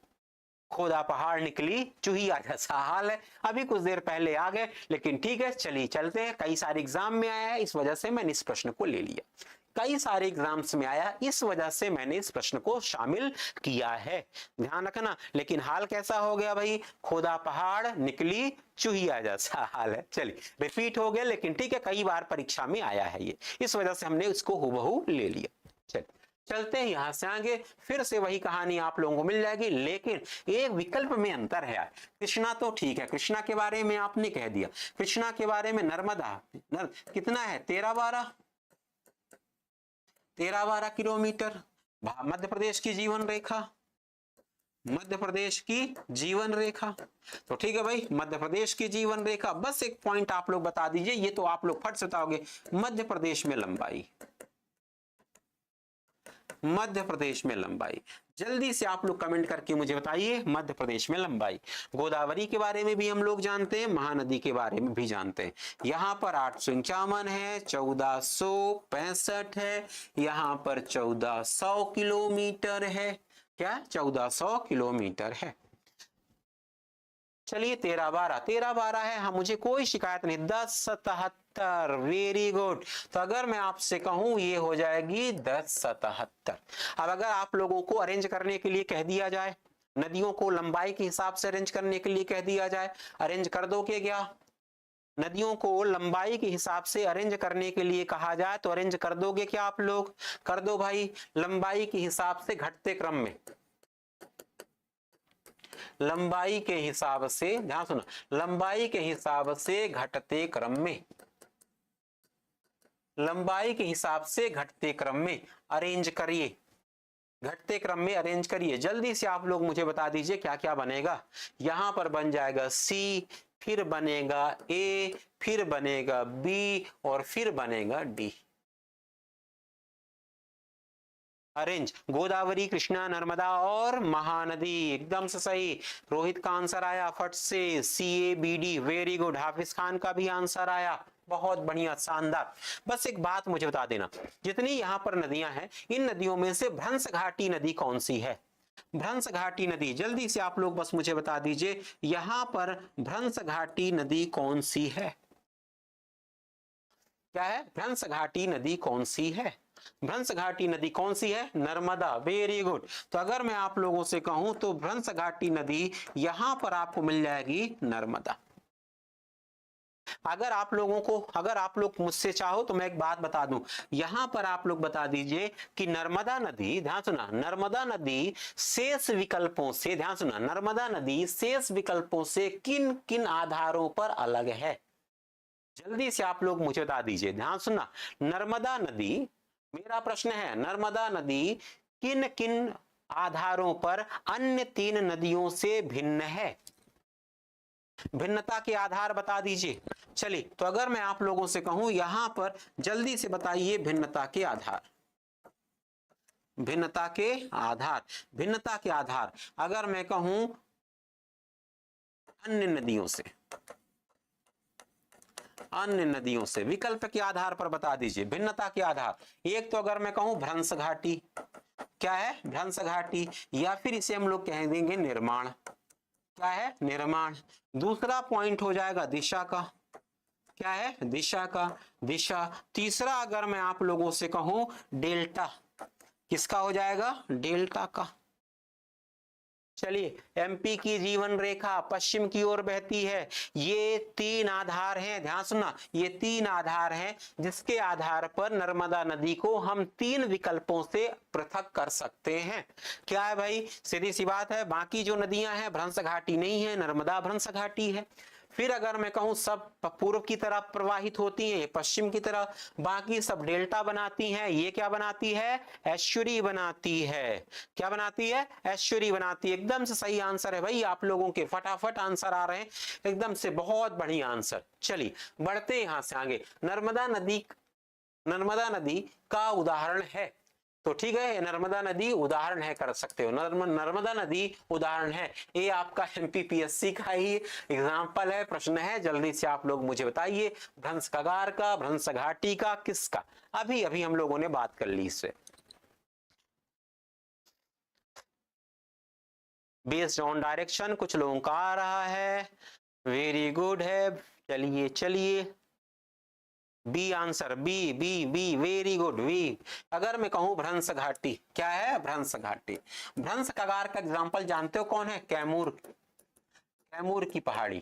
खोदा पहाड़ निकली चूहिया जैसा हाल है। अभी कुछ देर पहले आ गए, लेकिन ठीक है, चलिए चलते हैं। कई सारे एग्जाम में आया है, इस वजह से मैंने इस प्रश्न को ले लिया। कई सारे एग्जाम्स में आया, इस वजह से मैंने इस प्रश्न को शामिल किया है, ध्यान रखना। लेकिन हाल कैसा हो गया भाई, खोदा पहाड़ निकली चूहिया जैसा हाल है। चलिए, रिपीट हो गया, लेकिन ठीक है, कई बार परीक्षा में आया है ये, इस वजह से हमने इसको हुबहू ले लिया। चलिए चलते हैं यहां से आगे, फिर से वही कहानी आप लोगों को मिल जाएगी, लेकिन एक विकल्प में अंतर है। कृष्णा तो ठीक है, कृष्णा के बारे में आपने कह दिया, कृष्णा के बारे में नर्मदा कितना है, 13-12 किलोमीटर। मध्य प्रदेश की जीवन रेखा, मध्य प्रदेश की जीवन रेखा, तो ठीक है भाई, मध्य प्रदेश की जीवन रेखा। बस एक पॉइंट आप लोग बता दीजिए, ये तो आप लोग फट से बताओगे, मध्य प्रदेश में लंबाई, मध्य प्रदेश में लंबाई, जल्दी से आप लोग कमेंट करके मुझे बताइए, मध्य प्रदेश में लंबाई। गोदावरी के बारे में भी हम लोग जानते हैं, महानदी के बारे में भी जानते हैं। यहाँ पर 851 है, 1465 है, यहाँ पर 1400 किलोमीटर है। क्या, 1400 किलोमीटर है। चलिए 13-12 है, हाँ, मुझे कोई शिकायत नहीं। 1077, वेरी गुड। तो अगर मैं आपसे कहूं ये हो जाएगी 1077। अब अगर आप लोगों को अरेंज करने के लिए कह दिया जाए, नदियों को लंबाई के हिसाब से अरेंज करने के लिए कह दिया जाए, अरेंज कर दोगे क्या? नदियों को लंबाई के हिसाब से अरेंज करने के लिए कहा जाए तो अरेंज कर दोगे क्या आप लोग? कर दो भाई, लंबाई के हिसाब से घटते क्रम में, लंबाई के हिसाब से, ध्यान सुना, लंबाई के हिसाब से घटते क्रम में, लंबाई के हिसाब से घटते क्रम में अरेंज करिए, घटते क्रम में अरेंज करिए। जल्दी से आप लोग मुझे बता दीजिए क्या क्या बनेगा। यहां पर बन जाएगा सी, फिर बनेगा ए, फिर बनेगा बी, और फिर बनेगा डी। अरेंज गोदावरी, कृष्णा, नर्मदा और महानदी, एकदम से सही। रोहित का आंसर आया फट से, CABD, वेरी गुड। हाफिज खान का भी आंसर आया, बहुत बढ़िया, शानदार। बस एक बात मुझे बता देना, जितनी यहाँ पर नदियां हैं, इन नदियों में से भ्रंश घाटी नदी कौन सी है? भ्रंश घाटी नदी, जल्दी से आप लोग बस मुझे बता दीजिए, यहां पर भ्रंश घाटी नदी कौन सी है? क्या है, भ्रंश घाटी नदी कौन सी है? भ्रंश घाटी नदी कौन सी है? Narmada, very good. तो अगर मैं आप लोगों से कहूं तो भ्रंश घाटी नदी यहां पर आपको मिल जाएगी नर्मदा। अगर आप लोग मुझसे चाहो तो मैं एक बात बता दूं, यहां पर आप लोग बता दीजिए कि नर्मदा नदी, ध्यान सुना, नर्मदा नदी शेष विकल्पों से, ध्यान सुना, नर्मदा नदी शेष विकल्पों से किन किन आधारों पर अलग है? जल्दी से आप लोग मुझे बता दीजिए, ध्यान सुनना। नर्मदा नदी, मेरा प्रश्न है, नर्मदा नदी किन किन आधारों पर अन्य तीन नदियों से भिन्न है? भिन्नता के आधार बता दीजिए। चलिए, तो अगर मैं आप लोगों से कहूं यहां पर, जल्दी से बताइए भिन्नता के आधार, भिन्नता के आधार, भिन्नता के आधार। अगर मैं कहूं अन्य नदियों से, अन्य नदियों से, विकल्प के आधार पर बता दीजिए भिन्नता के आधार। एक तो अगर मैं कहूं भ्रंश घाटी, क्या है, भ्रंश घाटी, या फिर इसे हम लोग कह देंगे निर्माण, क्या है, निर्माण। दूसरा पॉइंट हो जाएगा दिशा का, क्या है, दिशा का, दिशा। तीसरा अगर मैं आप लोगों से कहूं डेल्टा, किसका हो जाएगा, डेल्टा का। चलिए, एमपी की जीवन रेखा पश्चिम की ओर बहती है, ये तीन आधार हैं, ध्यान सुनना, ये तीन आधार हैं जिसके आधार पर नर्मदा नदी को हम तीन विकल्पों से पृथक कर सकते हैं। क्या है भाई, सीधी सी बात है, बाकी जो नदियां हैं भ्रंश घाटी नहीं है, नर्मदा भ्रंश घाटी है। फिर अगर मैं कहूं सब पूर्व की तरफ प्रवाहित होती हैं, पश्चिम की तरफ, बाकी सब डेल्टा बनाती हैं। ये क्या बनाती है? एस्चुरी बनाती है। क्या बनाती है? एस्चुरी बनाती है। एकदम से सही आंसर है भाई, आप लोगों के फटाफट आंसर आ रहे हैं एकदम से, बहुत बढ़िया आंसर। चलिए बढ़ते हैं यहां से आगे। नर्मदा नदी का उदाहरण है, तो ठीक है, नर्मदा नदी उदाहरण है, कर सकते हो। नर्मदा नदी उदाहरण है, ये आपका एमपीपीएससी का ही एग्जाम्पल है, प्रश्न है। जल्दी से आप लोग मुझे बताइए, भ्रंश कगार का, भ्रंश घाटी का, किसका? अभी अभी हम लोगों ने बात कर ली इससे। बेस्ड ऑन डायरेक्शन, कुछ लोगों का आ रहा है, वेरी गुड है। चलिए चलिए, B answer, B B B, very good, B. अगर मैं कहूं भ्रंश घाटी, क्या है? भ्रंश घाटी। भ्रंश कगार का एग्जांपल जानते हो कौन है? कैमूर। कैमूर की पहाड़ी।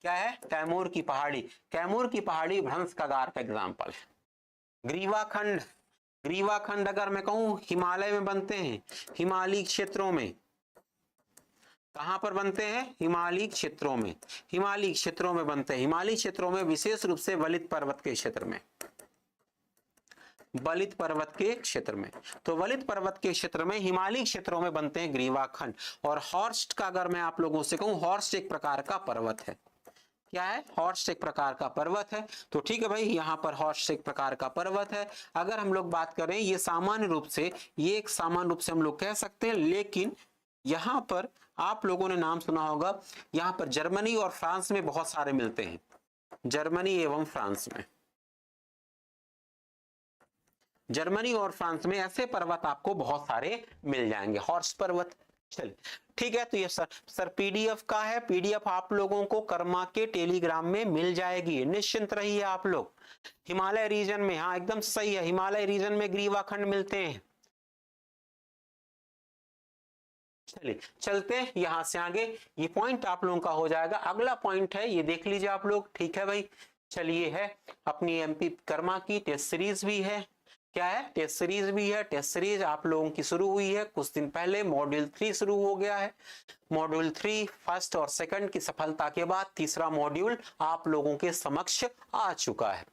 क्या है? कैमूर की पहाड़ी। कैमूर की पहाड़ी भ्रंश कगार का एग्जांपल है। ग्रीवाखंड, ग्रीवाखंड अगर मैं कहूं हिमालय में बनते हैं, हिमालयी क्षेत्रों में। कहां पर बनते हैं? हिमालयी क्षेत्रों में। हिमालयी क्षेत्रों में बनते हैं, हिमालयी क्षेत्रों में, विशेष रूप से बलित पर्वत के क्षेत्र में। बलित पर्वत के क्षेत्र में, तो बलित पर्वत के क्षेत्र में, हिमालयी क्षेत्रों में बनते हैं ग्रीवाखंड। और हॉर्स्ट का अगर मैं आप लोगों से कहूं, हॉर्स्ट एक प्रकार का पर्वत है। क्या है? हॉर्स्ट एक प्रकार का पर्वत है। तो ठीक है भाई, यहाँ पर हॉर्स्ट एक प्रकार का पर्वत है। अगर हम लोग बात करें, ये सामान्य रूप से, ये एक सामान्य रूप से हम लोग कह सकते हैं, लेकिन यहां पर आप लोगों ने नाम सुना होगा, यहां पर जर्मनी और फ्रांस में बहुत सारे मिलते हैं, जर्मनी एवं फ्रांस में। जर्मनी और फ्रांस में ऐसे पर्वत आपको बहुत सारे मिल जाएंगे, हॉर्स पर्वत। चलिए ठीक है, तो ये सर पीडीएफ का है, पीडीएफ आप लोगों को कर्मा के टेलीग्राम में मिल जाएगी, निश्चिंत रहिए आप लोग। हिमालय रीजन में, हाँ एकदम सही है, हिमालय रीजन में ग्रीवाखंड मिलते हैं। चलिए चलते हैं यहां से आगे, ये पॉइंट आप लोगों का हो जाएगा। अगला पॉइंट है, ये देख लीजिए आप लोग, ठीक है भाई। चलिए है अपनी एमपी कर्मा की टेस्ट सीरीज भी है। क्या है? टेस्ट सीरीज भी है। टेस्ट सीरीज आप लोगों की शुरू हुई है कुछ दिन पहले, मॉड्यूल 3 शुरू हो गया है। मॉड्यूल 3 फर्स्ट और सेकंड की सफलता के बाद तीसरा मॉड्यूल आप लोगों के समक्ष आ चुका है।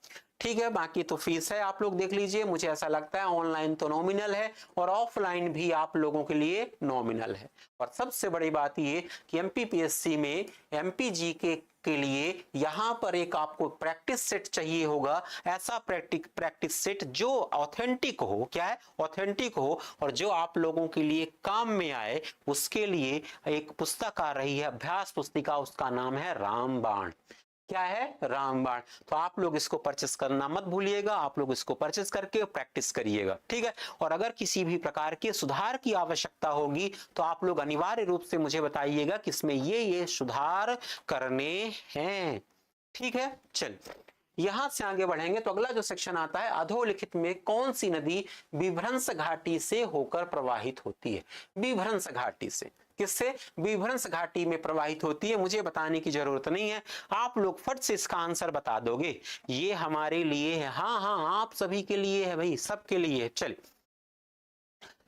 ठीक है, बाकी तो फीस है, आप लोग देख लीजिए। मुझे ऐसा लगता है ऑनलाइन तो नॉमिनल है और ऑफलाइन भी आप लोगों के लिए नॉमिनल है। और सबसे बड़ी बात ये कि एमपीपीएससी में एमपीजी के लिए यहां पर एक आपको प्रैक्टिस सेट चाहिए होगा, ऐसा प्रैक्टिस सेट जो ऑथेंटिक हो। क्या है? ऑथेंटिक हो, और जो आप लोगों के लिए काम में आए। उसके लिए एक पुस्तक आ रही है, अभ्यास पुस्तिका, उसका नाम है रामबाण। क्या है? रामबाण। तो आप लोग इसको परचेस करना मत भूलिएगा, आप लोग इसको परचेस करके प्रैक्टिस करिएगा, ठीक है। और अगर किसी भी प्रकार के सुधार की आवश्यकता होगी तो आप लोग अनिवार्य रूप से मुझे बताइएगा कि इसमें ये सुधार करने हैं, ठीक है। चल यहां से आगे बढ़ेंगे तो अगला जो सेक्शन आता है, अधोलिखित में कौन सी नदी विभ्रंश घाटी से होकर प्रवाहित होती है? विभ्रंश घाटी से, किससे? विभ्रंश घाटी में प्रवाहित होती है। मुझे बताने की जरूरत नहीं है, आप लोग फट से इसका आंसर बता दोगे। ये हमारे लिए है, हाँ हाँ आप सभी के लिए है भाई, सबके लिए है। चल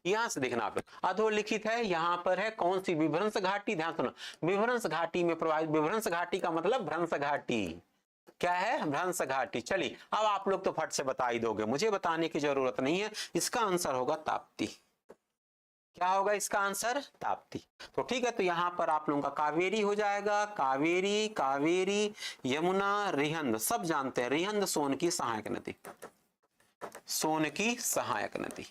यहां से देखना आप लोग, अधोलिखित है, यहां पर है कौन सी? विभ्रंश घाटी। ध्यान सुनो, विभ्रंश घाटी में प्रवाहित, विभ्रंश घाटी का मतलब भ्रंश घाटी। क्या है? भ्रंश घाटी। चलिए अब आप लोग तो फट से बता ही दोगे, मुझे बताने की जरूरत नहीं है। इसका आंसर होगा ताप्ती। क्या होगा इसका आंसर? ताप्ती। तो ठीक है, तो यहां पर आप लोगों का कावेरी हो जाएगा, कावेरी, कावेरी, यमुना, रिहंद, सब जानते हैं। रिहंद सोन की सहायक नदी, सोन की सहायक नदी।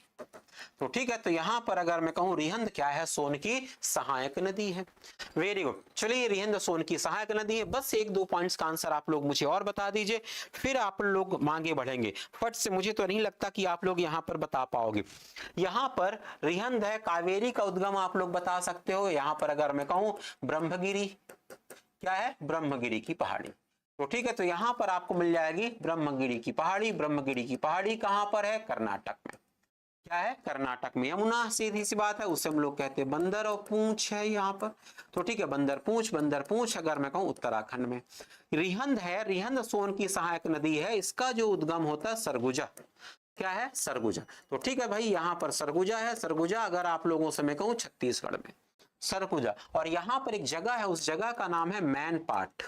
तो ठीक है, तो यहां पर अगर मैं कहूं रिहंद क्या है? सोन की सहायक नदी है। Very good. चलिए रिहंद सोन की सहायक नदी है। बस एक दो पॉइंट्स का आंसर आप लोग मुझे और बता दीजिए, फिर आप लोग आगे बढ़ेंगे फट से। मुझे तो नहीं लगता कि आप लोग यहां पर बता पाओगे। यहां पर रिहंद है, कावेरी का उद्गम आप लोग बता सकते हो। यहां पर अगर मैं कहूं ब्रह्मगिरी, क्या है? ब्रह्मगिरी की पहाड़ी। तो ठीक है, तो यहां पर आपको मिल जाएगी ब्रह्मगिरी की पहाड़ी। ब्रह्मगिरी की पहाड़ी कहां पर है? कर्नाटक में। क्या है? कर्नाटक में। यमुना सीधी सी बात है, उसे हम लोग कहते हैं बंदर और पूंछ है यहाँ पर। तो ठीक है, बंदर पूंछ, बंदर पूंछ अगर मैं कहूँ उत्तराखंड में। रिहंद है, रिहंद सोन की सहायक नदी है, इसका जो उद्गम होता है सरगुजा। क्या है? सरगुजा। तो ठीक है भाई, यहाँ पर सरगुजा है। सरगुजा अगर आप लोगों से मैं कहूँ छत्तीसगढ़ में, सरगुजा। और यहां पर एक जगह है, उस जगह का नाम है मैनपाट।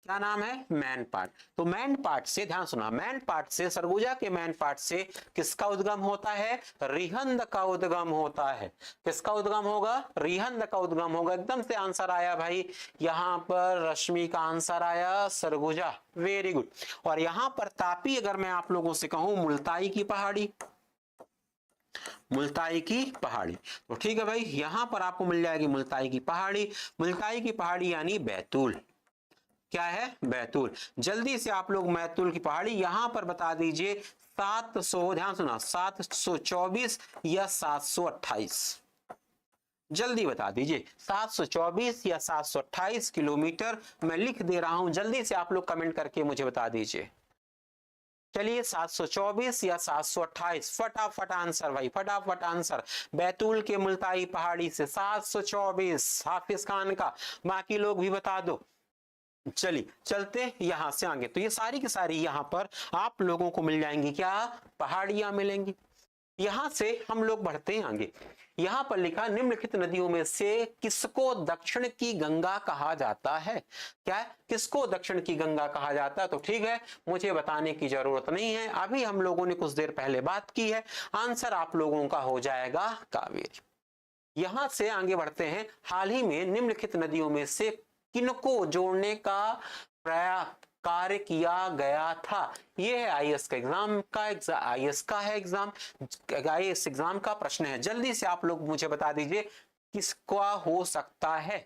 क्या नाम है? मैनपाट। तो मैनपाट से, ध्यान सुना, मैनपाट से, सरगुजा के मैनपाट से किसका उद्गम होता है? रिहंद का उद्गम होता है। किसका उद्गम होगा? रिहंद का उद्गम होगा। एकदम से आंसर आया भाई, यहां पर रश्मि का आंसर आया सरगुजा। Very good. और यहां पर तापी, अगर मैं आप लोगों से कहूं मुल्ताई की पहाड़ी, मुल्ताई की पहाड़ी, तो ठीक है भाई, यहां पर आपको मिल जाएगी मुल्ताई की पहाड़ी। मुल्ताई की पहाड़ी यानी बैतूल। क्या है? बैतूल। जल्दी से आप लोग बैतूल की पहाड़ी यहां पर बता दीजिए 700, ध्यान सुना, 724 या 728, जल्दी बता दीजिए। 724 या 728 किलोमीटर मैं लिख दे रहा हूं, जल्दी से आप लोग कमेंट करके मुझे बता दीजिए। चलिए 724 या 728, फटाफट आंसर भाई, फटाफट आंसर। बैतूल के मुल्ताई पहाड़ी से 724, हाफिज खान का, बाकी लोग भी बता दो। चलिए चलते यहां से आगे। तो ये सारी की सारी यहां पर आप लोगों को मिल जाएंगी, क्या? पहाड़ियां मिलेंगी। यहां से हम लोग बढ़ते हैं आगे। यहां पर लिखा, निम्नलिखित नदियों में से किसको दक्षिण की गंगा कहा जाता है? क्या है? किसको दक्षिण की गंगा कहा जाता है? तो ठीक है, मुझे बताने की जरूरत नहीं है, अभी हम लोगों ने कुछ देर पहले बात की है। आंसर आप लोगों का हो जाएगा कावेरी। यहां से आगे बढ़ते हैं। हाल ही में निम्नलिखित नदियों में से किनको जोड़ने का कार्य किया गया था? ये है आईएएस का एग्जाम का, आईएएस का है एग्जाम, आईएएस एग्जाम का प्रश्न है। जल्दी से आप लोग मुझे बता दीजिए किसका हो सकता है,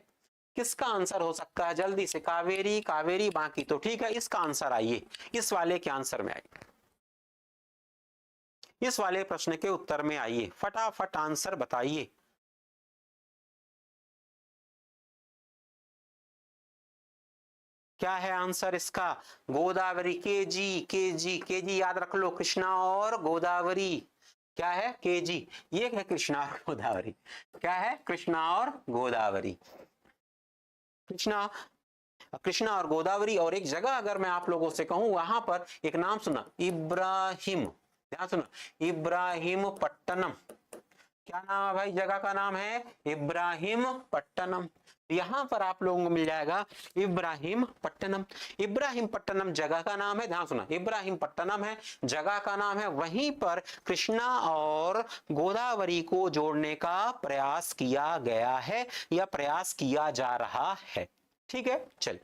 किसका आंसर हो सकता है? जल्दी से। कावेरी, कावेरी, बाकी तो ठीक है। इसका आंसर आइए, इस वाले के आंसर में आइए, इस वाले प्रश्न के उत्तर में आइए, फटाफट आंसर बताइए। क्या है आंसर इसका? गोदावरी। केजी याद रख लो, कृष्णा और गोदावरी। क्या है? केजी। ये है कृष्णा और गोदावरी। क्या है? कृष्णा और गोदावरी। कृष्णा, कृष्णा और गोदावरी। और एक जगह अगर मैं आप लोगों से कहूं, वहां पर एक नाम सुना, इब्राहिम, ध्यान सुना, इब्राहिम पट्टनम। क्या नाम है भाई? जगह का नाम है इब्राहिम पट्टनम। यहां पर आप लोगों को मिल जाएगा इब्राहिम पट्टनम। इब्राहिम पट्टनम जगह का नाम है, ध्यान सुना, इब्राहिम पट्टनम है, जगह का नाम है। वहीं पर कृष्णा और गोदावरी को जोड़ने का प्रयास किया गया है या प्रयास किया जा रहा है। ठीक है, चल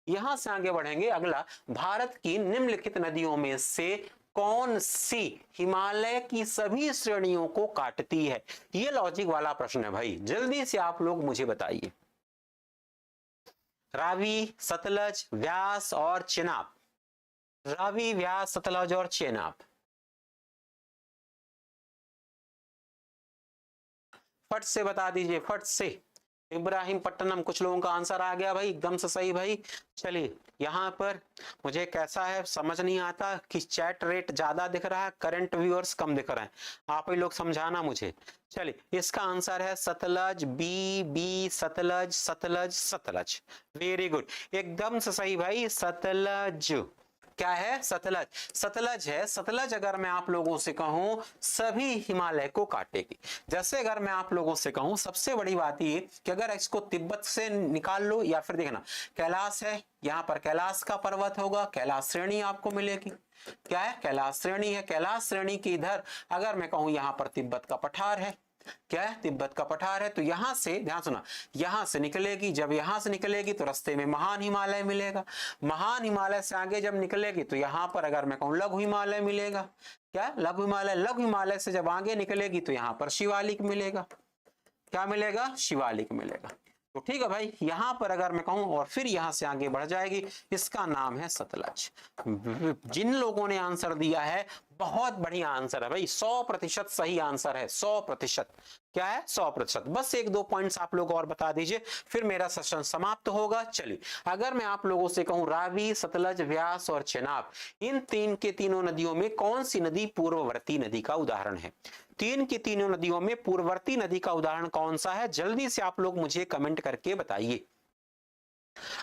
यहां से आगे बढ़ेंगे। अगला, भारत की निम्नलिखित नदियों में से कौन सी हिमालय की सभी श्रेणियों को काटती है? ये लॉजिक वाला प्रश्न है भाई, जल्दी से आप लोग मुझे बताइए। रावी, सतलज, व्यास और चेनाब। रावी, व्यास, सतलज और चेनाब। फट से बता दीजिए, फट से। इब्राहिम पट्टनम, कुछ लोगों का आंसर आ गया भाई, एकदम से सही भाई। चलिए यहाँ पर मुझे कैसा है समझ नहीं आता कि चैट रेट ज्यादा दिख रहा है, करंट व्यूअर्स कम दिख रहे हैं, आप ही लोग समझाना मुझे। चलिए इसका आंसर है Sutlej, B, Sutlej, Sutlej, Sutlej. Very good, एकदम से सही भाई, सतलज। क्या है? सतलज। सतलज है। सतलज अगर मैं आप लोगों से कहूं सभी हिमालय को काटेगी। जैसे अगर मैं आप लोगों से कहूं, सबसे बड़ी बात ये कि अगर इसको तिब्बत से निकाल लो, या फिर देखना कैलाश है, यहाँ पर कैलाश का पर्वत होगा, कैलाश श्रेणी आपको मिलेगी। क्या है? कैलाश श्रेणी है। कैलाश श्रेणी के इधर अगर मैं कहूं यहाँ पर तिब्बत का पठार है। क्या है? तिब्बत का पठार है। तो यहां से, ध्यान सुना, यहां से निकलेगी, जब यहां से निकलेगी तो रास्ते में महान हिमालय मिलेगा। महान हिमालय से आगे जब निकलेगी तो यहां पर अगर मैं कहूं लघु हिमालय मिलेगा। क्या? लघु हिमालय। लघु हिमालय से जब आगे निकलेगी तो यहां पर शिवालिक मिलेगा। क्या मिलेगा? शिवालिक मिलेगा। तो ठीक है भाई, यहां पर अगर मैं कहूं और फिर यहां से आगे बढ़ जाएगी, इसका नाम है सतलज। जिन लोगों ने आंसर दिया है, बहुत बढ़िया आंसर है भाई, 100% सही आंसर है, 100%। क्या है? 100%। बस एक दो पॉइंट्स आप लोग और बता दीजिए, फिर मेरा सेशन समाप्त होगा। चलिए अगर मैं आप लोगों से कहूं रावी, सतलज, व्यास और चेनाब, इन तीन के तीनों नदियों में कौन सी नदी पूर्ववर्ती नदी का उदाहरण है? तीन की तीनों नदियों में पूर्ववर्ती नदी का उदाहरण कौन सा है? जल्दी से आप लोग मुझे कमेंट करके बताइए,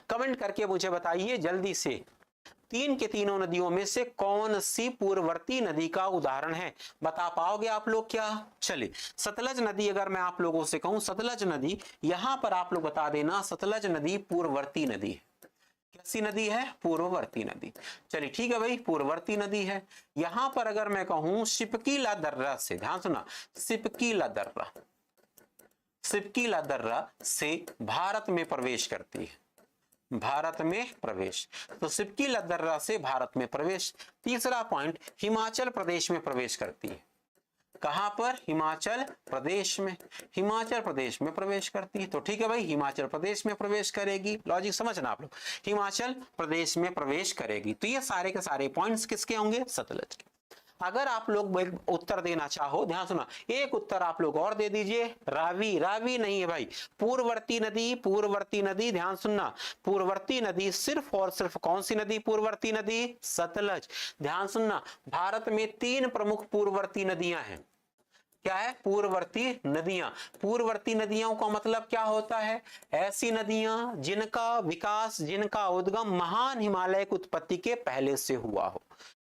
कमेंट करके मुझे बताइए जल्दी से। तीन के तीनों नदियों में से कौन सी पूर्ववर्ती नदी का उदाहरण है? बता पाओगे आप लोग क्या? चलिए, सतलज नदी अगर मैं आप लोगों से कहूं सतलज नदी, यहां पर आप लोग बता देना सतलज नदी पूर्ववर्ती नदी है। कैसी नदी है? पूर्ववर्ती नदी। चलिए ठीक है भाई, पूर्ववर्ती नदी है। यहां पर अगर मैं कहूं सिपकीला दर्रा से, ध्यान सुना, सिपकीला दर्रा, सिपकीला दर्रा से भारत में प्रवेश करती है, भारत में प्रवेश, तो सिपकीला दर्रा से भारत में प्रवेश। तीसरा पॉइंट, हिमाचल प्रदेश में प्रवेश करती है। कहां पर? हिमाचल प्रदेश में, हिमाचल प्रदेश में प्रवेश करती है। तो ठीक है भाई, हिमाचल प्रदेश में प्रवेश करेगी। लॉजिक समझना आप लोग, हिमाचल प्रदेश में प्रवेश करेगी। तो ये सारे के सारे पॉइंट्स किसके होंगे? सतलज के। अगर आप लोग उत्तर देना चाहो, ध्यान सुना, एक उत्तर आप लोग और दे दीजिए, रावी। रावी नहीं है भाई, पूर्ववर्ती नदी, पूर्ववर्ती नदी, ध्यान सुनना, पूर्ववर्ती नदी सिर्फ और सिर्फ कौन सी नदी? पूर्ववर्ती नदी सतलज। ध्यान सुनना, भारत में तीन प्रमुख पूर्ववर्ती नदियां हैं। क्या है? पूर्ववर्ती नदियां। पूर्ववर्ती नदियों का मतलब क्या होता है? ऐसी नदियां जिनका विकास, जिनका उद्गम महान हिमालय की उत्पत्ति के पहले से हुआ हो।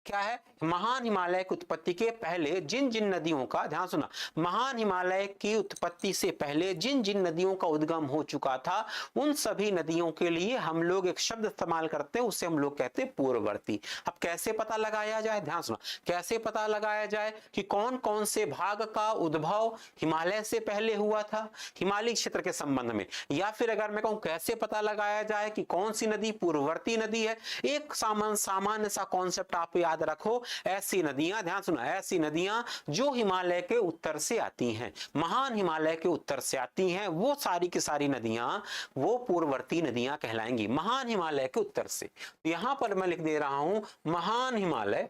क्या है? महान हिमालय की उत्पत्ति के पहले जिन जिन नदियों का, ध्यान सुना, महान हिमालय की उत्पत्ति से पहले जिन जिन नदियों का उद्गम हो चुका था, उन सभी नदियों के लिए हम लोग एक शब्द इस्तेमाल करते हैं, उसे हम लोग कहते हैं पूर्ववर्ती। अब कैसे पता लगाया जाए? ध्यान सुना, कैसे पता लगाया जाए कि कौन कौन से भाग का उद्भव हिमालय से पहले हुआ था हिमालय क्षेत्र के संबंध में, या फिर अगर मैं कहूं कैसे पता लगाया जाए कि कौन सी नदी पूर्ववर्ती नदी है, एक सामान्य सा कॉन्सेप्ट आप याद रखो, ऐसी नदियां, ध्यान सुना, ऐसी नदियां जो हिमालय के उत्तर से आती हैं, महान हिमालय के उत्तर से आती हैं, वो सारी की सारी नदियां वो पूर्ववर्ती नदियां कहलाएंगी, महान हिमालय के उत्तर से। तो यहां पर मैं लिख दे रहा हूं महान हिमालय,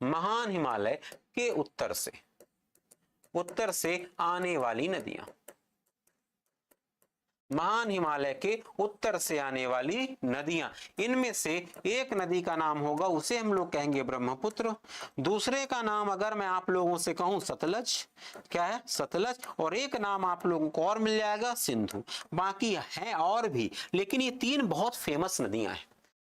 महान हिमालय के उत्तर से आने वाली नदियां, महान हिमालय के उत्तर से आने वाली नदियां। इनमें से एक नदी का नाम होगा, उसे हम लोग कहेंगे ब्रह्मपुत्र। दूसरे का नाम अगर मैं आप लोगों से कहूं सतलज, क्या है? सतलज। और एक नाम आप लोगों को और मिल जाएगा, सिंधु। बाकी हैं और भी, लेकिन ये तीन बहुत फेमस नदियां हैं।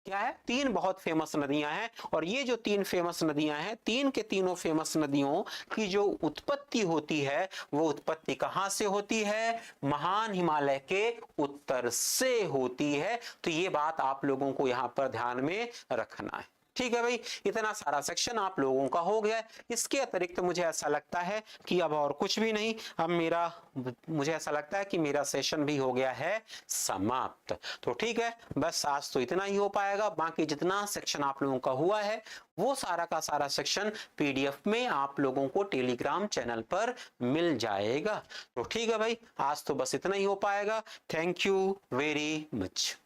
क्या है? तीन बहुत फेमस नदियां हैं। और ये जो तीन फेमस नदियां हैं, तीन के तीनों फेमस नदियों की जो उत्पत्ति होती है, वो उत्पत्ति कहां से होती है? महान हिमालय के उत्तर से होती है। तो ये बात आप लोगों को यहां पर ध्यान में रखना है। ठीक है भाई, इतना सारा सेक्शन आप लोगों का हो गया है। इसके अतिरिक्त मुझे ऐसा लगता है कि अब और कुछ भी नहीं, अब मुझे ऐसा लगता है कि मेरा सेशन भी हो गया है समाप्त। तो ठीक है, बस आज तो इतना ही हो पाएगा। बाकी जितना सेक्शन आप लोगों का हुआ है, वो सारा का सारा सेक्शन पीडीएफ में आप लोगों को टेलीग्राम चैनल पर मिल जाएगा। तो ठीक है भाई, आज तो बस इतना ही हो पाएगा। Thank you very much.